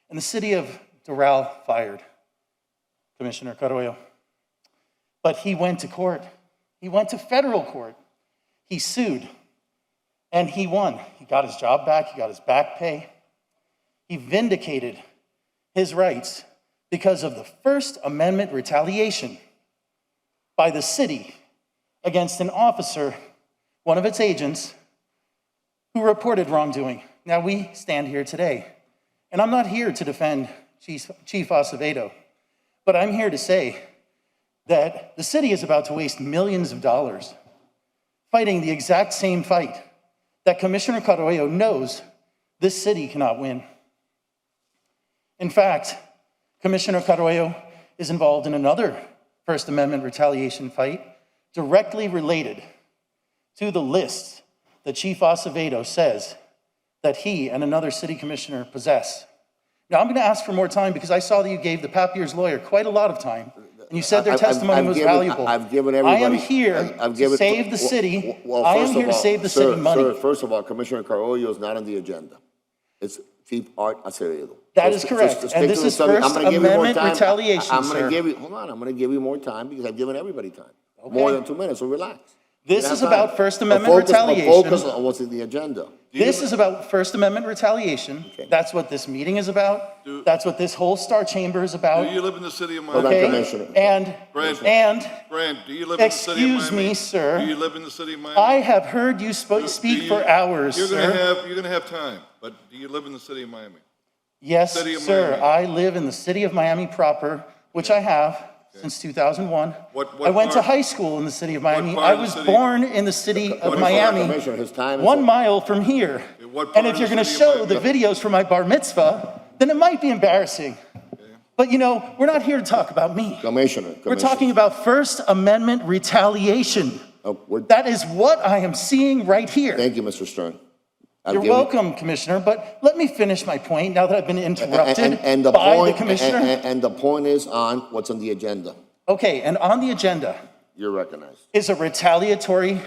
And the city of Doral fired Commissioner Carollo. But he went to court. He went to federal court. He sued, and he won. He got his job back. He got his back pay. He vindicated his rights because of the First Amendment retaliation by the city against an officer, one of its agents, who reported wrongdoing. Now we stand here today, and I'm not here to defend Chief Acevedo, but I'm here to say that the city is about to waste millions of dollars fighting the exact same fight that Commissioner Carollo knows this city cannot win. In fact, Commissioner Carollo is involved in another First Amendment retaliation fight directly related to the list that Chief Acevedo says that he and another city commissioner possess. Now, I'm going to ask for more time because I saw that you gave the Papier's lawyer quite a lot of time, and you said their testimony was valuable. I've given everybody. I am here to save the city. I am here to save the city money. Sir, first of all, Commissioner Carollo is not on the agenda. It's Chief Art Acevedo. That is correct. And this is First Amendment retaliation, I'm going sir. to give you, hold on, I'm going to give you more time because I've given everybody time. More than 2 minutes, so relax. This is about First Amendment retaliation. Focus on what's in the agenda. This is about First Amendment retaliation. That's what this meeting is about. That's what this whole Star Chamber is about. Do you live in the city of Hold Miami? on, Commissioner. Grant, do you live in the city of Miami? Excuse me, sir. Do you live in the city of Miami? I have heard you speak for hours, You're sir. going to have time, but do you live in the city of Miami? Yes, City of sir. Miami. I live in the city of Miami proper, which I have since 2001. What I went to part- high school in the city of Miami. part I of the was city- born in the city of Commissioner, Miami, Commissioner, his time is 1 up. mile from here. what And part if of you're the going to city of show the Miami? videos for my bar mitzvah, then it might be embarrassing. But you know, we're not here to talk about me. Commissioner. We're talking about First Amendment retaliation. That is what I am seeing right here. Thank you, Mr. Stern. You're welcome, Commissioner, but let me finish my point now that I've been interrupted by the Commissioner. And the point is on what's on the agenda. Okay, and on the agenda You're recognized. is a retaliatory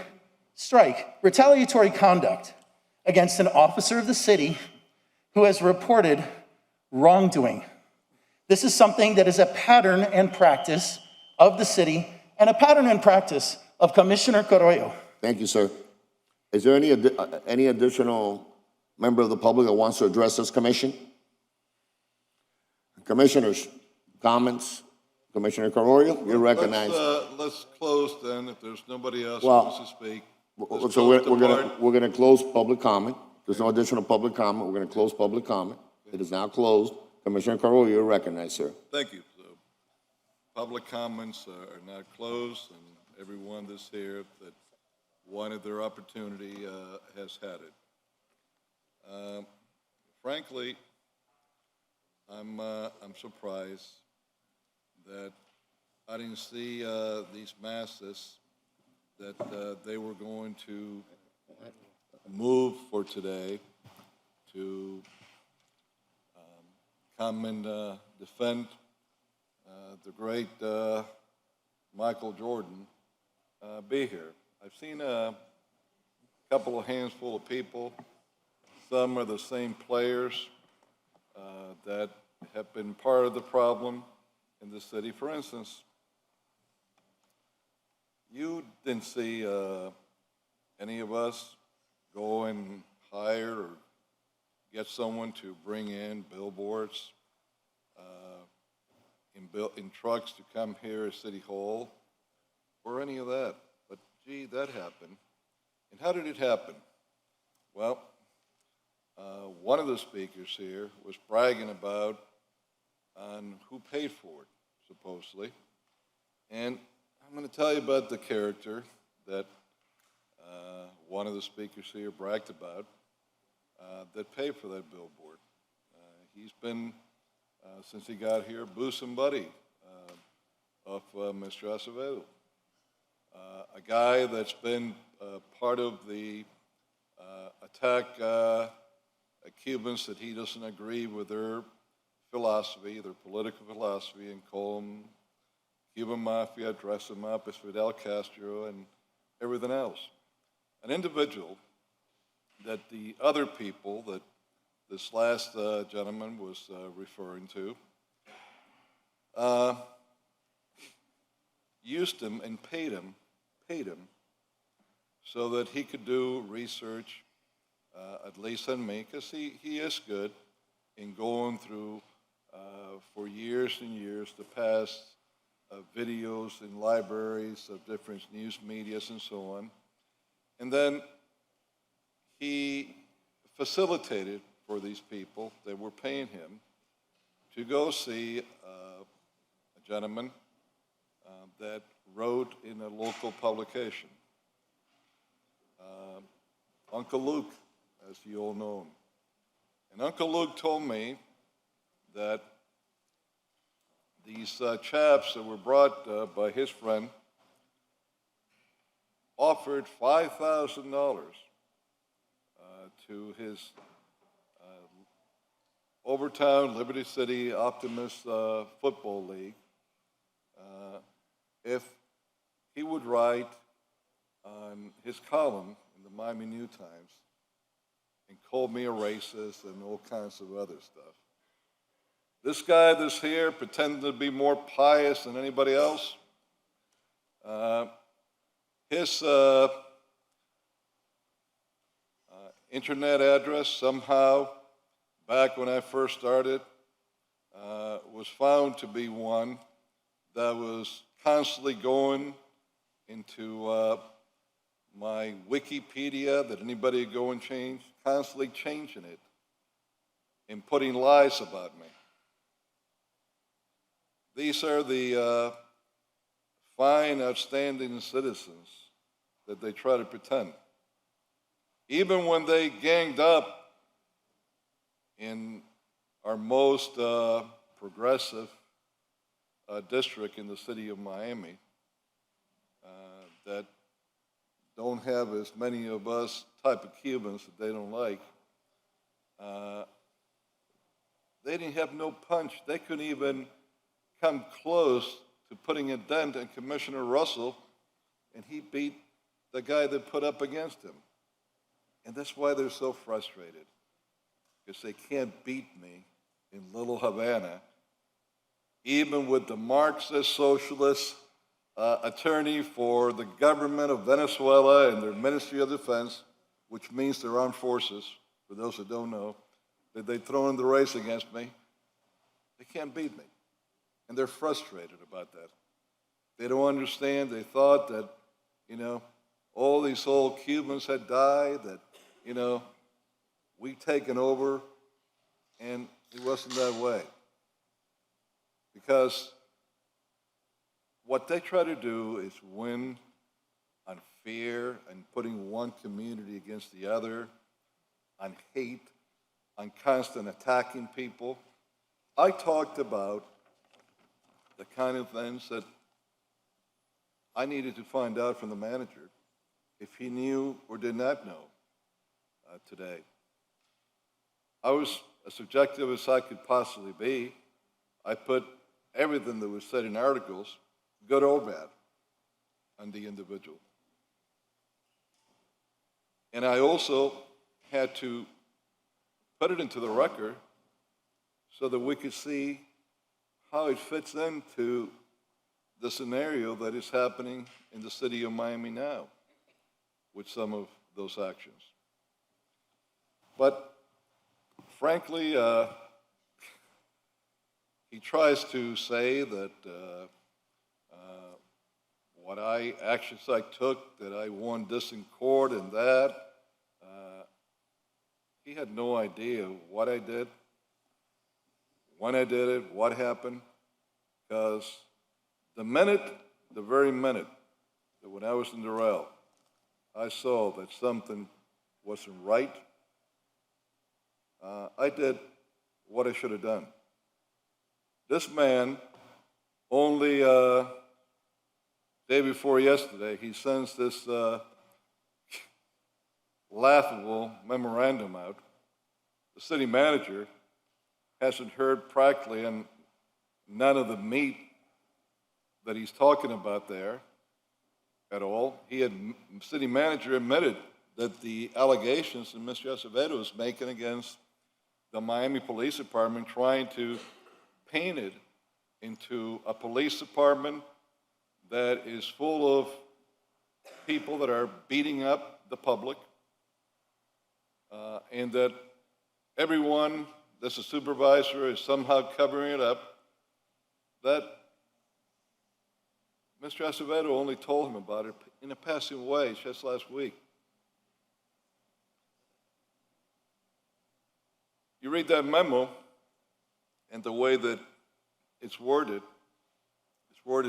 strike, retaliatory conduct against an officer of the city who has reported wrongdoing. This is something that is a pattern and practice of the city and a pattern and practice of Commissioner Carollo. Thank you, sir. Is there any additional member of the public that wants to address this commission? Commissioners, comments? Commissioner Carollo, you're recognized. Let's close then, if there's nobody else who Well, wants to speak. So we're gonna close public comment. There's no additional public comment. We're gonna close public comment. It is now closed. Commissioner Carollo, you're recognized, sir. Thank you. So, public comments are now closed, and everyone that's here that wanted their opportunity has had it. Frankly, I'm surprised that I didn't see these masses that they were going to move for today to come and defend the great Michael Jordan be here. I've seen a couple of handful of people. Some are the same players that have been part of the problem in the city. For instance, you didn't see any of us go and hire or get someone to bring in billboards in trucks to come here at City Hall or any of that. But gee, that happened. And how did it happen? Well, one of the speakers here was bragging about on who paid for it, supposedly. And I'm going to tell you about the character that one of the speakers here bragged about that paid for that billboard. He's been, since he got here, bosom buddy of Mr. Acevedo. A guy that's been part of the attack Cubans that he doesn't agree with their philosophy, their political philosophy, and call them Cuban Mafia, dress them up as Fidel Castro and everything else. An individual that the other people that this last gentleman was referring to used him and paid him so that he could do research, at least on me, because he is good in going through for years and years the past videos in libraries of different news medias and so on. And then he facilitated for these people that were paying him to go see a gentleman that wrote in a local publication. Uncle Luke, as you all know him. And Uncle Luke told me that these chaps that were brought by his friend offered $5,000 to his Overtown Liberty City Optimist Football League if he would write on his column in the Miami New Times and call me a racist and all kinds of other stuff. This guy that's here pretending to be more pious than anybody else, his internet address somehow, back when I first started, was found to be one that was constantly going into my Wikipedia that anybody would go and change, constantly changing it and putting lies about me. These are the fine, outstanding citizens that they try to pretend. Even when they ganged up in our most progressive district in the city of Miami, that don't have as many of us type of Cubans that they don't like, they didn't have no punch. They couldn't even come close to putting a dent in Commissioner Russell, and he beat the guy that put up against him. And that's why they're so frustrated, because they can't beat me in Little Havana, even with the Marxist socialist attorney for the government of Venezuela and their Ministry of Defense, which means their armed forces, for those that don't know, that they throw in the race against me. They can't beat me. And they're frustrated about that. They don't understand. They thought that, all these old Cubans had died, that, we'd taken over, and it wasn't that way. Because what they try to do is win on fear and putting one community against the other, on hate, on constant attacking people. I talked about the kind of things that I needed to find out from the manager if he knew or did not know today. I was as subjective as I could possibly be. I put everything that was said in articles, good or bad, on the individual. And I also had to put it into the record so that we could see how it fits into the scenario that is happening in the city of Miami now with some of those actions. But frankly, he tries to say that what actions I took, that I won this in court and that. he had no idea what I did, when I did it, what happened, because the very minute that when I was in Doral, I saw that something wasn't right, I did what I should have done. This man, only day before yesterday, he sends this laughable memorandum out. The city manager hasn't heard practically and none of the meat that he's talking about there at all. City manager admitted that the allegations that Mr. Acevedo is making against the Miami Police Department, trying to paint it into a police department that is full of people that are beating up the public, and that everyone that's a supervisor is somehow covering it up, that Mr. Acevedo only told him about it in a passing way just last week. You read that memo, and the way that it's worded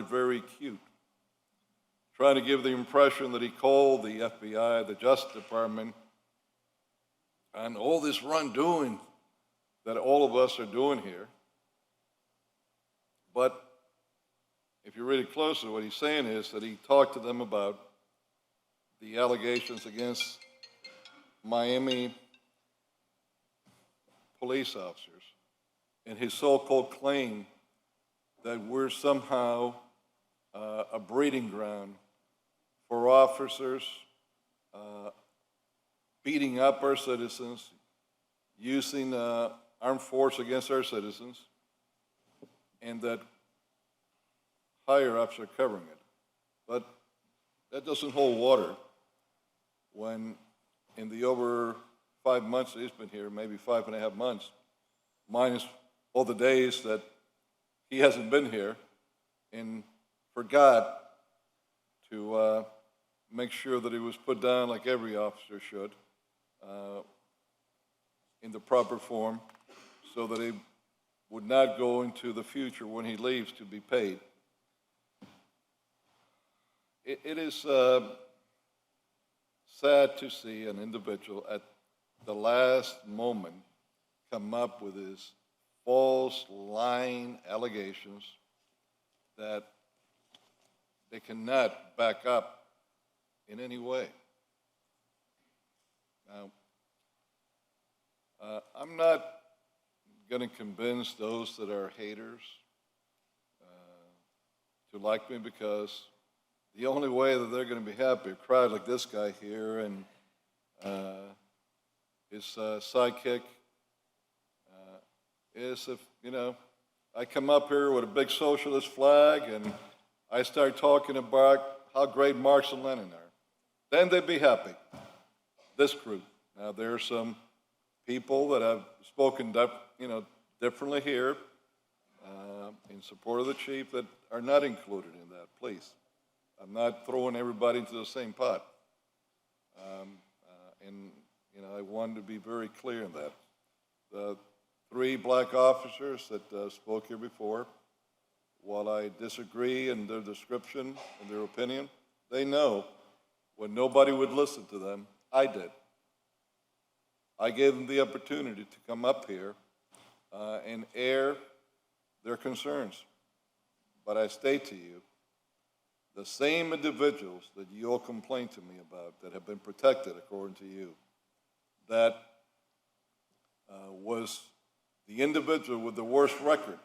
very cute, trying to give the impression that he called the FBI, the Justice Department, and all this wrongdoing that all of us are doing here. But if you read it closely, what he's saying is that he talked to them about the allegations against Miami police officers and his so-called claim that we're somehow a breeding ground for officers beating up our citizens, using armed force against our citizens, and that higher-ups are covering it. But that doesn't hold water when in the over 5 months that he's been here, maybe 5.5 months, minus all the days that he hasn't been here, and forgot to make sure that he was put down like every officer should, in the proper form, so that he would not go into the future when he leaves to be paid. It is sad to see an individual at the last moment come up with his false, lying allegations that they cannot back up in any way. Now, I'm not going to convince those that are haters to like me, because the only way that they're going to be happy, a crowd like this guy here and his sidekick, is if, I come up here with a big socialist flag and I start talking about how great Marx and Lenin are. Then they'd be happy, this group. Now, there are some people that have spoken differently here in support of the chief that are not included in that, please. I'm not throwing everybody into the same pot. I wanted to be very clear in that. The 3 black officers that spoke here before, while I disagree in their description and their opinion, they know when nobody would listen to them, I did. I gave them the opportunity to come up here and air their concerns. But I state to you, the same individuals that you all complain to me about that have been protected, according to you, that was the individual with the worst record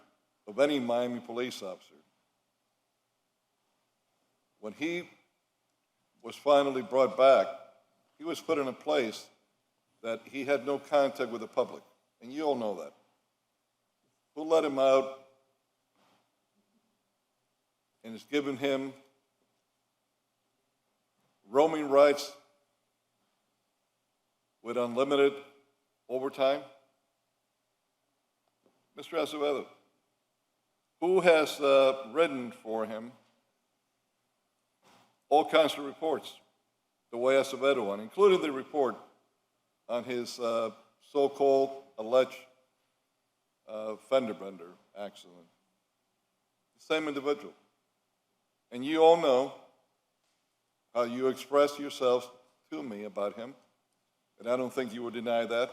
of any Miami police officer. When he was finally brought back, he was put in a place that he had no contact with the public, and you all know that. Who let him out and has given him roaming rights with unlimited overtime? Mr. Acevedo. Who has written for him all kinds of reports, the way Acevedo won, including the report on his so-called alleged fender bender accident. The same individual. And you all know how you expressed yourselves to me about him, and I don't think you will deny that.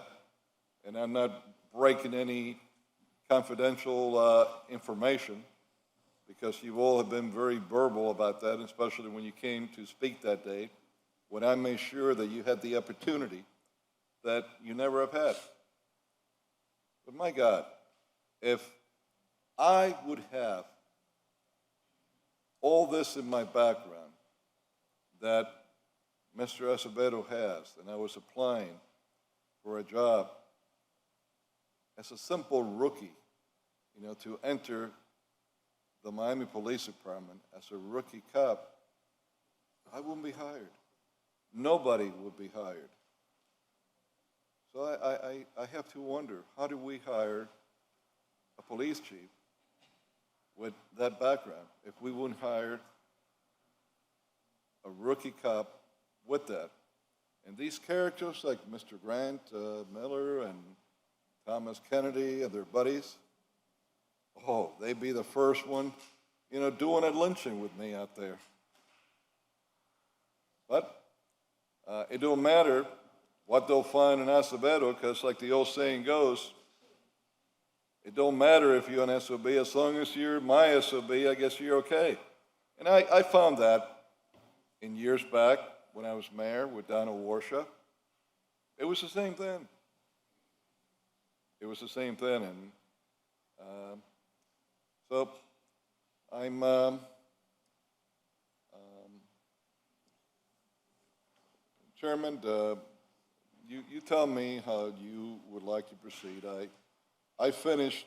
And I'm not breaking any confidential information, because you all have been very verbal about that, especially when you came to speak that day, when I made sure that you had the opportunity that you never have had. But my God, if I would have all this in my background that Mr. Acevedo has, and I was applying for a job as a simple rookie, to enter the Miami Police Department as a rookie cop, I wouldn't be hired. Nobody would be hired. So I have to wonder, how do we hire a police chief with that background if we wouldn't hire a rookie cop with that? And these characters like Mr. Grant Miller and Thomas Kennedy and their buddies, they'd be the first one, doing a lynching with me out there. But it don't matter what they'll find in Acevedo, because like the old saying goes, it don't matter if you're an SOB, as long as you're my SOB, I guess you're okay. And I found that in years back when I was mayor with Donald Warshaw. It was the same thing. It was the same thing. And so I'm Chairman, you tell me how you would like to proceed. I finished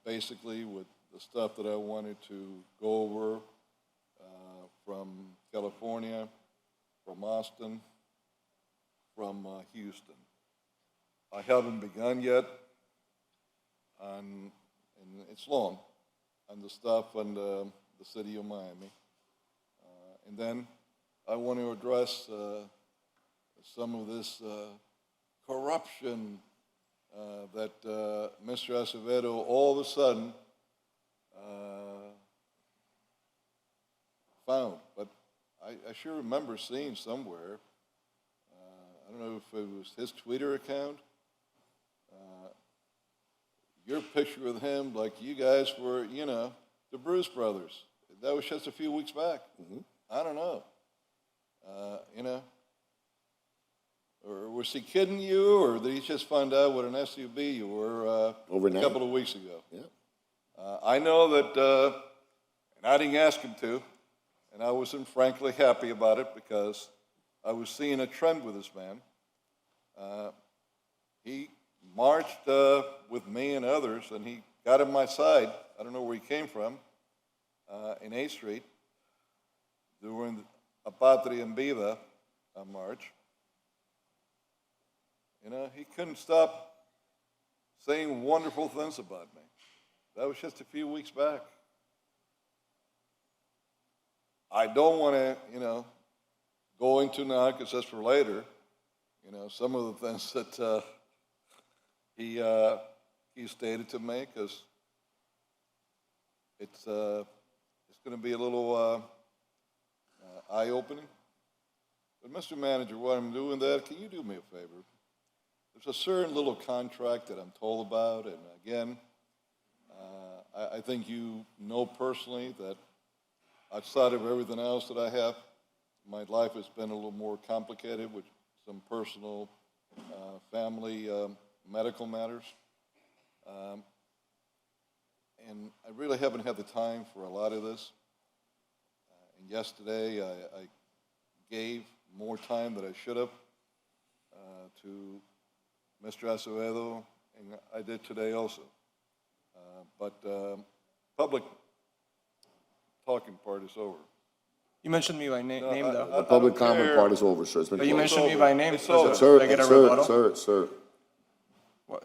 basically with the stuff that I wanted to go over from California, from Austin, from Houston. I haven't begun yet and it's long, on the stuff on the city of Miami. And then I want to address some of this corruption that Mr. Acevedo all of a sudden found. But I sure remember seeing somewhere, I don't know if it was his Twitter account, your picture with him, like you guys were, the Bruce Brothers. That was just a few weeks back. I don't know. Or was he kidding you, or did he just find out what an SUV you were Overnight. a couple of weeks ago? Yeah. I know that, and I didn't ask him to, and I wasn't frankly happy about it because I was seeing a trend with this man. He marched with me and others, and he got on my side. I don't know where he came from, in A Street during a Patria en Viva march. He couldn't stop saying wonderful things about me. That was just a few weeks back. I don't want to, go into now, because that's for later, some of the things that he stated to me, because it's going to be a little eye-opening. But Mr. Manager, while I'm doing that, can you do me a favor? There's a certain little contract that I'm told about, and again, I think you know personally that outside of everything else that I have, my life has been a little more complicated with some personal, family, medical matters. And I really haven't had the time for a lot of this. And yesterday, I gave more time than I should have to Mr. Acevedo, and I did today also. But public talking part is over. You mentioned me by name, though. The public comment part is over, sir. It's been But you closed. mentioned me by name. It's so over. Sir, do I get a rebuttal? sir.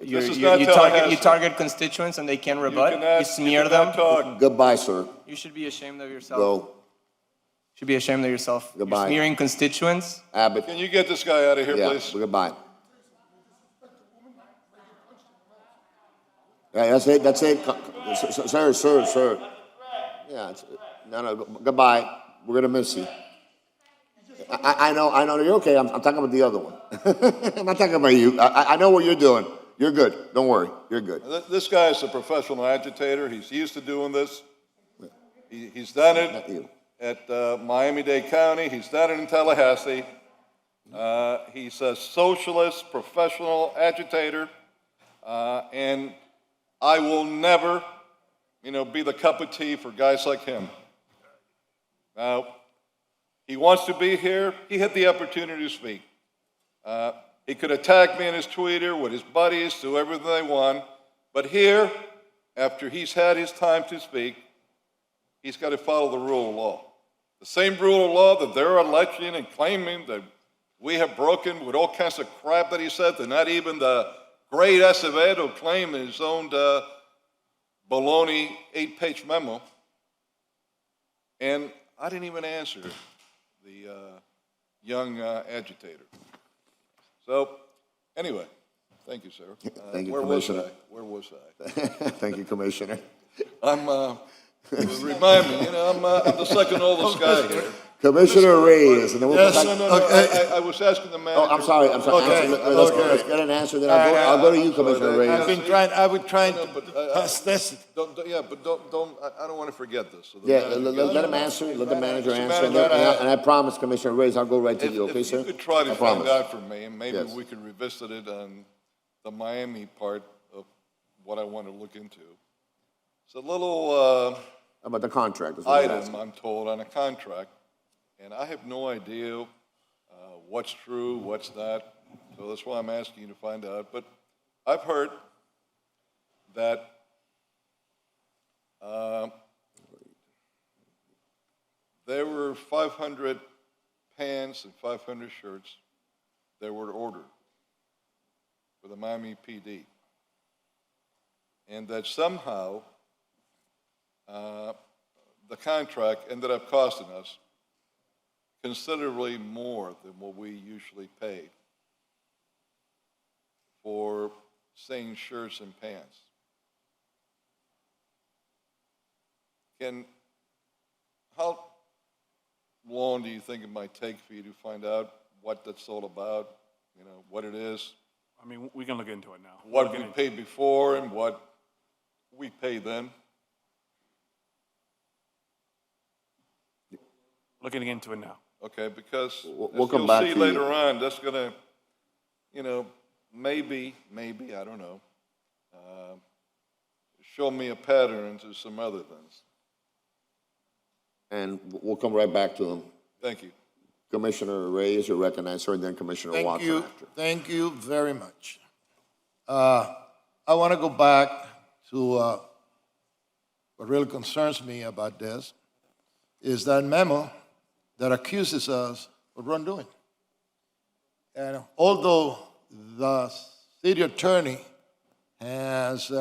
You, This is you, not you Tallahassee. target constituents and they can't rebut? cannot- You smear you them? cannot talk. Goodbye, sir. You should be ashamed of yourself. Go. Should be ashamed of yourself. Goodbye. You're smearing constituents? Abbott. Can you get this guy out of here, Yeah, please? goodbye. Yeah, that's it. Sir. Yeah, no, goodbye. We're gonna miss you. I know, you're okay. I'm talking about the other one. I'm not talking about you. I know what you're doing. You're good. Don't worry. You're good. This guy is a professional agitator. He's used to doing this. He's done it at Miami-Dade County. He's done it in Tallahassee. He's a socialist, professional agitator. And I will never, be the cup of tea for guys like him. Now, he wants to be here. He had the opportunity to speak. He could attack me in his Twitter with his buddies, do everything they want. But here, after he's had his time to speak, he's got to follow the rule of law. The same rule of law that they're alleging and claiming that we have broken with all kinds of crap that he said, that not even the great Acevedo claimed in his own baloney 8-page memo. And I didn't even answer the young agitator. So, anyway, thank you, sir. Thank you, Where Commissioner. Where was I? Thank you, Commissioner. Remind me, I'm the second oldest guy here. Commissioner Reyes. And then we'll Yes, come back- I was asking the manager. Oh, I'm sorry. Okay, Let's get an answer, then I'll go to you, Commissioner Reyes. I've been trying to pass this. I don't want to forget this. So the Yeah, manager let gets him it. answer, let the manager Mr. answer, and Manager, I promise, Commissioner Reyes, I'll go right to you, okay, If sir? you could try to I find promise. out for me, and maybe Yes. we could revisit it on the Miami part of what I want to look into. It's a little About the contract. is what he's item, asking. I'm told, on a contract, and I have no idea what's true, what's not, so that's why I'm asking you to find out. But I've heard that there were 500 pants and 500 shirts that were ordered for the Miami PD, and that somehow the contract ended up costing us considerably more than what we usually pay for same shirts and pants. How long do you think it might take for you to find out what that's all about, what it is? I mean, we can look into it now. What we paid before and what we paid then? Looking into it now. Okay, because We'll as come you'll back see to you. later on, that's gonna, maybe, I don't know, show me a pattern to some other things. And we'll come right back to him. Thank you. Commissioner Reyes, you're recognized, sir, and then Commissioner Watson after. Thank you very much. I want to go back to what really concerns me about this is that memo that accuses us of wrongdoing. And although the city attorney has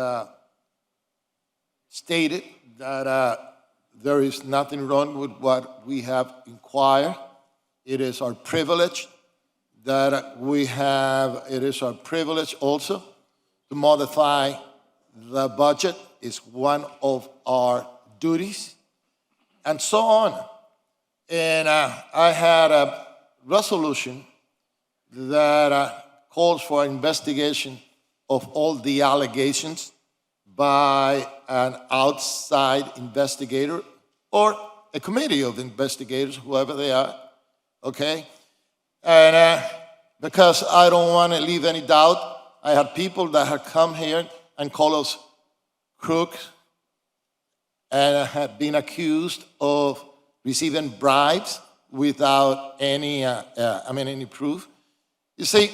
stated that there is nothing wrong with what we have inquired, it is our privilege that we have, it is our privilege also to modify the budget. It's one of our duties, and so on. And I had a resolution that calls for investigation of all the allegations by an outside investigator or a committee of investigators, whoever they are, okay? And because I don't want to leave any doubt, I had people that had come here and called us crooks and had been accused of receiving bribes without any, any proof. You see,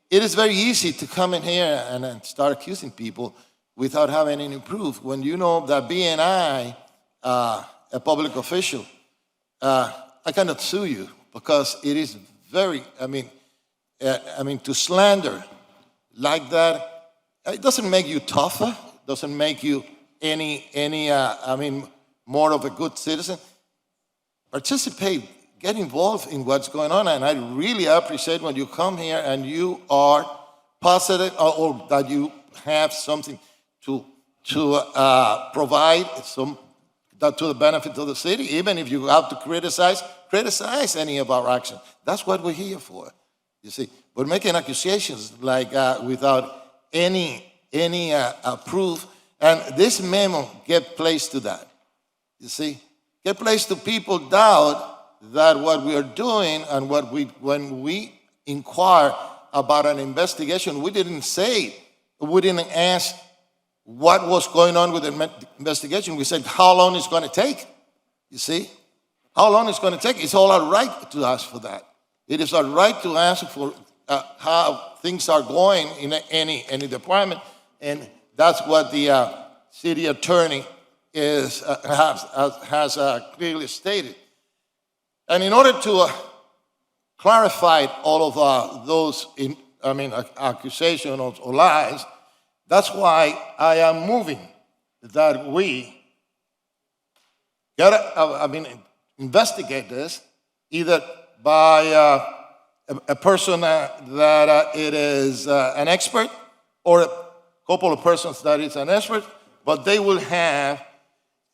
it is very easy to come in here and start accusing people without having any proof. When you know that BNI, a public official, I cannot sue you because it is very, to slander like that, it doesn't make you tougher, doesn't make you more of a good citizen. Participate, get involved in what's going on, and I really appreciate when you come here and you are positive or that you have something to to provide some, that to the benefit of the city. Even if you have to criticize any of our actions. That's what we're here for, you see. But making accusations like without any proof, and this memo get placed to that, you see. Get placed to people doubt that what we are doing and when we inquire about an investigation, we didn't say, we didn't ask what was going on with the investigation. We said how long it's going to take, you see? How long it's going to take. It's all our right to ask for that. It is our right to ask for how things are going in any department, and that's what the city attorney has clearly stated. And in order to clarify all of those accusations or lies, that's why I am moving that we investigate this either by a person that it is an expert or a couple of persons that is an expert, but they will have,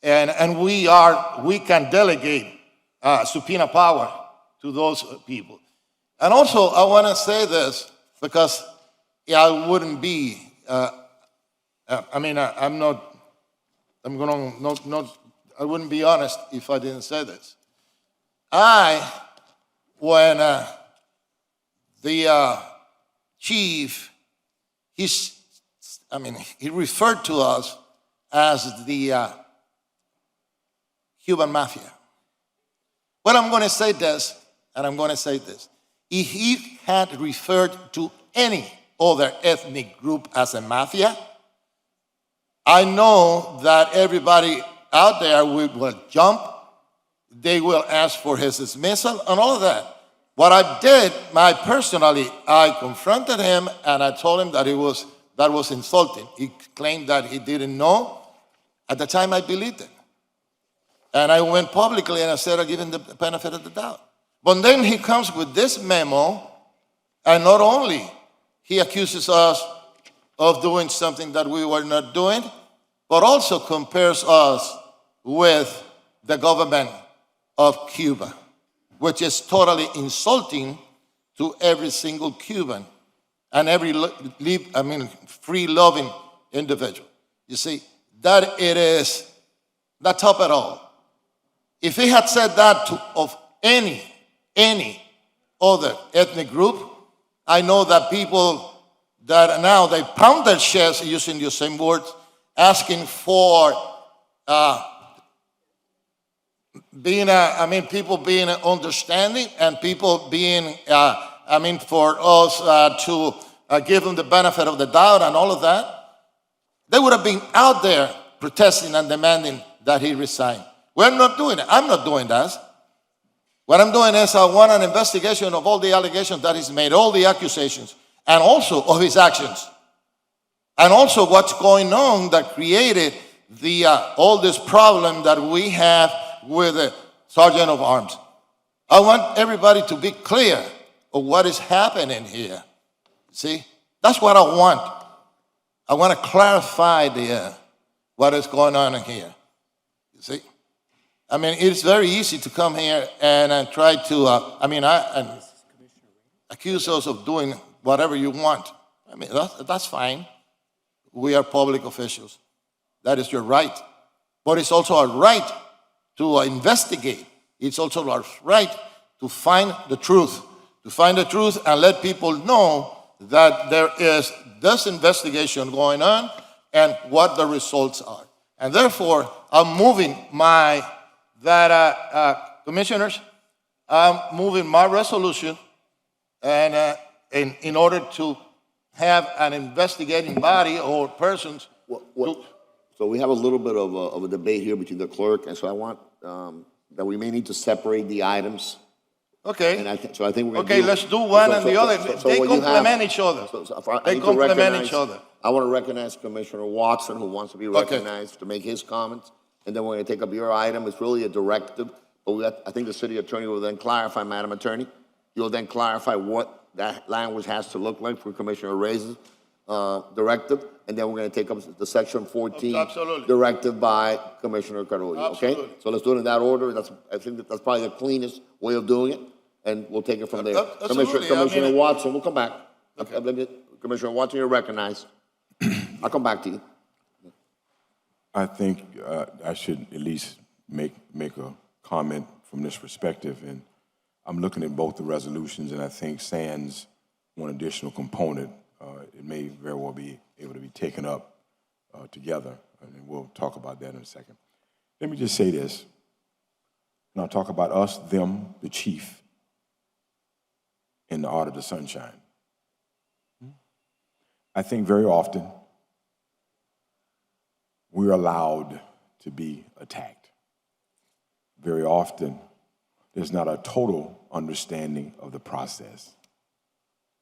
and we can delegate subpoena power to those people. And also, I want to say this because I wouldn't be, I wouldn't be honest if I didn't say this. When the chief, he referred to us as the Cuban mafia. Well, I'm going to say this, and I'm going to say this. If he had referred to any other ethnic group as a mafia, I know that everybody out there will jump, they will ask for his dismissal and all of that. What I did, I confronted him and I told him that that was insulting. He claimed that he didn't know. At the time, I believed it. And I went publicly and I said, I give him the benefit of the doubt. But then he comes with this memo, and not only he accuses us of doing something that we were not doing, but also compares us with the government of Cuba, which is totally insulting to every single Cuban and every free-loving individual. You see, that it is not top at all. If he had said that of any other ethnic group, I know that people that now they pound their chests using the same words, asking for people being understanding and people being, for us to give them the benefit of the doubt and all of that, they would have been out there protesting and demanding that he resign. We're not doing it. I'm not doing that. What I'm doing is I want an investigation of all the allegations that he's made, all the accusations, and also of his actions. And also what's going on that created all this problem that we have with the Sergeant of Arms. I want everybody to be clear of what is happening here. See, that's what I want. I want to clarify what is going on here. You see, it's very easy to come here and try to, accuse us of doing whatever you want. That's fine. We are public officials. That is your right. But it's also our right to investigate. It's also our right to find the truth. To find the truth and let people know that there is this investigation going on and what the results are. And therefore, I'm moving commissioners, I'm moving my resolution and in order to have an investigating body or persons. So we have a little bit of a debate here between the clerk, and so I want that we may need to separate the items. Okay. And I think we're going to Okay, let's do one and the other. They complement each other. They complement each other. I want to recognize Commissioner Watson, who wants to be recognized to make his comments, and then we're going to take up your item. It's really a directive, but I think the city attorney will then clarify, Madam Attorney. You'll then clarify what that language has to look like for Commissioner Reyes' directive. and then we're gonna take up the section 14 Absolutely. directive by Commissioner Carollo, okay? Absolutely. So let's do it in that order. I think that's probably the cleanest way of doing it, and we'll take it from there. Absolutely. Commissioner Watson, we'll come back. Commissioner Watson, you're recognized. I'll come back to you. I think I should at least make a comment from this perspective, and I'm looking at both the resolutions, and I think sans one additional component, it may very well be able to be taken up together, and we'll talk about that in a second. Let me just say this, and I'll talk about us, them, the chief, in the Art of the Sunshine. I think very often we're allowed to be attacked. Very often, there's not a total understanding of the process.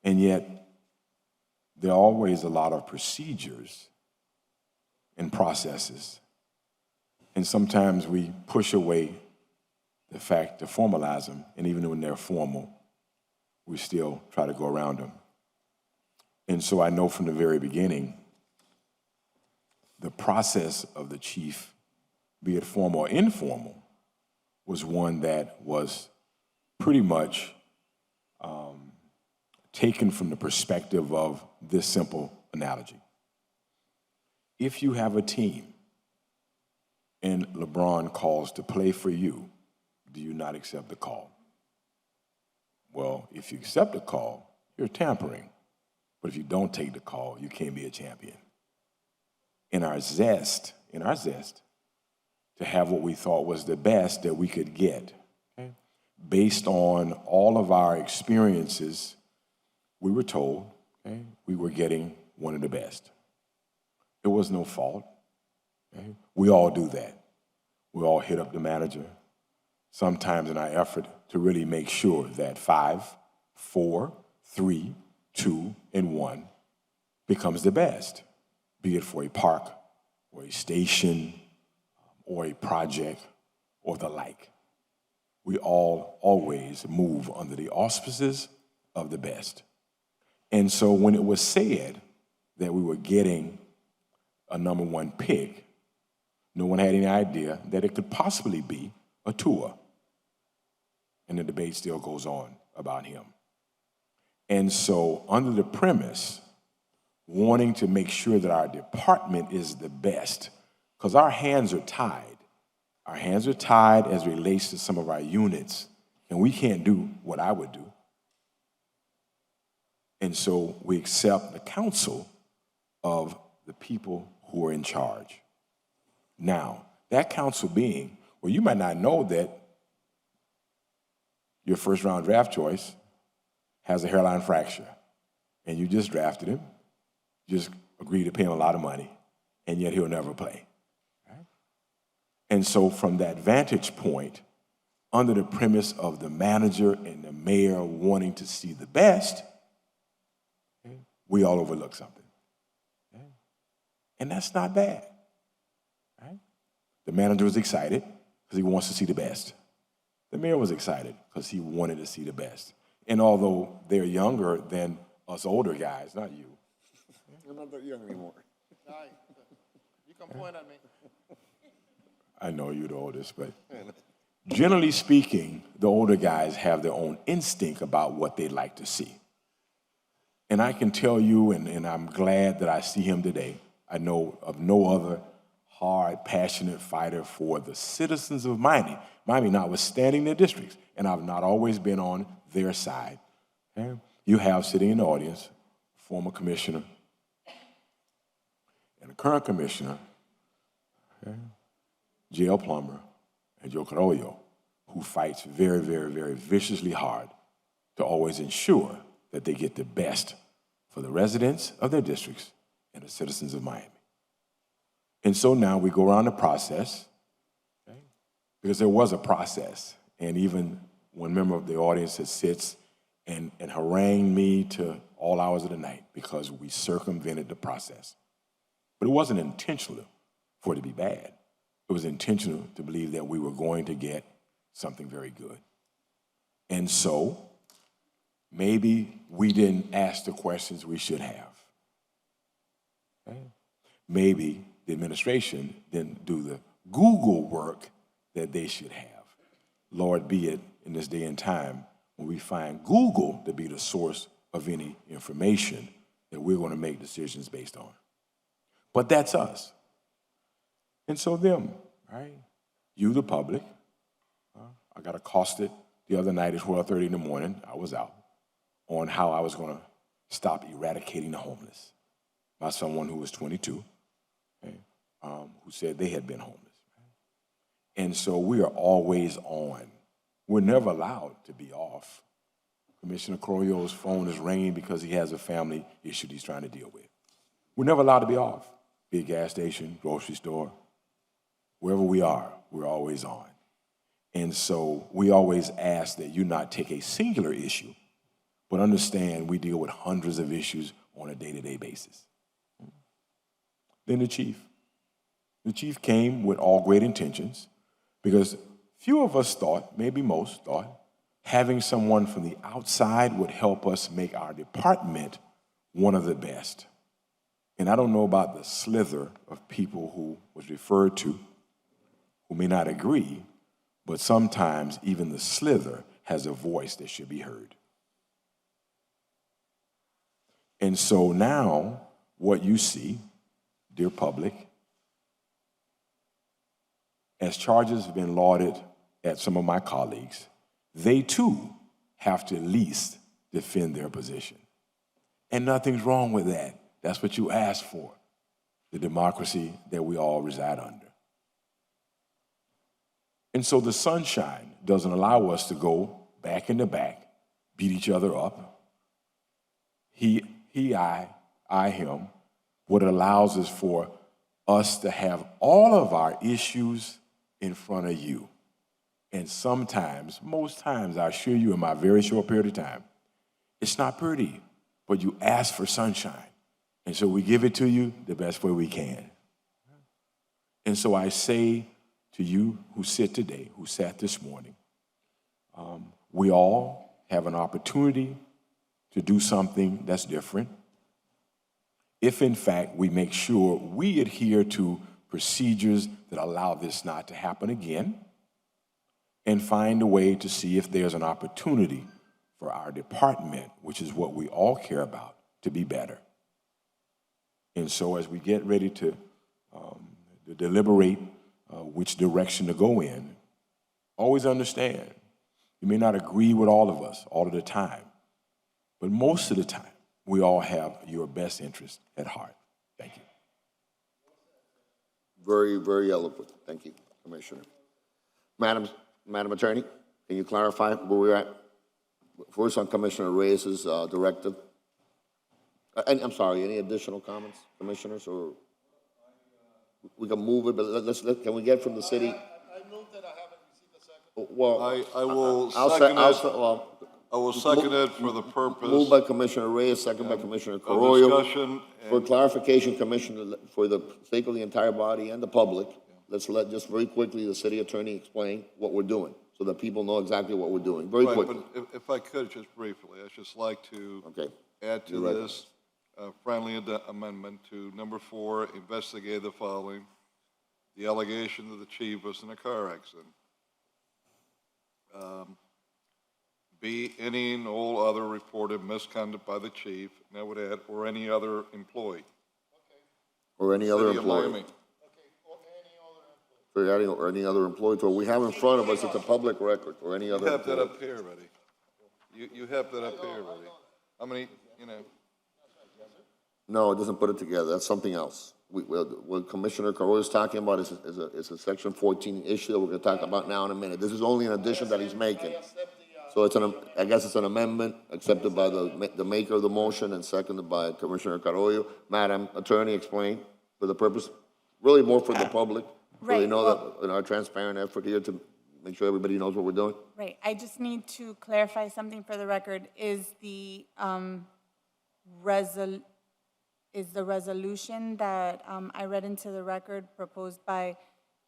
And yet, there are always a lot of procedures and processes. And sometimes we push away the fact to formalize them, and even when they're formal, we still try to go around them. And so I know from the very beginning, the process of the chief, be it formal or informal, was one that was pretty much taken from the perspective of this simple analogy. If you have a team and LeBron calls to play for you, do you not accept the call? Well, if you accept the call, you're tampering. But if you don't take the call, you can't be a champion. In our zest to have what we thought was the best that we could get, okay, based on all of our experiences, we were told, okay, we were getting one of the best. It was no fault. Okay? We all do that. We all hit up the manager, sometimes in our effort to really make sure that 5, 4, 3, 2, and 1 becomes the best, be it for a park or a station or a project or the like. We all always move under the auspices of the best. And so when it was said that we were getting a number 1 pick, no one had any idea that it could possibly be a Tua. And the debate still goes on about him. And so under the premise, wanting to make sure that our department is the best, because our hands are tied. Our hands are tied as it relates to some of our units, and we can't do what I would do. And so we accept the counsel of the people who are in charge. Now, that counsel being, well, you might not know that your first round draft choice has a hairline fracture, and you just drafted him, just agreed to pay him a lot of money, and yet he'll never play. Right? And so from that vantage point, under the premise of the manager and the mayor wanting to see the best, okay, we all overlook something. Okay? And that's not bad. Right? The manager was excited because he wants to see the best. The mayor was excited because he wanted to see the best. And although they're younger than us older guys, not you. I'm not that young anymore. You can point at me. I know you're the oldest, but generally speaking, the older guys have their own instinct about what they like to see. And I can tell you, and I'm glad that I see him today, I know of no other hard, passionate fighter for the citizens of Miami, Miami notwithstanding their districts, and I've not always been on their side. Okay? You have sitting in the audience, former commissioner, and the current commissioner, okay, J.L. Plummer and Joe Carollo, who fights very, very, very viciously hard to always ensure that they get the best for the residents of their districts and the citizens of Miami. And so now we go around the process, okay, because there was a process, and even one member of the audience that sits and harangued me to all hours of the night because we circumvented the process. But it wasn't intentional for it to be bad. It was intentional to believe that we were going to get something very good. And so maybe we didn't ask the questions we should have. Okay? maybe the administration didn't do the Google work that they should have. Lord be it in this day and time when we find Google to be the source of any information that we're going to make decisions based on. But that's us. And so them, right? You, the public. I got accosted the other night at 12:30 in the morning. I was out on how I was going to stop eradicating the homeless by someone who was 22, okay, who said they had been homeless. Right? And so we are always on. We're never allowed to be off. Commissioner Carollo's phone is ringing because he has a family issue he's trying to deal with. We're never allowed to be off. Be it gas station, grocery store, wherever we are, we're always on. And so we always ask that you not take a singular issue, but understand we deal with hundreds of issues on a day-to-day basis. Then the chief. The chief came with all great intentions because few of us thought, maybe most thought, having someone from the outside would help us make our department one of the best. And I don't know about the slither of people who was referred to who may not agree, but sometimes even the slither has a voice that should be heard. And so now what you see, dear public, as charges have been lauded at some of my colleagues, they too have to at least defend their position. And nothing's wrong with that. That's what you asked for, the democracy that we all reside under. And so the sunshine doesn't allow us to go back in the back, beat each other up. I, him. What it allows is for us to have all of our issues in front of you. And sometimes, most times, I assure you in my very short period of time, it's not pretty, but you ask for sunshine. And so we give it to you the best way we can. And so I say to you who sit today, who sat this morning, we all have an opportunity to do something that's different if, in fact, we make sure we adhere to procedures that allow this not to happen again and find a way to see if there's an opportunity for our department, which is what we all care about, to be better. And so as we get ready to deliberate which direction to go in, always understand, you may not agree with all of us all of the time, but most of the time, we all have your best interest at heart. Thank you. Very, very eloquent. Thank you, Commissioner. Madam Attorney, can you clarify where we're at? First on Commissioner Reyes's directive. I'm sorry, any additional comments, commissioners, or we can move it, but can we get from the city? I moved that I haven't received a second. Well, I will second it for the purpose. Moved by Commissioner Reyes, second by Commissioner of Carollo. discussion For and- clarification, Commissioner, for the sake of the entire body and the public, let's let just very quickly the city attorney explain what we're doing so that people know exactly what we're doing. Very Right, quickly. but if I could, just briefly, I'd just like to add to You're right. this friendly amendment to number 4, investigate the following: the allegation that the chief was in a car accident. B, any and all other reported misconduct by the chief, and I would add, or any other employee. Or any other City of employee. Miami. Or any other employee, or we have in front of us, it's a public record, or any other You have that employee. up here already. You have that up here already. How many, No, it doesn't put it together. That's something else. What Commissioner Carollo is talking about is a Section 14 issue that we're going to talk about now in a minute. This is only an addition that he's making. So I guess it's an amendment accepted by the maker of the motion and seconded by Commissioner Carollo. Madam Attorney, explain for the purpose, really more for the public. So they Right, know well- that in our transparent effort here to make sure everybody knows what we're doing. Right, I just need to clarify something for the record. Is the resolution that I read into the record proposed by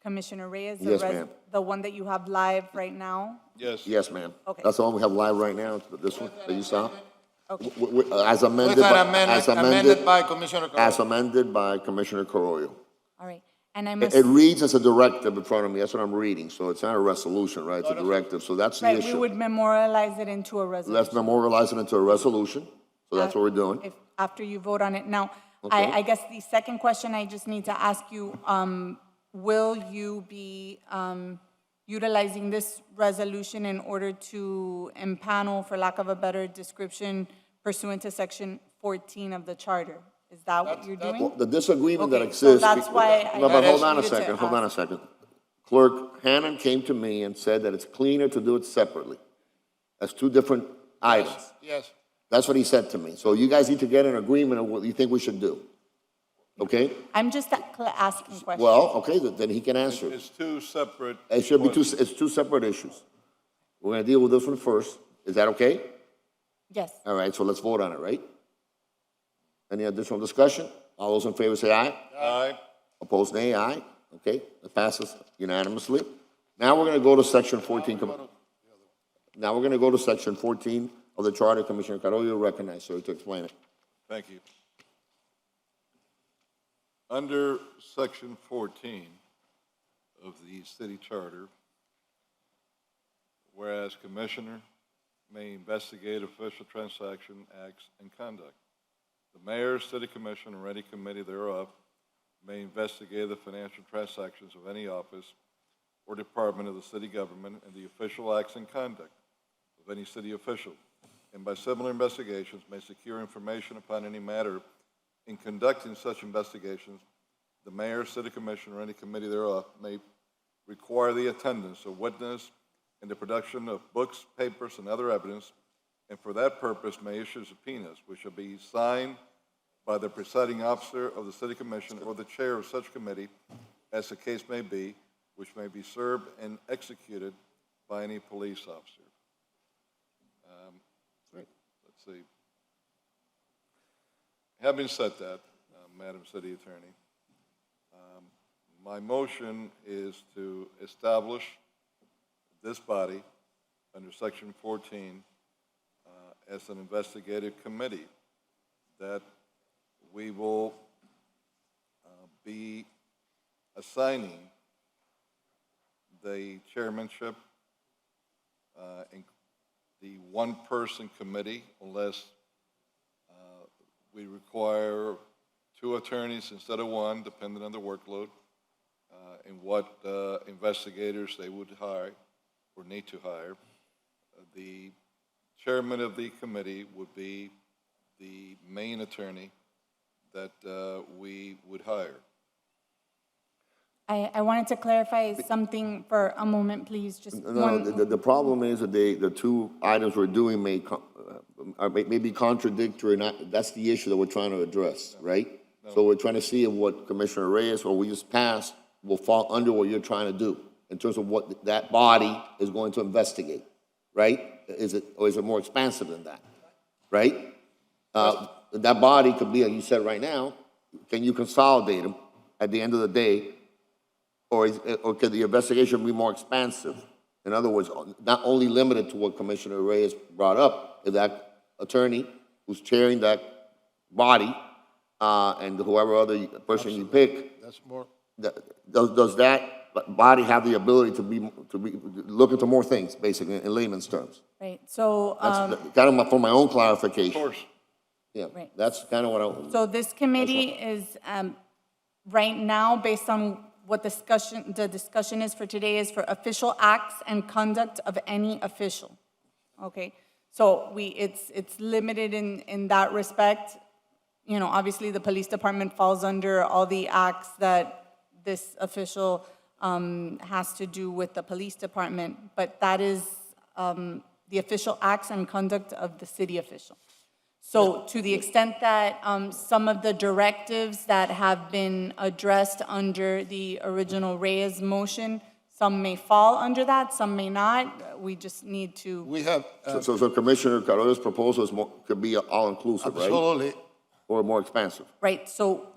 Commissioner Reyes? Yes, ma'am. The one that you have live right now? Yes. Yes, ma'am. Okay. That's the one we have live right now, this one that you saw? As amended, With an by- amendment, as amended, amended by Commissioner Carrollo. as amended by Commissioner Carollo. All right, and I It must, it reads as a directive in front of me, that's what I'm reading, so it's not a resolution, right? It's a directive, so that's the right, we issue. would memorialize it into a resolution. Let's memorialize it into a resolution, so that's what we're doing. If, after you vote on it. Now, Okay. I guess the second question I just need to ask you, will you be utilizing this resolution in order to empanel, for lack of a better description, pursuant to section 14 of the charter? Is that what you're Well, doing? the disagreement that Okay, so exists. that's why I No, but hold on a needed to second, hold on a ask. second. Clerk Hannon came to me and said that it's cleaner to do it separately. That's two different items. Yes. That's what he said to me. So you guys need to get an agreement on what you think we should do. Okay? I'm just asking questions. Well, okay, then he can answer. It's two separate. It should be it's two separate issues. We're gonna deal with this one first. Is that okay? Yes. All right, so let's vote on it, right? Any additional discussion? All those in favor say aye. Aye. Opposed, nay, aye. Okay, it passes unanimously. Now we're gonna go to section 14. Now we're gonna go to section 14 of the charter. Commissioner Carollo, you're recognized, sir, to explain it. Thank you. Under section 14 of the city charter, whereas commissioner may investigate official transaction, acts, and conduct. The mayor, city commission, or any committee thereof may investigate the financial transactions of any office or department of the city government and the official acts and conduct of any city official, and by similar investigations may secure information upon any matter. In conducting such investigations, the mayor, city commission, or any committee thereof may require the attendance of witness and the production of books, papers, and other evidence, and for that purpose may issue subpoenas, which shall be signed by the presiding officer of the city commission or the chair of such committee, as the case may be, which may be served and executed by any police officer. Let's see. Having said that, Madam City Attorney, my motion is to establish this body under Section 14 as an investigative committee that we will be assigning the chairmanship in the one-person committee unless we require two attorneys instead of one, depending on the workload, and what investigators they would hire or need to hire. The chairman of the committee would be the main attorney that we would hire. I wanted to clarify something for a moment, please, just No, one. the problem is that the two items we're doing may be contradictory, that's the issue that we're trying to address, right? So we're trying to see if what Commissioner Reyes or we just passed will fall under what you're trying to do in terms of what that body is going to investigate, right? Or is it more expansive than that, right? That body could be, like you said right now, can you consolidate them at the end of the day? Or could the investigation be more expansive? In other words, not only limited to what Commissioner Reyes brought up, if that attorney who's chairing that body and whoever other person you pick, That's more. does that body have the ability to be look into more things, basically, in layman's terms? Right, so, That's kind of for my own clarification. Of course. Yeah, Right. that's kind of what I. so this committee is, right now, based on what the discussion is for today, is for official acts and conduct of any official. Okay, so it's limited in that respect. You know, obviously, the police department falls under all the acts that this official has to do with the police department, but that is the official acts and conduct of the city official. So to the extent that some of the directives that have been addressed under the original Reyes motion, some may fall under that, some may not. We just need to. We have. So Commissioner Carollo's proposal is could be all-inclusive, right? Absolutely. Or more expansive. Right, so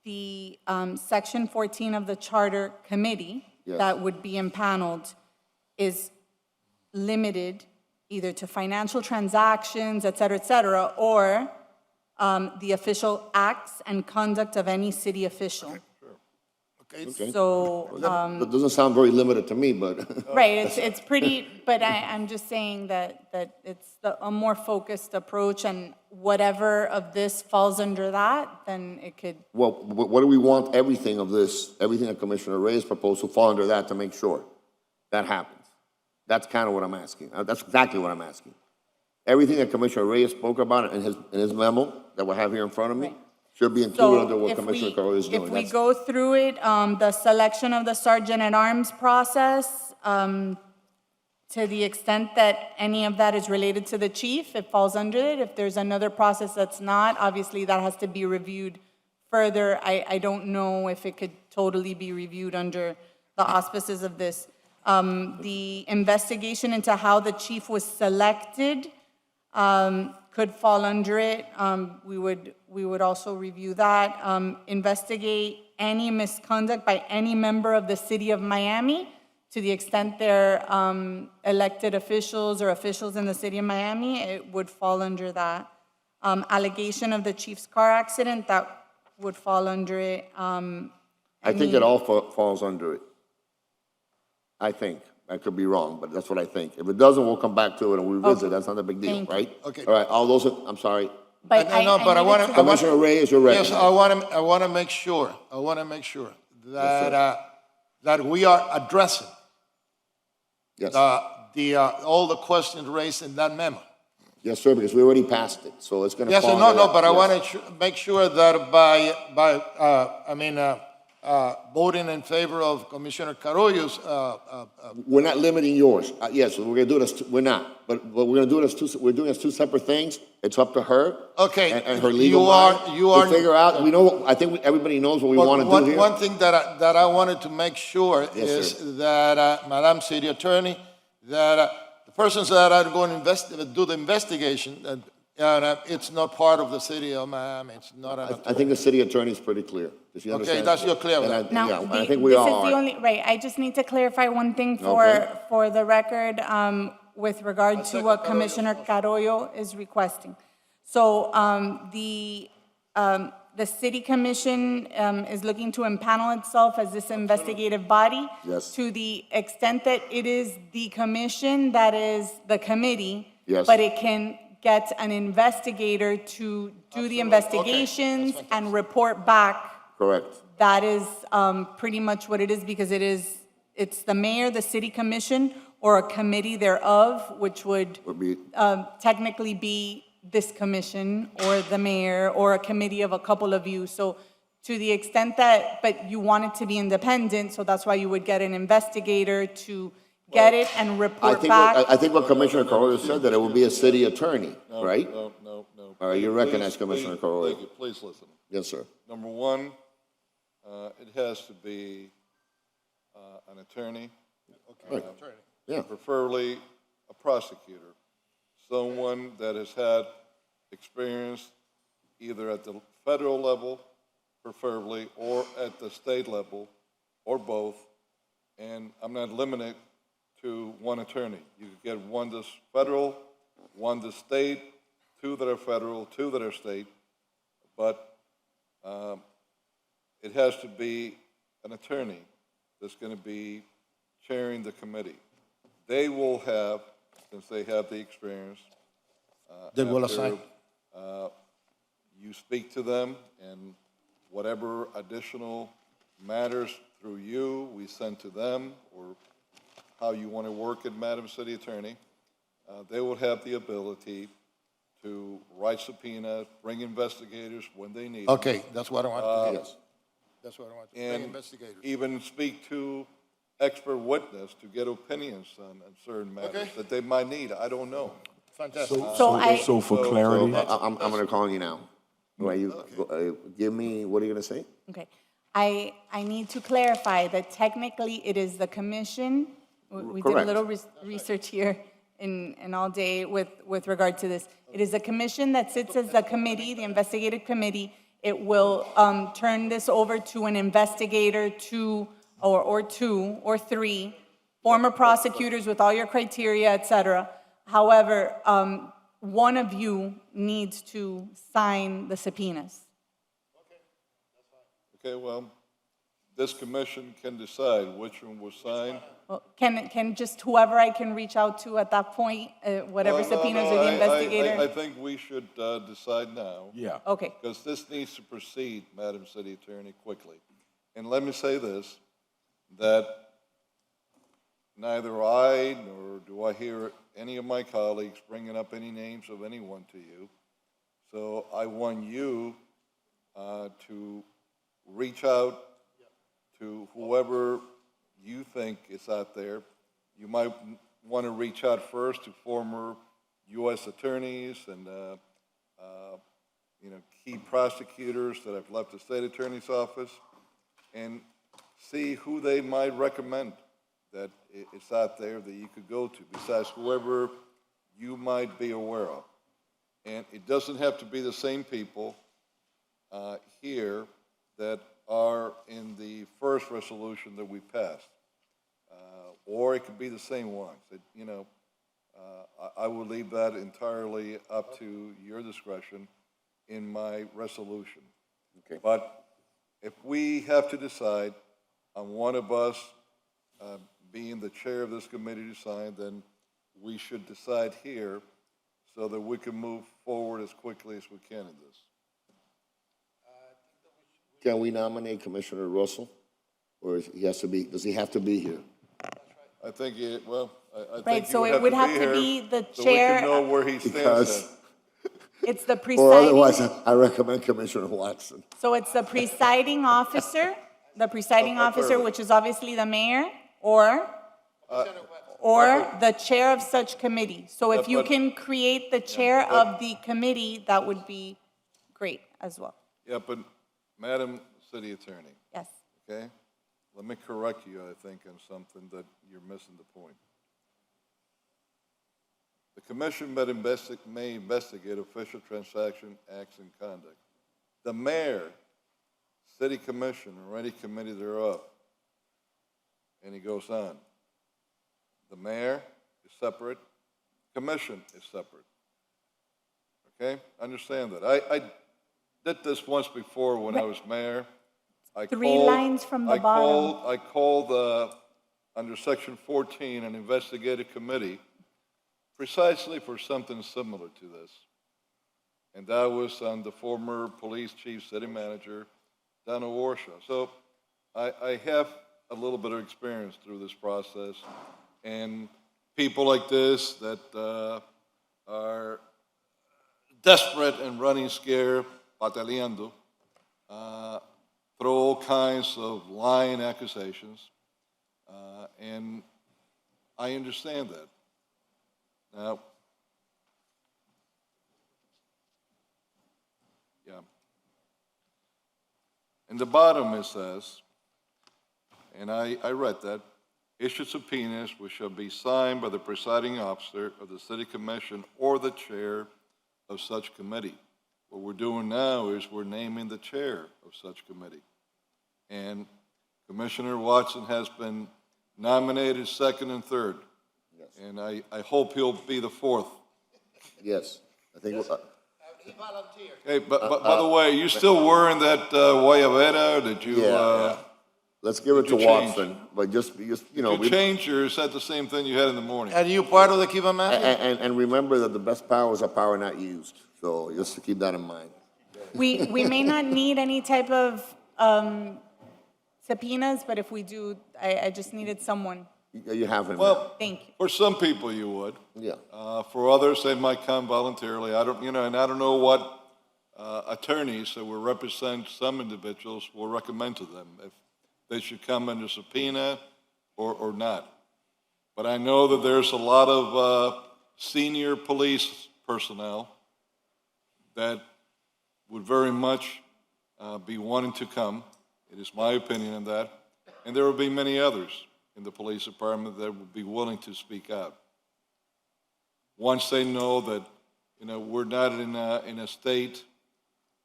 the section 14 of the charter committee Yes. that would be impaneled is limited either to financial transactions, et cetera, or the official acts and conduct of any city official. Okay. So, That doesn't sound very limited to me, but. right, it's pretty, but I'm just saying that it's a more focused approach, and whatever of this falls under that, then it could, Well, what do we want everything of this, everything that Commissioner Reyes proposed to fall under that to make sure that happens? That's kind of what I'm asking. That's exactly what I'm asking. Everything that Commissioner Reyes spoke about in his memo that we have here in front of me should be included under what Commissioner Carollo is doing. if we That's- go through it, the selection of the sergeant at arms process, to the extent that any of that is related to the chief, it falls under it. If there's another process that's not, obviously that has to be reviewed further. I don't know if it could totally be reviewed under the auspices of this. The investigation into how the chief was selected could fall under it. We would also review that. Investigate any misconduct by any member of the city of Miami to the extent they're elected officials or officials in the city of Miami, it would fall under that. Allegation of the chief's car accident, that would fall under it. I think it all falls under it. I think. I could be wrong, but that's what I think. If it doesn't, we'll come back to it and we'll revisit. Okay. That's not a big deal, Thank you. right? Okay. All right, all those, I'm sorry. But No, but I want to. Commissioner Reyes, you're Yes, recognized. I want to make sure, that, that we are addressing Yes. all the questions raised in that memo. Yes, sir, because we already passed it, so it's gonna Yes, fall no, under no, that. but I Yes. want to make sure that voting in favor of Commissioner Carollo's, We're not limiting yours. Yes, we're gonna do this, we're not, but we're gonna do this we're doing this two separate things. It's up to her. Okay, And her legal mind to figure out, I think everybody knows what we wanna do here. One thing that I wanted to make sure Yes, is sir. that, Madam City Attorney, that the persons that are going to do the investigation, it's not part of the city of Miami, it's not an I think the city attorney is pretty clear. Does she Okay, understand? that's you're clear with And that. Now, I think we this all is the are. only, right, I just need to clarify one thing Okay. for the record, with regard to what Commissioner Carollo is requesting. So, the city commission, is looking to impanel itself as this investigative body. Yes. To the extent that it is the commission that is the committee. Yes. But it can get an investigator to do the investigations and report back. Correct. That is pretty much what it is, because it's the mayor, the city commission, or a committee thereof, which would Would be, technically be this commission, or the mayor, or a committee of a couple of you. So to the extent that, but you want it to be independent, so that's why you would get an investigator to get it and report back. I think what Commissioner Carollo said, that it will be a city attorney, right? No. All right, you recognize Commissioner Carollo. Thank you. Please listen. Yes, sir. Number one, it has to be an attorney. Right. Yeah. Preferably a prosecutor, someone that has had experience either at the federal level, preferably, or at the state level, or both. And I'm not limited to one attorney. You could get one that's federal, one that's state, two that are federal, two that are state, but it has to be an attorney that's going to be chairing the committee. They will have, since they have the experience, They will after, assign. You speak to them, and whatever additional matters through you, we send to them, or how you want to work it, Madam City Attorney. They will have the ability to write subpoenas, bring investigators when they need them. Okay, that's what I want to do. Yes. That's what I want to do. Bring And investigators. even speak to expert witness to get opinions on certain matters that they might need. I don't know. Fantastic. So for clarity, I'm gonna call you now. Right, give me, what are you gonna say? Okay. I need to clarify that technically it is the commission. We did a Correct. little research here in all day with regard to this. It is the commission that sits as the committee, the investigative committee. It will turn this over to an investigator, two or three, former prosecutors with all your criteria, et cetera, However, one of you needs to sign the subpoenas. Okay, well, this commission can decide which one will sign. Well, can just whoever I can reach out to at that point, whatever Well, no, subpoenas no, or the I investigator? think we should decide now. Yeah. Okay. Because this needs to proceed, Madam City Attorney, quickly. And let me say this, that neither I nor do I hear any of my colleagues bringing up any names of anyone to you. So I want you to reach out to whoever you think is out there. You might want to reach out first to former U.S. attorneys and key prosecutors that have left the state attorney's office, and see who they might recommend that is out there that you could go to, besides whoever you might be aware of. And it doesn't have to be the same people here that are in the first resolution that we passed, or it could be the same ones. I would leave that entirely up to your discretion in my resolution. Okay. But if we have to decide on one of us being the chair of this committee to sign, then we should decide here so that we can move forward as quickly as we can in this. Can we nominate Commissioner Russell? Or does he have to be here? I think, I Right, think so you it would have to here be the so we chair. can know where he stands Because, at. It's the or otherwise, presiding, I recommend Commissioner Watson. so it's the presiding officer, which is obviously the mayor, or the chair of such committee. So if you but- can create the chair of the committee, that would be great as well. Yeah, but Madam City Attorney, Yes. okay? Let me correct you, I think, on something that you're missing the point. The commission may investigate official transaction, acts, and conduct. The mayor, city commission, or any committee thereof, and he goes on. The mayor is separate, commission is separate. Okay? Understand that. I did this once before when I was mayor. Three lines from the bottom. I called, under section 14, an investigative committee precisely for something similar to this. And that was on the former police chief, city manager, Donna Warshaw. So I have a little bit of experience through this process. And people like this that are desperate and running scared, pataleando, throw all kinds of lying accusations, and I understand that. Now, yeah. In the bottom it says, and I read that, issue subpoenas which shall be signed by the presiding officer of the city commission or the chair of such committee. What we're doing now is we're naming the chair of such committee. And Commissioner Watson has been nominated second and third. Yes. And I hope he'll be the fourth. Yes. I think, He volunteered. Hey, but by the way, you still wearing that guayabera that you, yeah. Let's give it to you change? Watson, but just, you know. you changed or is that the same thing you had in the morning? Are you part of the Cuban Mafia? And remember that the best power is a power not used. So just to keep that in mind. We may not need any type of subpoenas, but if we do, I just needed someone. You have it. Well, Thank you. for some people you would. Yeah. For others, they might come voluntarily. I don't know what attorneys that will represent some individuals will recommend to them, if they should come under subpoena or not. But I know that there's a lot of senior police personnel that would very much be wanting to come. It is my opinion on that. And there will be many others in the police department that would be willing to speak out. Once they know that, we're not in a state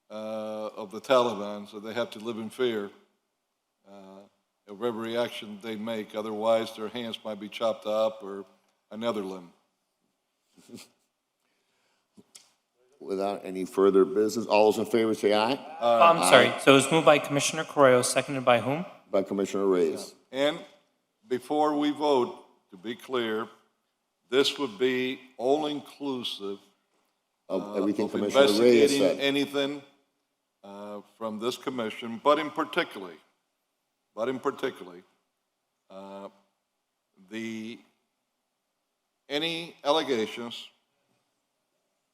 of the Taliban, so they have to live in fear of every action they make. Otherwise, their hands might be chopped up or another limb. Without any further business, all those in favor say aye. I'm sorry, so it was moved by Commissioner Correa, seconded by whom? By Commissioner Reyes. And before we vote, to be clear, this would be all-inclusive Of everything of Commissioner Reyes investigating said. anything from this commission, but in particular, any allegations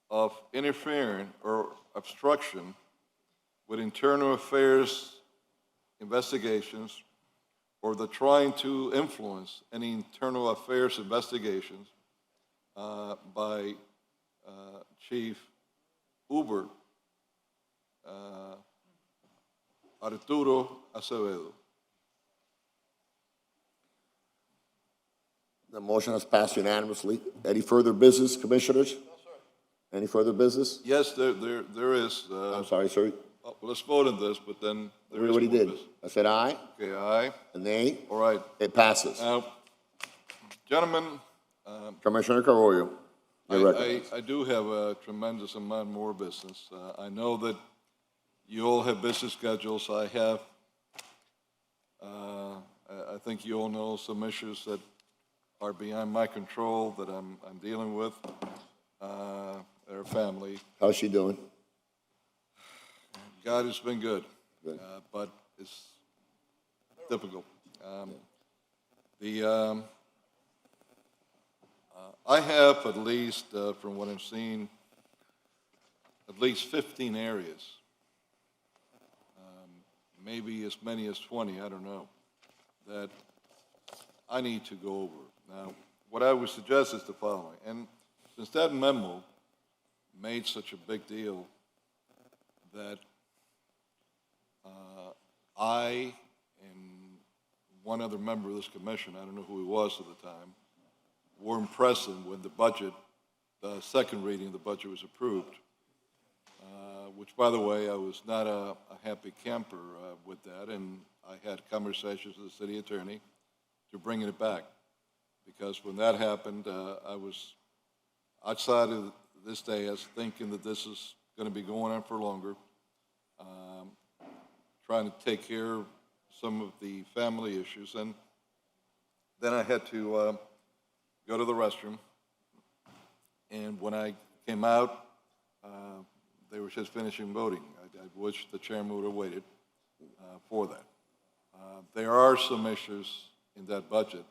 of interfering or obstruction with internal affairs investigations or the trying to influence any internal affairs investigations by Chief Hubert Arturo Acevedo. The motion has passed unanimously. Any further business, commissioners? Any further business? Yes, there is. I'm sorry, sir. Well, let's vote on this, but then there We is already more did. business. I said aye. Okay, aye. A nay. All right. It passes. Now, gentlemen, Commissioner Carollo, you're recognized. I do have a tremendous amount more business. I know that you all have busy schedules. I have, I think you all know some issues that are beyond my control that I'm dealing with. Their family. How's she doing? God has been good, but it's difficult. I have at least, from what I've seen, at least 15 areas, maybe as many as 20, I don't know, that I need to go over. Now, what I would suggest is the following, and since that memo made such a big deal that I and one other member of this commission, I don't know who he was at the time, were impressed when the budget, the second reading of the budget was approved, which, by the way, I was not a happy camper with that, and I had conversations with the city attorney to bring it back, because when that happened, I was outside of this day as thinking that this is going to be going on for longer, trying to take care of some of the family issues. And then I had to go to the restroom. And when I came out, they were just finishing voting. I wish the chairman would have waited for that. There are some issues in that budget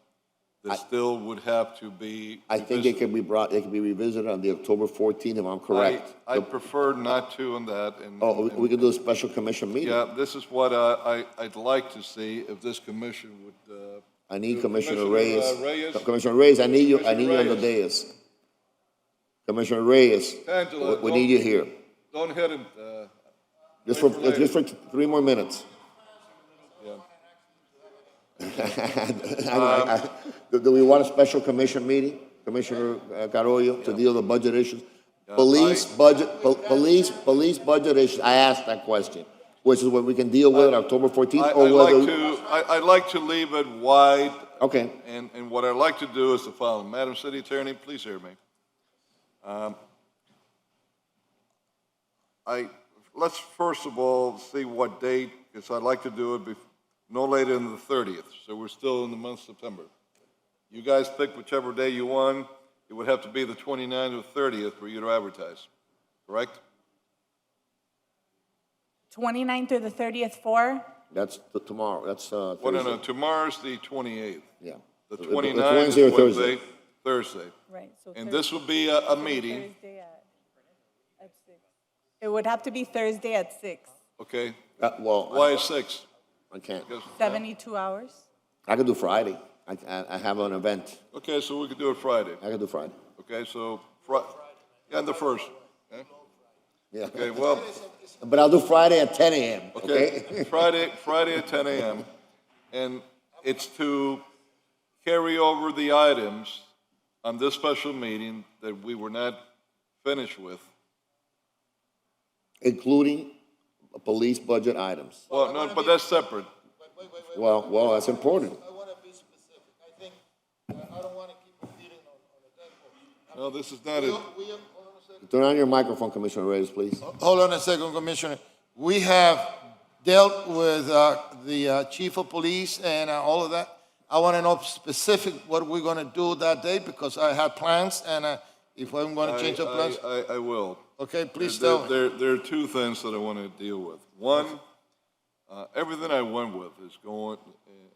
that still would have to be I think it can be brought, it can be revisited on the October 14th, if I'm correct. I prefer not to on that. And, We can do a special commission meeting. yeah, this is what I'd like to see if this commission would. I need do. Commissioner Reyes. Reyes. Commissioner Reyes, I need you on the dais. Commissioner Reyes, Angela, we need you here. Don't hit him. Just for 3 more minutes. Do we want a special commission meeting, Commissioner Carollo, to deal with budget issues? Police budget issues, I asked that question, which is what we can deal with October 14th, or whether. I'd like to leave it wide. Okay. And what I'd like to do is the following. Madam City Attorney, please hear me. Let's first of all see what date, because I'd like to do it no later than the 30th, so we're still in the month of September. You guys pick whichever day you want. It would have to be the 29th or 30th for you to advertise, correct? 29th or the 30th for? That's tomorrow, that's Well, Thursday. no, tomorrow's the 28th. Yeah. The It's 29th Wednesday or is Thursday? Thursday. Right, so And this would be a meeting, Thursday at 6. It would have to be Thursday at 6. okay? Well, Why is 6? I can't. 72 hours? I could do Friday. I have an event. Okay, so we could do it Friday. I could do Friday. Okay, so, yeah, the 1st. Okay? Yeah. Okay, well, But I'll do Friday at 10 a.m., okay, okay? Friday at 10 a.m. And it's to carry over the items on this special meeting that we were not finished with. Including police budget items. Well, no, but that's separate. Well, that's important. No, this is not it. Turn on your microphone, Commissioner Reyes, please. Hold on a second, Commissioner. We have dealt with the chief of police and all of that. I want to know specific what we're going to do that day because I had plans, and if I'm going to change the plans. I will. Okay, please There- tell me. There are two things that I want to deal with. One, everything I went with is going,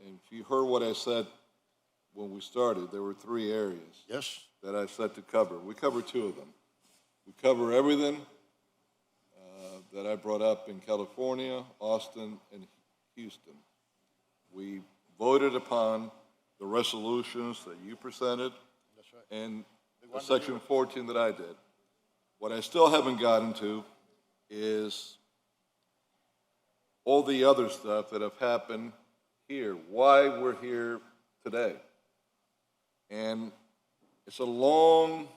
and if you heard what I said when we started, there were 3 areas. Yes. That I said to cover. We covered 2 of them. We cover everything that I brought up in California, Austin, and Houston. We voted upon the resolutions that you presented and the Section 14 that I did. What I still haven't gotten to is all the other stuff that have happened here, why we're here today. And it's a long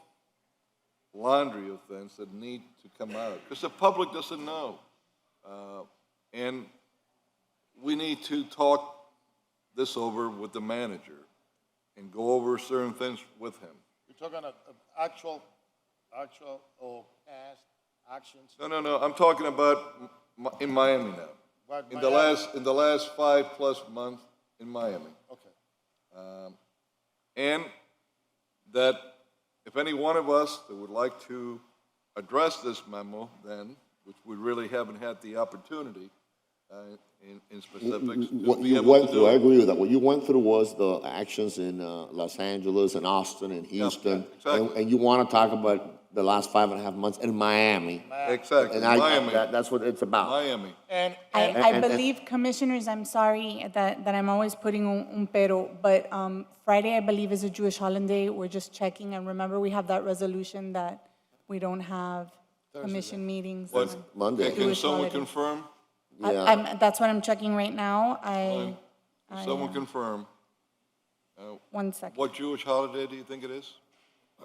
laundry of things that need to come out because the public doesn't know. And we need to talk this over with the manager and go over certain things with him. You're talking actual or past actions? No. I'm talking about in Miami now. What, In Miami? the last 5+ months in Miami. Okay. And that if any one of us that would like to address this memo, then, which we really haven't had the opportunity in specifics, to What be you able went to through, do I it. agree with that. What you went through was the actions in Los Angeles and Austin and Houston. exactly. And you want to talk about the last 5.5 months in Miami. Exactly, And Miami. that's what it's about. Miami. I believe, commissioners, I'm sorry that I'm always putting un pero, but Friday, I believe, is a Jewish holiday. We're just checking, and remember, we have that resolution that we don't have commission meetings. What, on Monday. Can Jewish someone holidays. confirm? That's what I'm checking right now. Can someone confirm? 1 second. What Jewish holiday do you think it is?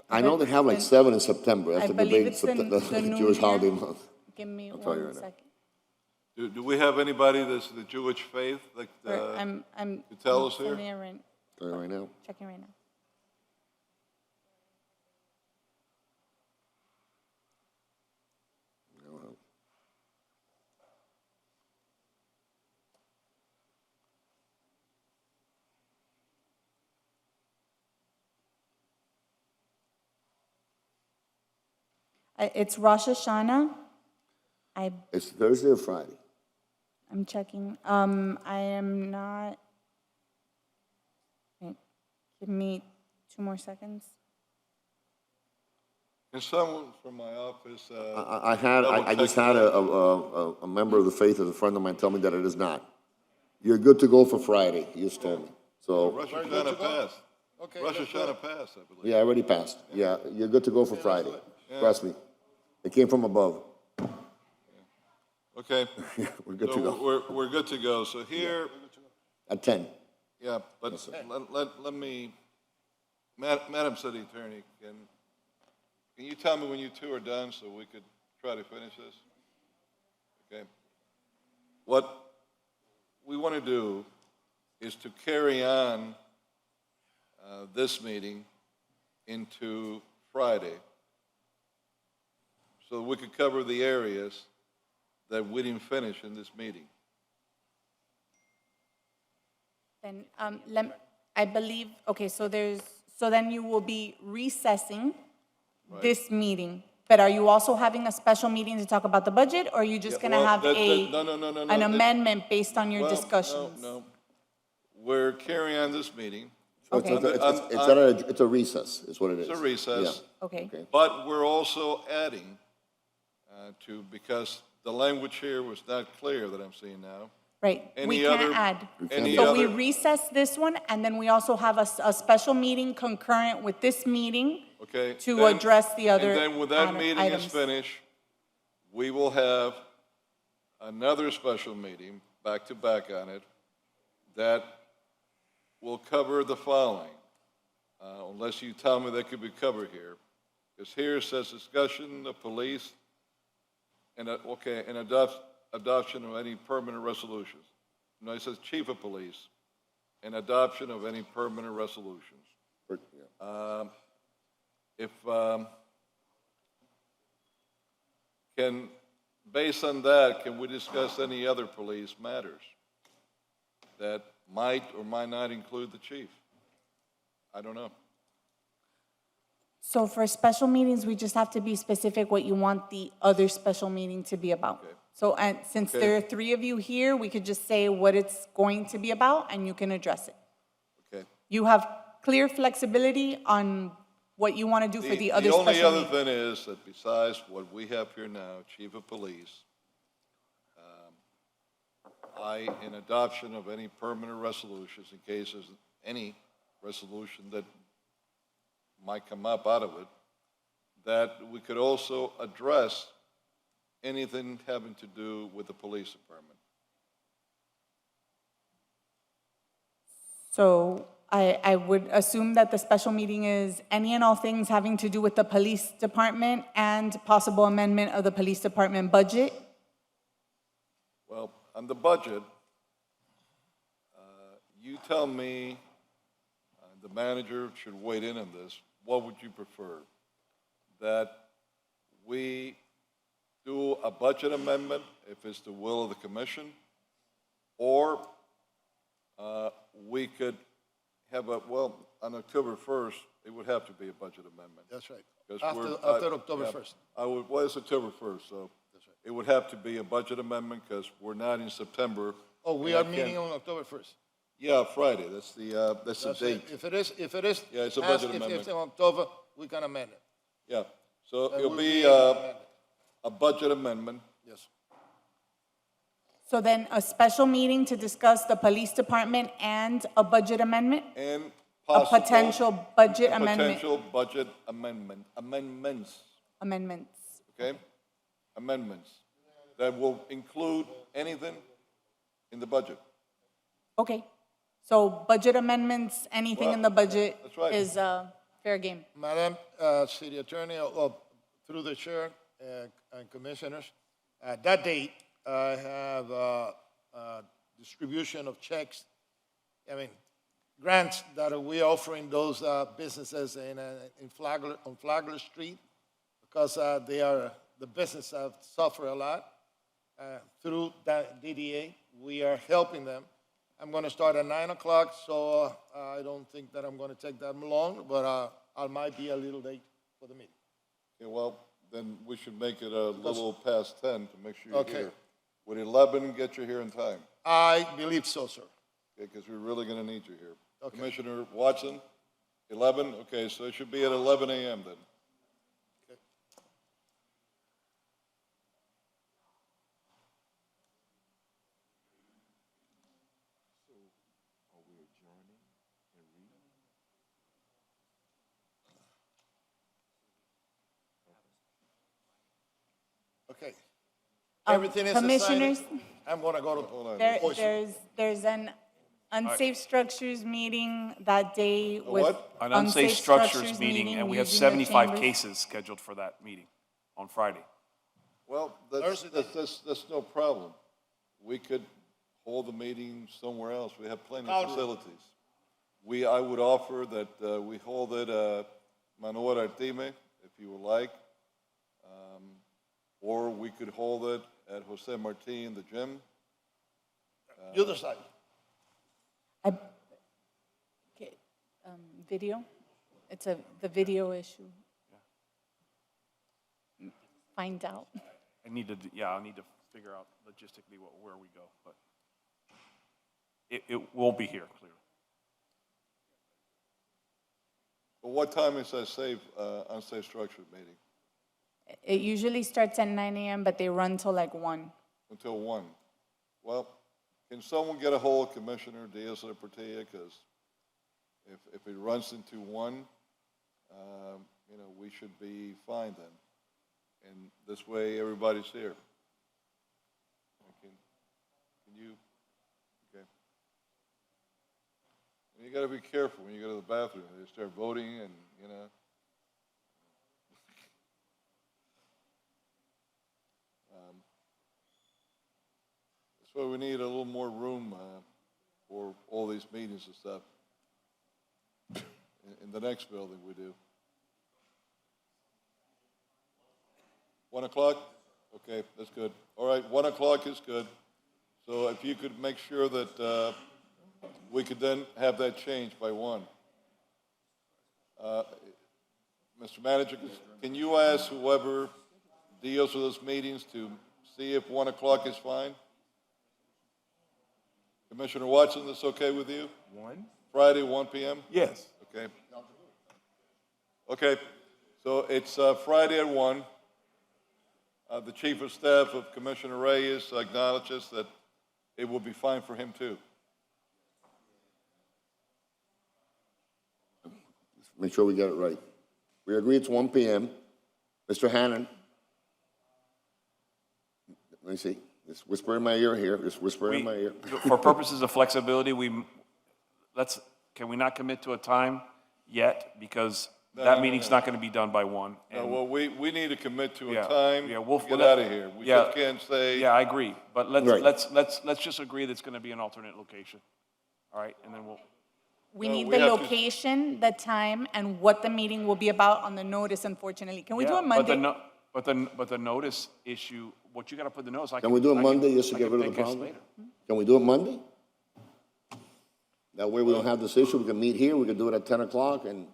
I know they have like 7 in September. That's I the believe big it's the New Jewish Year. holiday month. Give me I'll tell you 1 right now. second. Do we have anybody that's the Jewish faith that I'm to tell us here? Tell you right now. Checking right now. It's Rosh Hashanah. It's Thursday or Friday? I'm checking. I am not. Wait, give me 2 more seconds. Can someone from my office? I just had a member of the faith as a friend of mine tell me that it is not. You're good to go for Friday, you just told me. So, Rosh Hashanah passed. Rosh Hashanah passed, I believe. yeah, I already passed. Yeah, you're good to go for Friday. Trust me. It came from above. Okay. We're good So to go. We're good to go. So here, At 10. yeah, but let me, Madam City Attorney, can you tell me when you 2 are done so we could try to finish this? Okay. What we want to do is to carry on this meeting into Friday so we could cover the areas that we didn't finish in this meeting. Then I believe, okay, so then you will be recessing this meeting. But are you also having a special meeting to talk about the budget, or are you just Yeah, going to well, have no. an amendment based on your Well, discussions? No. We're carrying on this meeting. Okay. It's a recess, is what it is. It's a recess. Okay. But we're also adding because the language here was not clear that I'm seeing now. Right, we Any can't other- add. any So we other- recess this one, and then we also have a special meeting concurrent with this meeting Okay? to Then- address the other And then when that meeting is items. finished, we will have another special meeting, back to back on it, that will cover the following, unless you tell me that could be covered here. Because here it says discussion of police and, adoption of any permanent resolutions. No, it says chief of police and adoption of any permanent resolutions. if, based on that, can we discuss any other police matters that might or might not include the chief? I don't know. So for special meetings, we just have to be specific what you want the other special meeting to be about. Okay. So, and since there are 3 of you here, we could just say what it's going to be about and you can address it. Okay. You have clear flexibility on what you want to do for the other special only other meeting. thing is that besides what we have here now, chief of police, in adoption of any permanent resolutions, in case there's any resolution that might come up out of it, that we could also address anything having to do with the police department. So I would assume that the special meeting is any and all things having to do with the police department and possible amendment of the police department budget. Well, on the budget, you tell me, the manager should weigh in on this, what would you prefer? That we do a budget amendment if it's the will of the commission, or we could have on October 1st, it would have to be a budget amendment. That's right. 'Cause After October 1st. It's October 1st, so it would have to be a budget amendment because we're not in September. Oh, we and I are meeting can't- on October 1st. Yeah, Friday, that's the That's date. it. If it is, Yeah, it's a as budget if amendment. it's in October, we can amend it. Yeah, so That it'll will be be amended. a budget amendment, Yes. So then a special meeting to discuss the police department and a budget amendment? and A possible. potential budget amendment? Potential budget amendments, Amendments. okay? Amendments that will include anything in the budget. Okay. So budget amendments, anything in the budget That's right. is fair game. Madam City Attorney, through the chair and commissioners, that date, I have distribution of checks, grants that we're offering those businesses on Flagler Street, because the business have suffered a lot. Through that DDA, we are helping them. I'm going to start at 9 o'clock, so I don't think that I'm going to take that long, but I might be a little late for the meeting. Okay, well, then we should make it a little past 10 to make sure you're Okay. here. Would 11 get you here in time? I believe so, sir. Okay, because we're really going to need you here. Okay. Commissioner Watson, 11? Okay, so it should be at 11 a.m. then. Okay. Everything is decided. Commissioners? I'm going to go to. There's an unsafe structures meeting that day with. what? An unsafe structures meeting, and we have using the 75 chambers. cases scheduled for that meeting on Friday. Well, that's no problem. We could hold the meeting somewhere else. We have plenty of facilities. I would offer that we hold it Manuel Artime, if you would like. Or we could hold it at Jose Marti in the gym. You decide. Okay, video? It's the video issue. Find out. I need to figure out logistically where we go, but it will be here, clearly. But what time is that unsafe structure meeting? It usually starts at 9 a.m., but they run till like 1. Until 1. Well, can someone get a hold of Commissioner Diaz de Portilla? Because if it runs into 1, we should be fine then. And this way, everybody's here. Can you, okay. And you got to be careful when you go to the bathroom. They start voting and, That's why we need a little more room for all these meetings and stuff. In the next building we do. 1 o'clock? Okay, that's good. All right, 1 o'clock is good. So if you could make sure that we could then have that changed by 1. Mr. Manager, can you ask whoever deals with those meetings to see if 1 o'clock is fine? Commissioner Watson, this okay with you? 1? Friday, 1 p.m.? Yes. Okay. Okay, so it's Friday at 1. The Chief of Staff of Commissioner Reyes acknowledges that it will be fine for him too. Make sure we get it right. We agree it's 1 p.m. Mr. Hannon. Let me see. Just whisper in my ear here. Just whisper in my ear. For purposes of flexibility, can we not commit to a time yet? Because that meeting's not going to be done by 1. No, well, we need to commit to a Yeah, time yeah, to get out of here. We just can't say. Yeah, I agree. But Right. let's just agree that it's going to be an alternate location. All right, and then we'll. We No, need we the have to- location, the time, and what the meeting will be about on the notice, unfortunately. Can we do Yeah, it Monday? But the notice issue, what you got to put in the notice. Can we do it Monday just to I get can rid of the think problem? later. Can we do it Monday? That way we don't have this issue. We can meet here. We can do it at 10 o'clock, and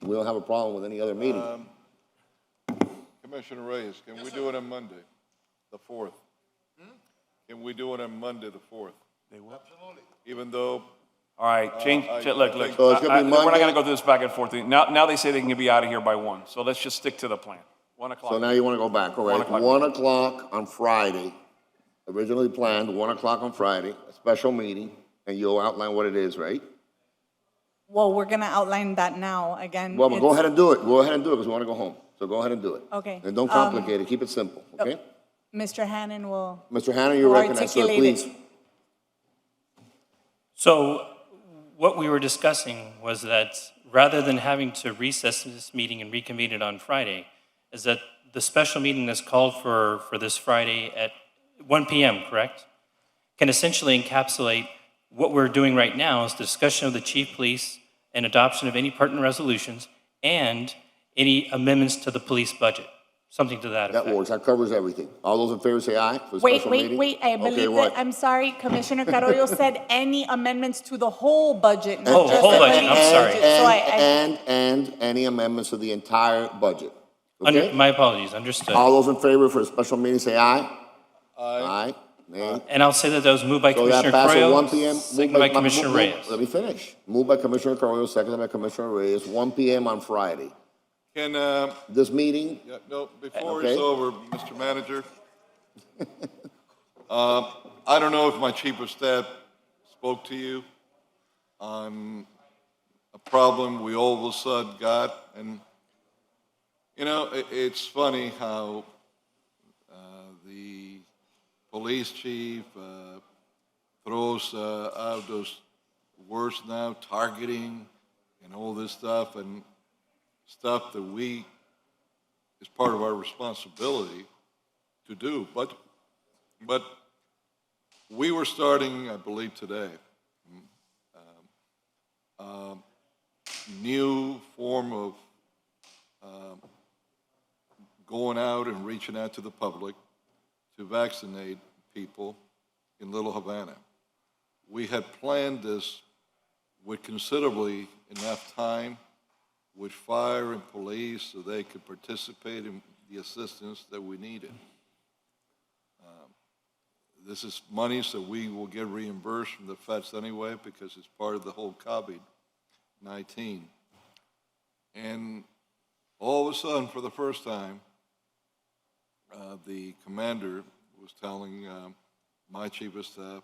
we don't have a problem with any other meeting. Commissioner Reyes, can we do it on Monday, the 4th? Can we do it on Monday, the 4th? They will. Even though. All right, look. So it's gonna be We're not Monday? going to go through this back and forth. Now they say they can be out of here by 1. So let's just stick to the plan. 1 o'clock. So now you want to go back, all 1 right? o'clock. 1 o'clock on Friday, originally planned, 1 o'clock on Friday, a special meeting, and you'll outline what it is, right? Well, we're gonna outline that now, again. Well, go it's- ahead and do it. Go ahead and do it, because we want to go home. So go ahead and do it. Okay. And don't complicate it. Keep it simple, okay? Mr. Hannon will. Mr. Hanna, you're will recognized, sir, articulate it. please. So what we were discussing was that rather than having to recess this meeting and reconvene it on Friday, is that the special meeting that's called for this Friday at 1 p.m., correct? Can essentially encapsulate what we're doing right now is the discussion of the chief of police and adoption of any pertinent resolutions and any amendments to the police budget, something to that effect. That works. That covers everything. All those in favor say aye for the special meeting? Wait, I Okay, believe what? that, I'm sorry, Commissioner Carollo said any amendments to the whole budget, Oh, not just whole the budget, police I'm sorry. budget. So And any amendments to the entire budget. Okay? My apologies, understood. All those in favor for the special meeting say aye. Aye. Nay. And I'll say that that was moved by So that Commissioner passes Carrillo, 1 p.m. seconded by Commissioner Reyes. Let me finish. Moved by Commissioner Carrillo, seconded by Commissioner Reyes, 1 p.m. on Friday. Can, This meeting, yeah, no, before Okay. it's over, Mr. Manager, I don't know if my chief of staff spoke to you on a problem we all of a sudden got, and, you know, it's funny how the police chief throws out those words now, targeting and all this stuff, and stuff that we, is part of our responsibility to do. But we were starting, I believe today, new form of going out and reaching out to the public to vaccinate people in Little Havana. We had planned this with considerably enough time with fire and police so they could participate in the assistance that we needed. This is monies that we will get reimbursed from the feds anyway because it's part of the whole COVID-19. And all of a sudden, for the first time, the commander was telling my chief of staff,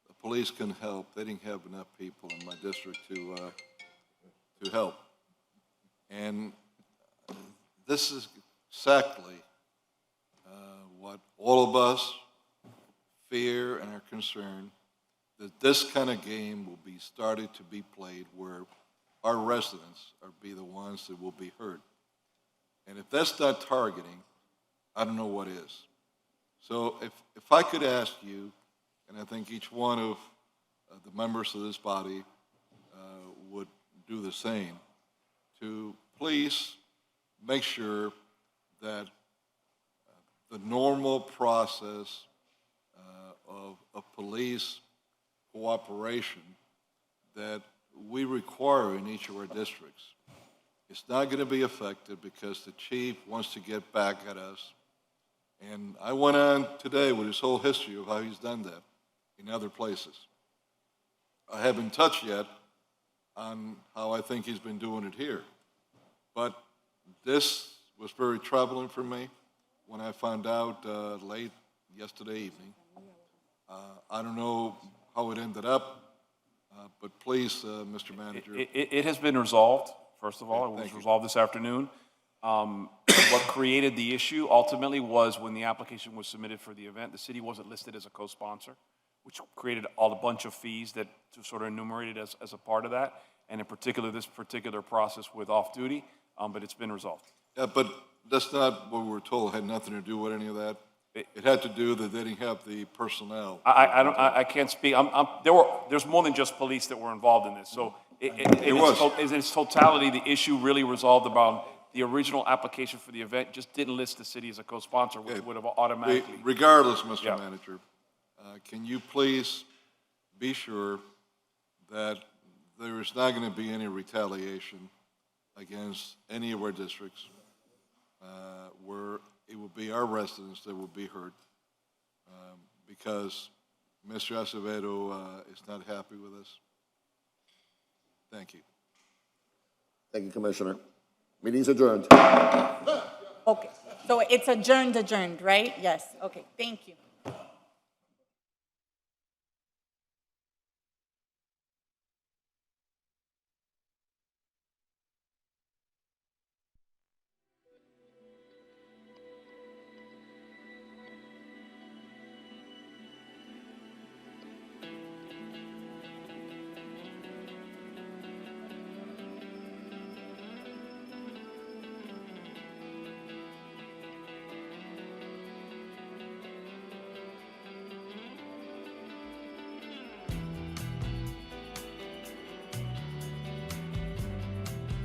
the police can help. They didn't have enough people in my district to help. And this is exactly what all of us fear and are concerned, that this kind of game will be started to be played where our residents are be the ones that will be hurt. And if that's not targeting, I don't know what is. So if I could ask you, and I think each one of the members of this body would do the same, to please make sure that the normal process of police cooperation that we require in each of our districts. It's not going to be affected because the chief wants to get back at us. And I went on today with his whole history of how he's done that in other places. I haven't touched yet on how I think he's been doing it here. But this was very troubling for me when I found out late yesterday evening. I don't know how it ended up, but please, Mr. Manager. It has been resolved, first of all. It was resolved this afternoon. What created the issue ultimately was when the application was submitted for the event, the city wasn't listed as a co-sponsor, which created a bunch of fees that sort of enumerated as a part of that, and in particular, this particular process with off-duty, but it's been resolved. Yeah, but that's not what we were told. It had nothing to do with any of that. It had to do that they didn't have the personnel. I can't speak. There's more than just police that were involved in this. So in its totality, the issue really resolved about the original application for the event just didn't list the city as a co-sponsor, which would have automatically. Regardless, Mr. Manager, can you please be sure that there is not going to be any retaliation against any of our districts where it will be our residents that will be hurt because Mr. Acevedo is not happy with us. Thank you. Thank you, Commissioner. Meeting's adjourned. Okay, so it's adjourned, right? Yes, okay, thank you.